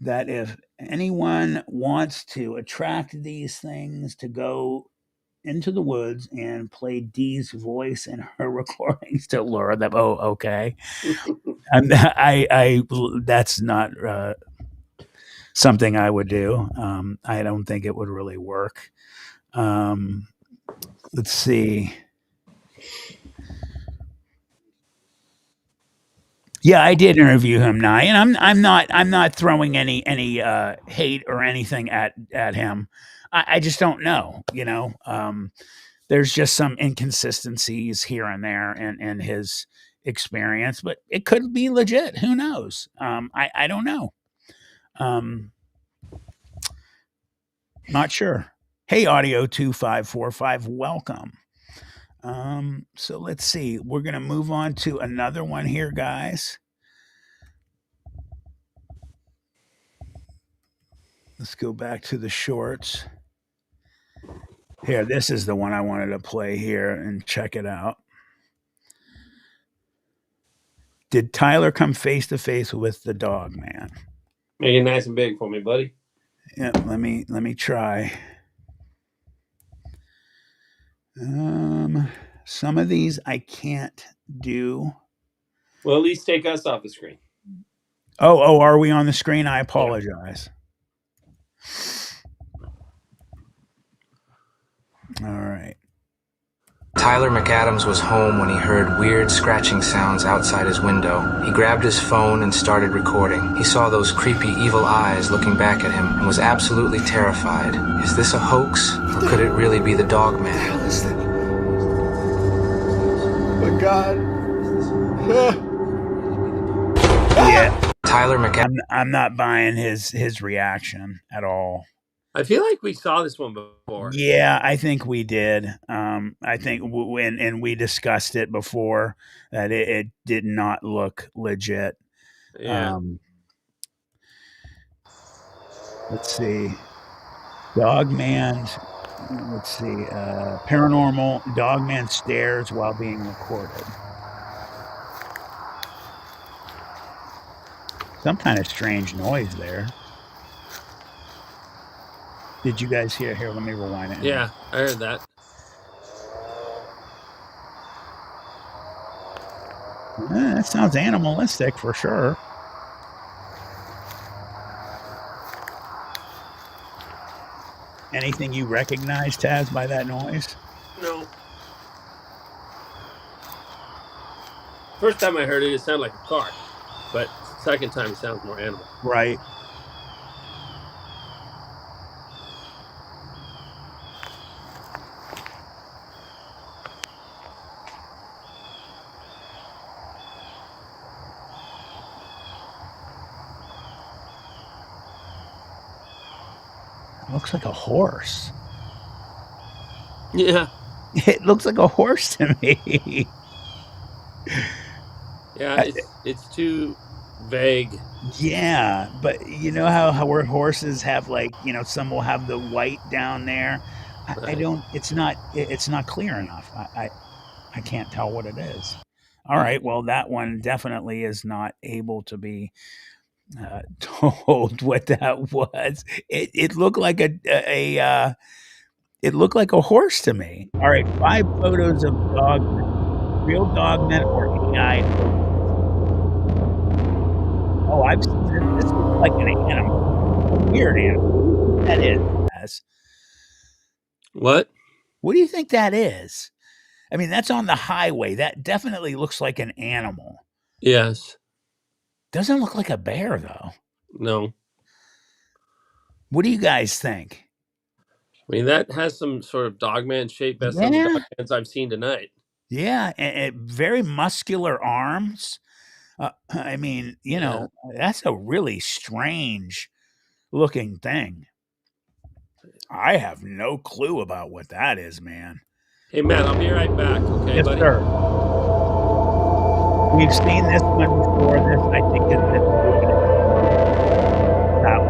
that if anyone wants to attract these things to go into the woods and play Dee's voice in her recordings to lure them. Oh, okay. And I that's not something I would do. I don't think it would really work. Let's see. Yeah, I did interview him, Nye, and I'm not throwing any hate or anything at him. I just don't know, there's just some inconsistencies here and there in his experience, but it could be legit. Who knows? I don't know. Not sure. Hey, Audio 2545, welcome. So let's see. We're going to move on to another one here, guys. Let's go back to the shorts. Here, this is the one I wanted to play here and check it out. Did Tyler come face to face with the dog man? Make it nice and big for me, buddy. Yeah, let me try. Some of these I can't do. Well, at least take us off the screen. Oh, are we on the screen? I apologize. All right. Tyler McAdams was home when he heard weird scratching sounds outside his window. He grabbed his phone and started recording. He saw those creepy evil eyes looking back at him and was absolutely terrified. Is this a hoax, or could it really be the dog man? Oh God. Tyler Tyler McAdams. I'm not buying his reaction at all. I feel like we saw this one before. Yeah, I think we did. I think and we discussed it before that it did not look legit. Yeah. Let's see. Dogman. Let's see. Paranormal. Dogman stares while being recorded. Some kind of strange noise there. Did you guys hear? Here, let me rewind it. Yeah, I heard that. That sounds animalistic for sure. Anything you recognize, Tazz, by that noise? No. First time I heard it, it sounded like a car, but second time it sounds more animal. Right. Looks like a horse. Yeah. It looks like a horse to me. Yeah, it's too vague. Yeah, but you know how where horses have like, some will have the white down there. I Right. don't. It's not clear enough. I can't tell what it is. All right. Well, that one definitely is not able to be told what that was. It looked like it looked like a horse to me. All right, 5 photos of dogmen, real dogmen or AI. Oh, I've seen this. This looks like an animal, a weird animal. That is. Yes. What? What do you think that is? I mean, that's on the highway. That definitely looks like an animal. Yes. Doesn't look like a bear though. No. What do you guys think? I mean, that has some sort of dogman shape as some Yeah. dogmans I've seen tonight. Yeah, and very muscular arms. I mean, that's a really strange looking thing. I have no clue about what that is, man. Hey, Matt, I'll be right back. Okay, Yes, buddy? sir. We've seen this one before. This, I think, is that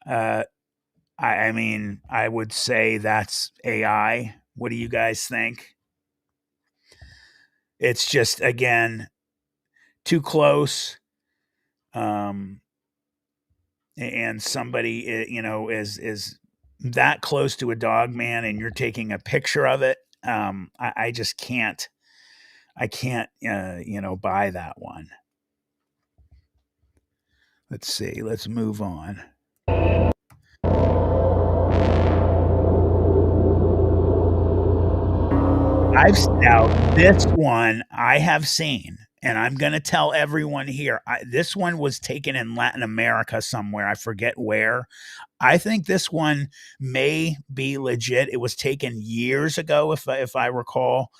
one. I mean, I would say that's AI. What do you guys think? It's just, again, too close. And somebody, is that close to a dog man and you're taking a picture of it. I just can't, buy that one. Let's see. Let's move on. Now this one I have seen, and I'm going to tell everyone here. This one was taken in Latin America somewhere. I forget where. I think this one may be legit. It was taken years ago, if I recall.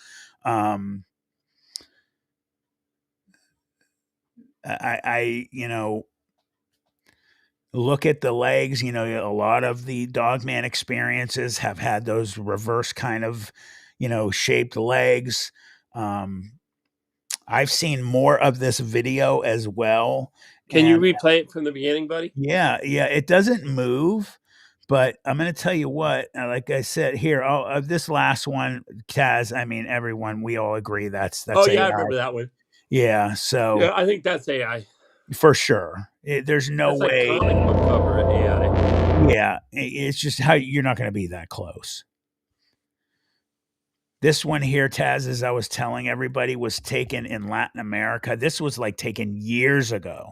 Look at the legs. A lot of the Dogman experiences have had those reverse kind of, shaped legs. I've seen more of this video as well. Can you replay it from the beginning, buddy? Yeah. It doesn't move, but I'm going to tell you what, like I said here, of this last one, Tazz, I mean, everyone, we all agree that's Oh, yeah, AI. I remember that one. Yeah. So Yeah, I think that's AI. For sure. There's no That's way. Like comic book cover AI. Yeah. It's just how you're not going to be that close. This one here, Tazz, as I was telling everybody, was taken in Latin America. This was like taken years ago.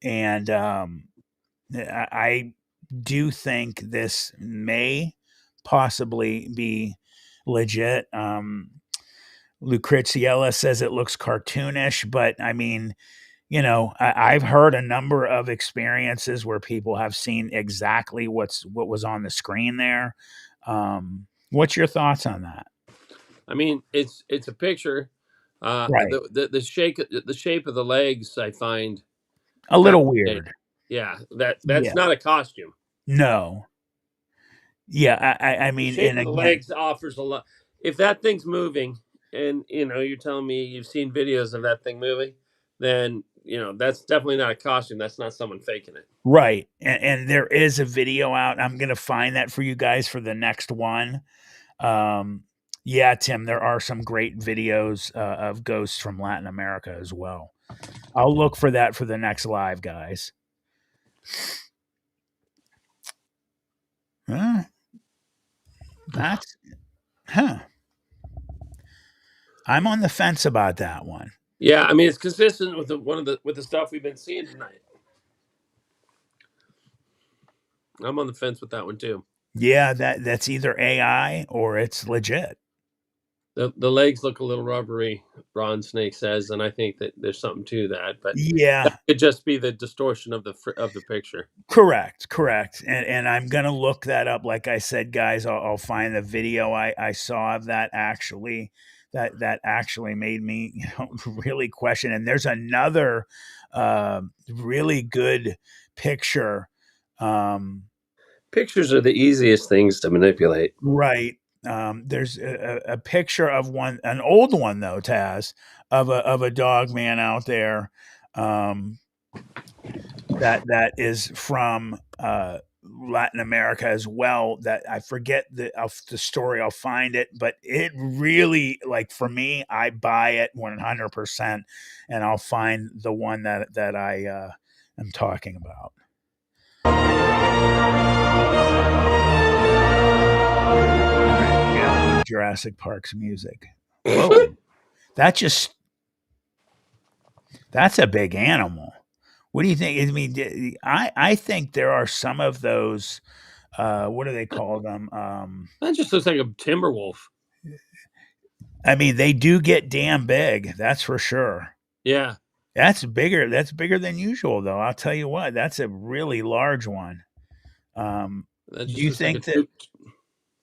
And I do think this may possibly be legit. Lucreziella says it looks cartoonish, but I mean, I've heard a number of experiences where people have seen exactly what was on the screen there. What's your thoughts on that? I mean, it's a picture Right. The shape of the legs I find A little fascinating. weird. Yeah, that's Yeah. not a costume. No. Yeah, I The mean, shape and of the again, legs offers a lot. If that thing's moving, and you're telling me you've seen videos of that thing moving, then that's definitely not a costume. That's not someone faking it. right. And there is a video out. I'm gonna find that for you guys for the next one. Yeah, Tim, there are some great videos of ghosts from Latin America as well. I'll look for that for the next live, guys. Huh, that's huh. I'm on the fence about that one. Yeah, I mean it's consistent with with the stuff we've been seeing tonight. I'm on the fence with that one too. Yeah, that's either AI or it's legit. The legs look a little rubbery, Ron Snake says, and I think that there's something to that. But that Yeah, could just be the distortion of the picture. correct. And I'm gonna look that up. Like I said, guys, I'll find the video I saw of that actually. That actually made me really question. And there's another really good picture. Pictures are the easiest things to manipulate. Right. There's a picture of an old one though, Taz, of a dog man out there. That is from Latin America as well. That I forget the story. I'll find it, but it really, like, for me, I buy it 100%, and I'll find the one that I am talking about. Yeah, Jurassic Park's music. Whoa, that's a big animal. What do you think? I mean, I think there are some of those. What do they call them? That just looks like a timber wolf. I mean, they do get damn big. That's for sure. Yeah, That's bigger. That's bigger than usual, though. I'll tell you what. That's a really large one. that Do just you looks like think that?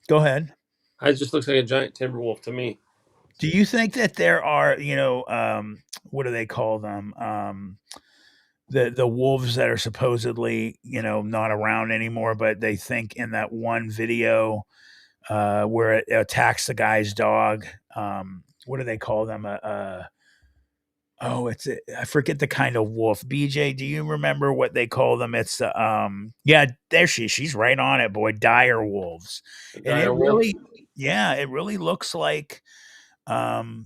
Go ahead. It just looks like a giant timber wolf to me. Do you think that there are, what do they call them? The wolves that are supposedly, not around anymore, but they think in that one video where it attacks the guy's dog. What do they call them? I forget the kind of wolf. BJ, do you remember what they call them? It's yeah, there she's right on it, boy. Dire wolves, and Dire wolf. it really looks like, like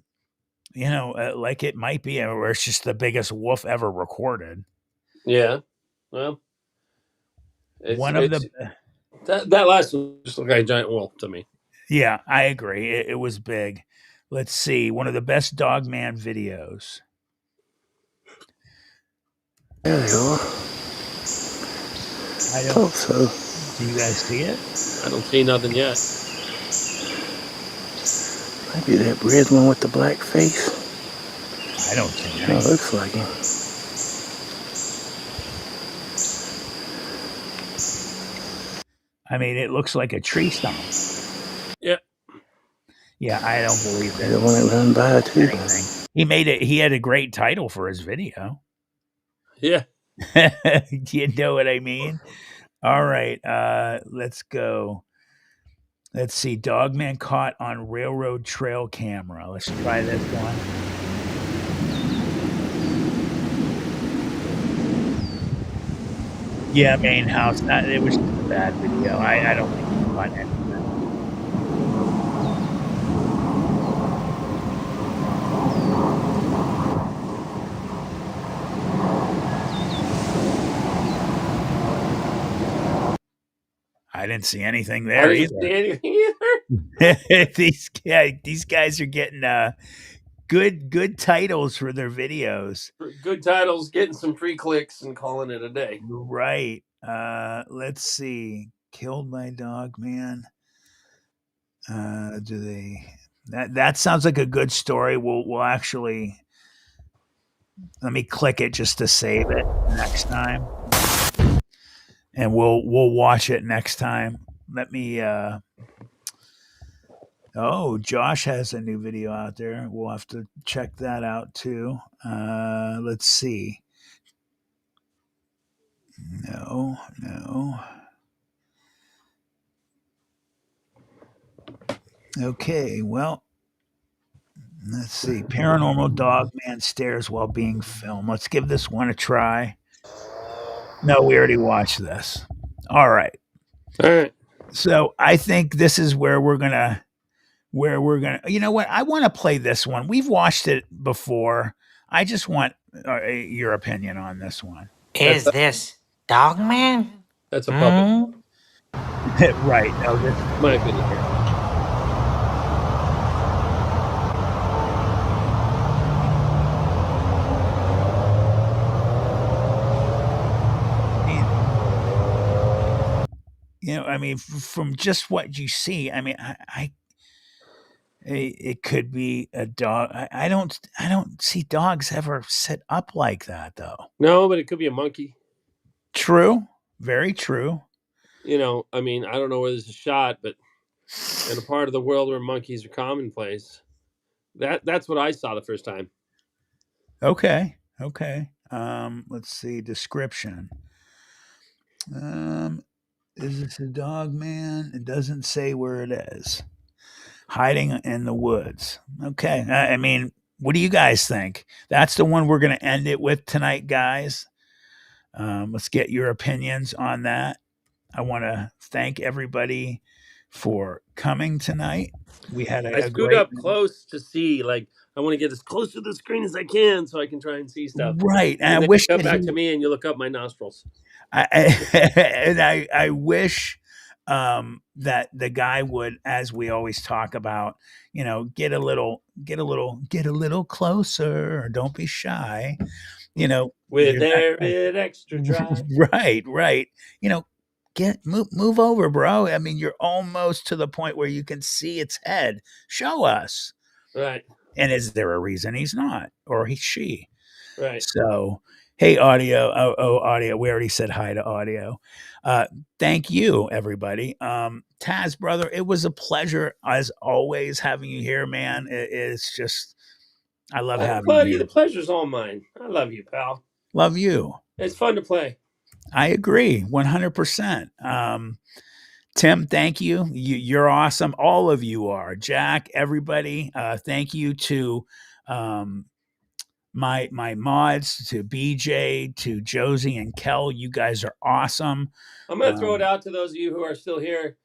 it might be, or it's just the biggest wolf ever recorded. Yeah, well, One of the that last one just looked like a giant wolf to me. Yeah, I agree. It was big. Let's see. One of the best Dogman videos. There they are. I thought so. Do you guys see it? I don't see nothing yet. Maybe that red one with the black face. I don't see it. Looks like him. I mean, it looks like a tree stump. Yeah. Yeah, I don't believe that. The one that run by too. He made it. He had a great title for his video. Yeah. Do you know what I mean? All right. Let's go. Let's see. Dogman caught on railroad trail camera. Let's try this one. Yeah, main house. It was just a bad video. I don't think you caught anything. I didn't see anything there either. See anything either. These guys are getting good titles for their videos. Good titles, getting some free clicks, and calling it a day. Right. Let's see. Killed my dog, man. Do they? That sounds like a good story. We'll actually. Let me click it just to save it next time. And we'll watch it next time. Let me Oh, Josh has a new video out there. We'll have to check that out too. Let's see. No, no. Okay, well, let's see. Paranormal dog man stares while being filmed. Let's give this one a try. No, we already watched this. All right. All right. So I think this is where we're gonna you know what, I want to play this one. We've watched it before. I just want your opinion on this one. That's Is this Dogman? a puppet. Right. No, this My opinion here. I mean, from just what you see, I mean, it could be a dog. I don't see dogs ever sit up like that, though. No, but it could be a monkey. True, very true. I mean, I don't know where this is shot, but in a part of the world where monkeys are commonplace, that's what I saw the first time. Okay. Let's see description. Is this a dog man? It doesn't say where it is. Hiding in the woods. Okay. I mean, what do you guys think? That's the one we're going to end it with tonight, guys. Let's get your opinions on that. I want to thank everybody for coming tonight. We had I a scoot great up close to see, like, I want to get as close to the screen as I can so I can try and see stuff. right, and I And then wish you that cut back he to me and you look up my nostrils. I wish that the guy would, as we always talk about, get a little closer, or don't be shy. With you're not arid extra dry. right. Move over, bro. I mean, you're almost to the point where you can see its head. Show us. Right. And is there a reason he's not, or she? Right. So, hey, audio. Audio. We already said hi to audio. Thank you, everybody. Tazz, brother, it was a pleasure as always having you here, man. It's just, I love having buddy, you. the pleasure's all mine. I love you, pal. Love you. It's fun to play. I agree, 100%. Tim, thank you. You're awesome. All of you are. Jack, everybody. Thank you to my mods, to BJ, to Josie and Kel. You guys are awesome. I'm going to throw it out to those of you who are still here.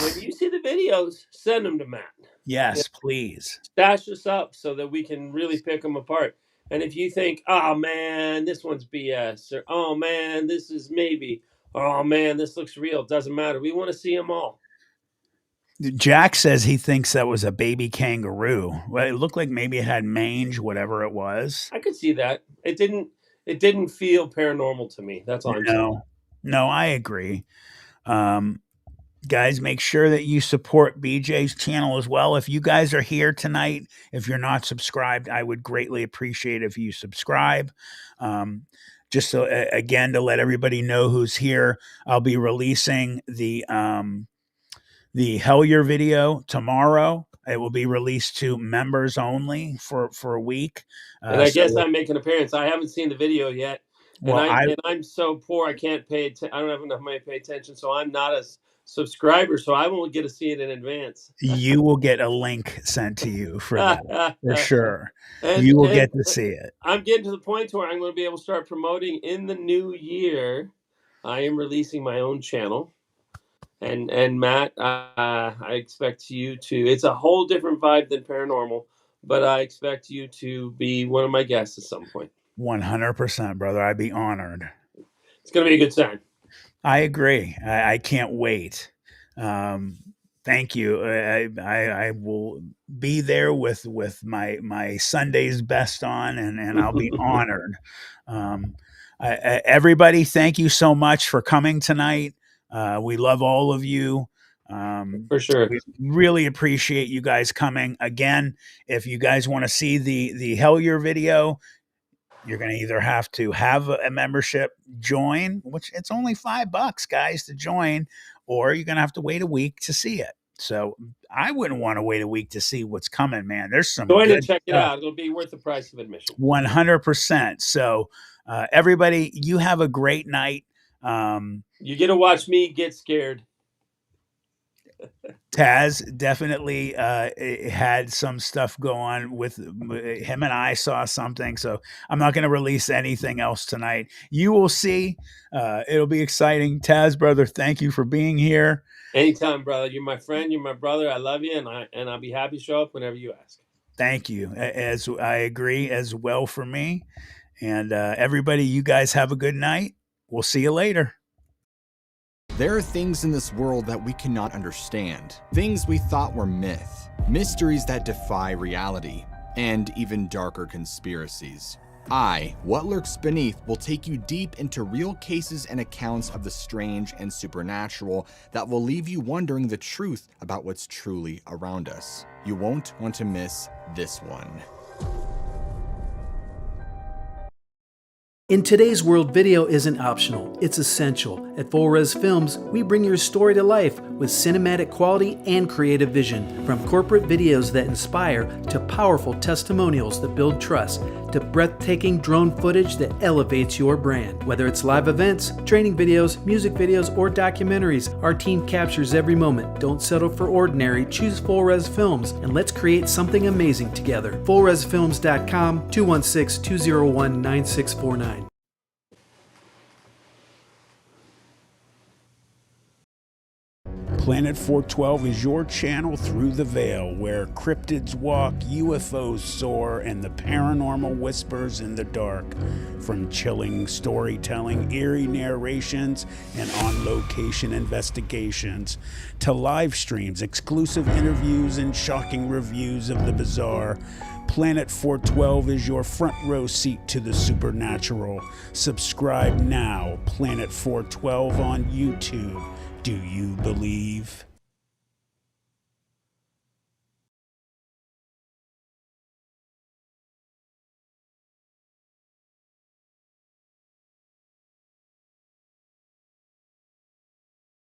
When you see the videos, send them to Matt. Yes, please. Stash us up so that we can really pick them apart. And if you think, oh man, this one's BS, or oh man, this is maybe, oh man, this looks real, it doesn't matter. We want to see them all. Jack says he thinks that was a baby kangaroo. Well, it looked like maybe it had mange, whatever it was. I could see that. It didn't feel paranormal to me. That's all I'm saying. No, I agree. Guys, make sure that you support BJ's channel as well. If you guys are here tonight, if you're not subscribed, I would greatly appreciate if you subscribe. Just so, again, to let everybody know who's here, I'll be releasing the Hellier video tomorrow. It will be released to members only for a week. And I guess I make an appearance. I haven't seen the video yet. Well, and I'm so poor I can't pay. I don't have enough money to pay attention, so I'm not a subscriber. So I won't get to see it in advance. You will get a link sent to you for that, for sure. And you will get to see it. I'm getting to the point where I'm going to be able to start promoting in the new year. I am releasing my own channel, and Matt, I expect you to. It's a whole different vibe than paranormal, but I expect you to be one of my guests at some point. 100%, brother. I'd be honored. It's going to be a good sign. I agree. I can't wait. Thank you. I will be there with my Sunday's best on, and I'll be honored. Everybody, thank you so much for coming tonight. We love all of you. For sure. We really appreciate you guys coming. Again, if you guys want to see the Hellier video, you're going to either have to have a membership, join, which it's only $5, guys, to join, or you're going to have to wait a week to see it. So I wouldn't want to wait a week to see what's coming, man. There's some Go in and good check it stuff. out. It'll be worth the price of admission. 100%. So everybody, you have a great night. You get to watch me get scared. Tazz definitely had some stuff go on with him, and I saw something. So I'm not going to release anything else tonight. You will see. It'll be exciting. Tazz, brother, thank you for being here. Anytime, brother. You're my friend. You're my brother. I love you, and I'll be happy to show up whenever you ask. Thank you. As I agree as well for me. And everybody, you guys have a good night. We'll see you later. There are things in this world that we cannot understand, things we thought were myth, mysteries that defy reality, and even darker conspiracies. What Lurks Beneath will take you deep into real cases and accounts of the strange and supernatural that will leave you wondering the truth about what's truly around us. You won't want to miss this one. In today's world, video isn't optional, it's essential. At Full Res Films, we bring your story to life with cinematic quality and creative vision. From corporate videos that inspire, to powerful testimonials that build trust, to breathtaking drone footage that elevates your brand. Whether it's live events, training videos, music videos, or documentaries, our team captures every moment. Don't settle for ordinary, choose Full Res Films, and let's create something amazing together. FullResFilms.com, 216-201-9649. Planet 412 is your channel through the veil, where cryptids walk, UFOs soar, and the paranormal whispers in the dark. From chilling storytelling, eerie narrations, and on-location investigations, to live streams, exclusive interviews, and shocking reviews of the bizarre, Planet 412 is your front row seat to the supernatural. Subscribe now, Planet 412 on YouTube. Do you believe?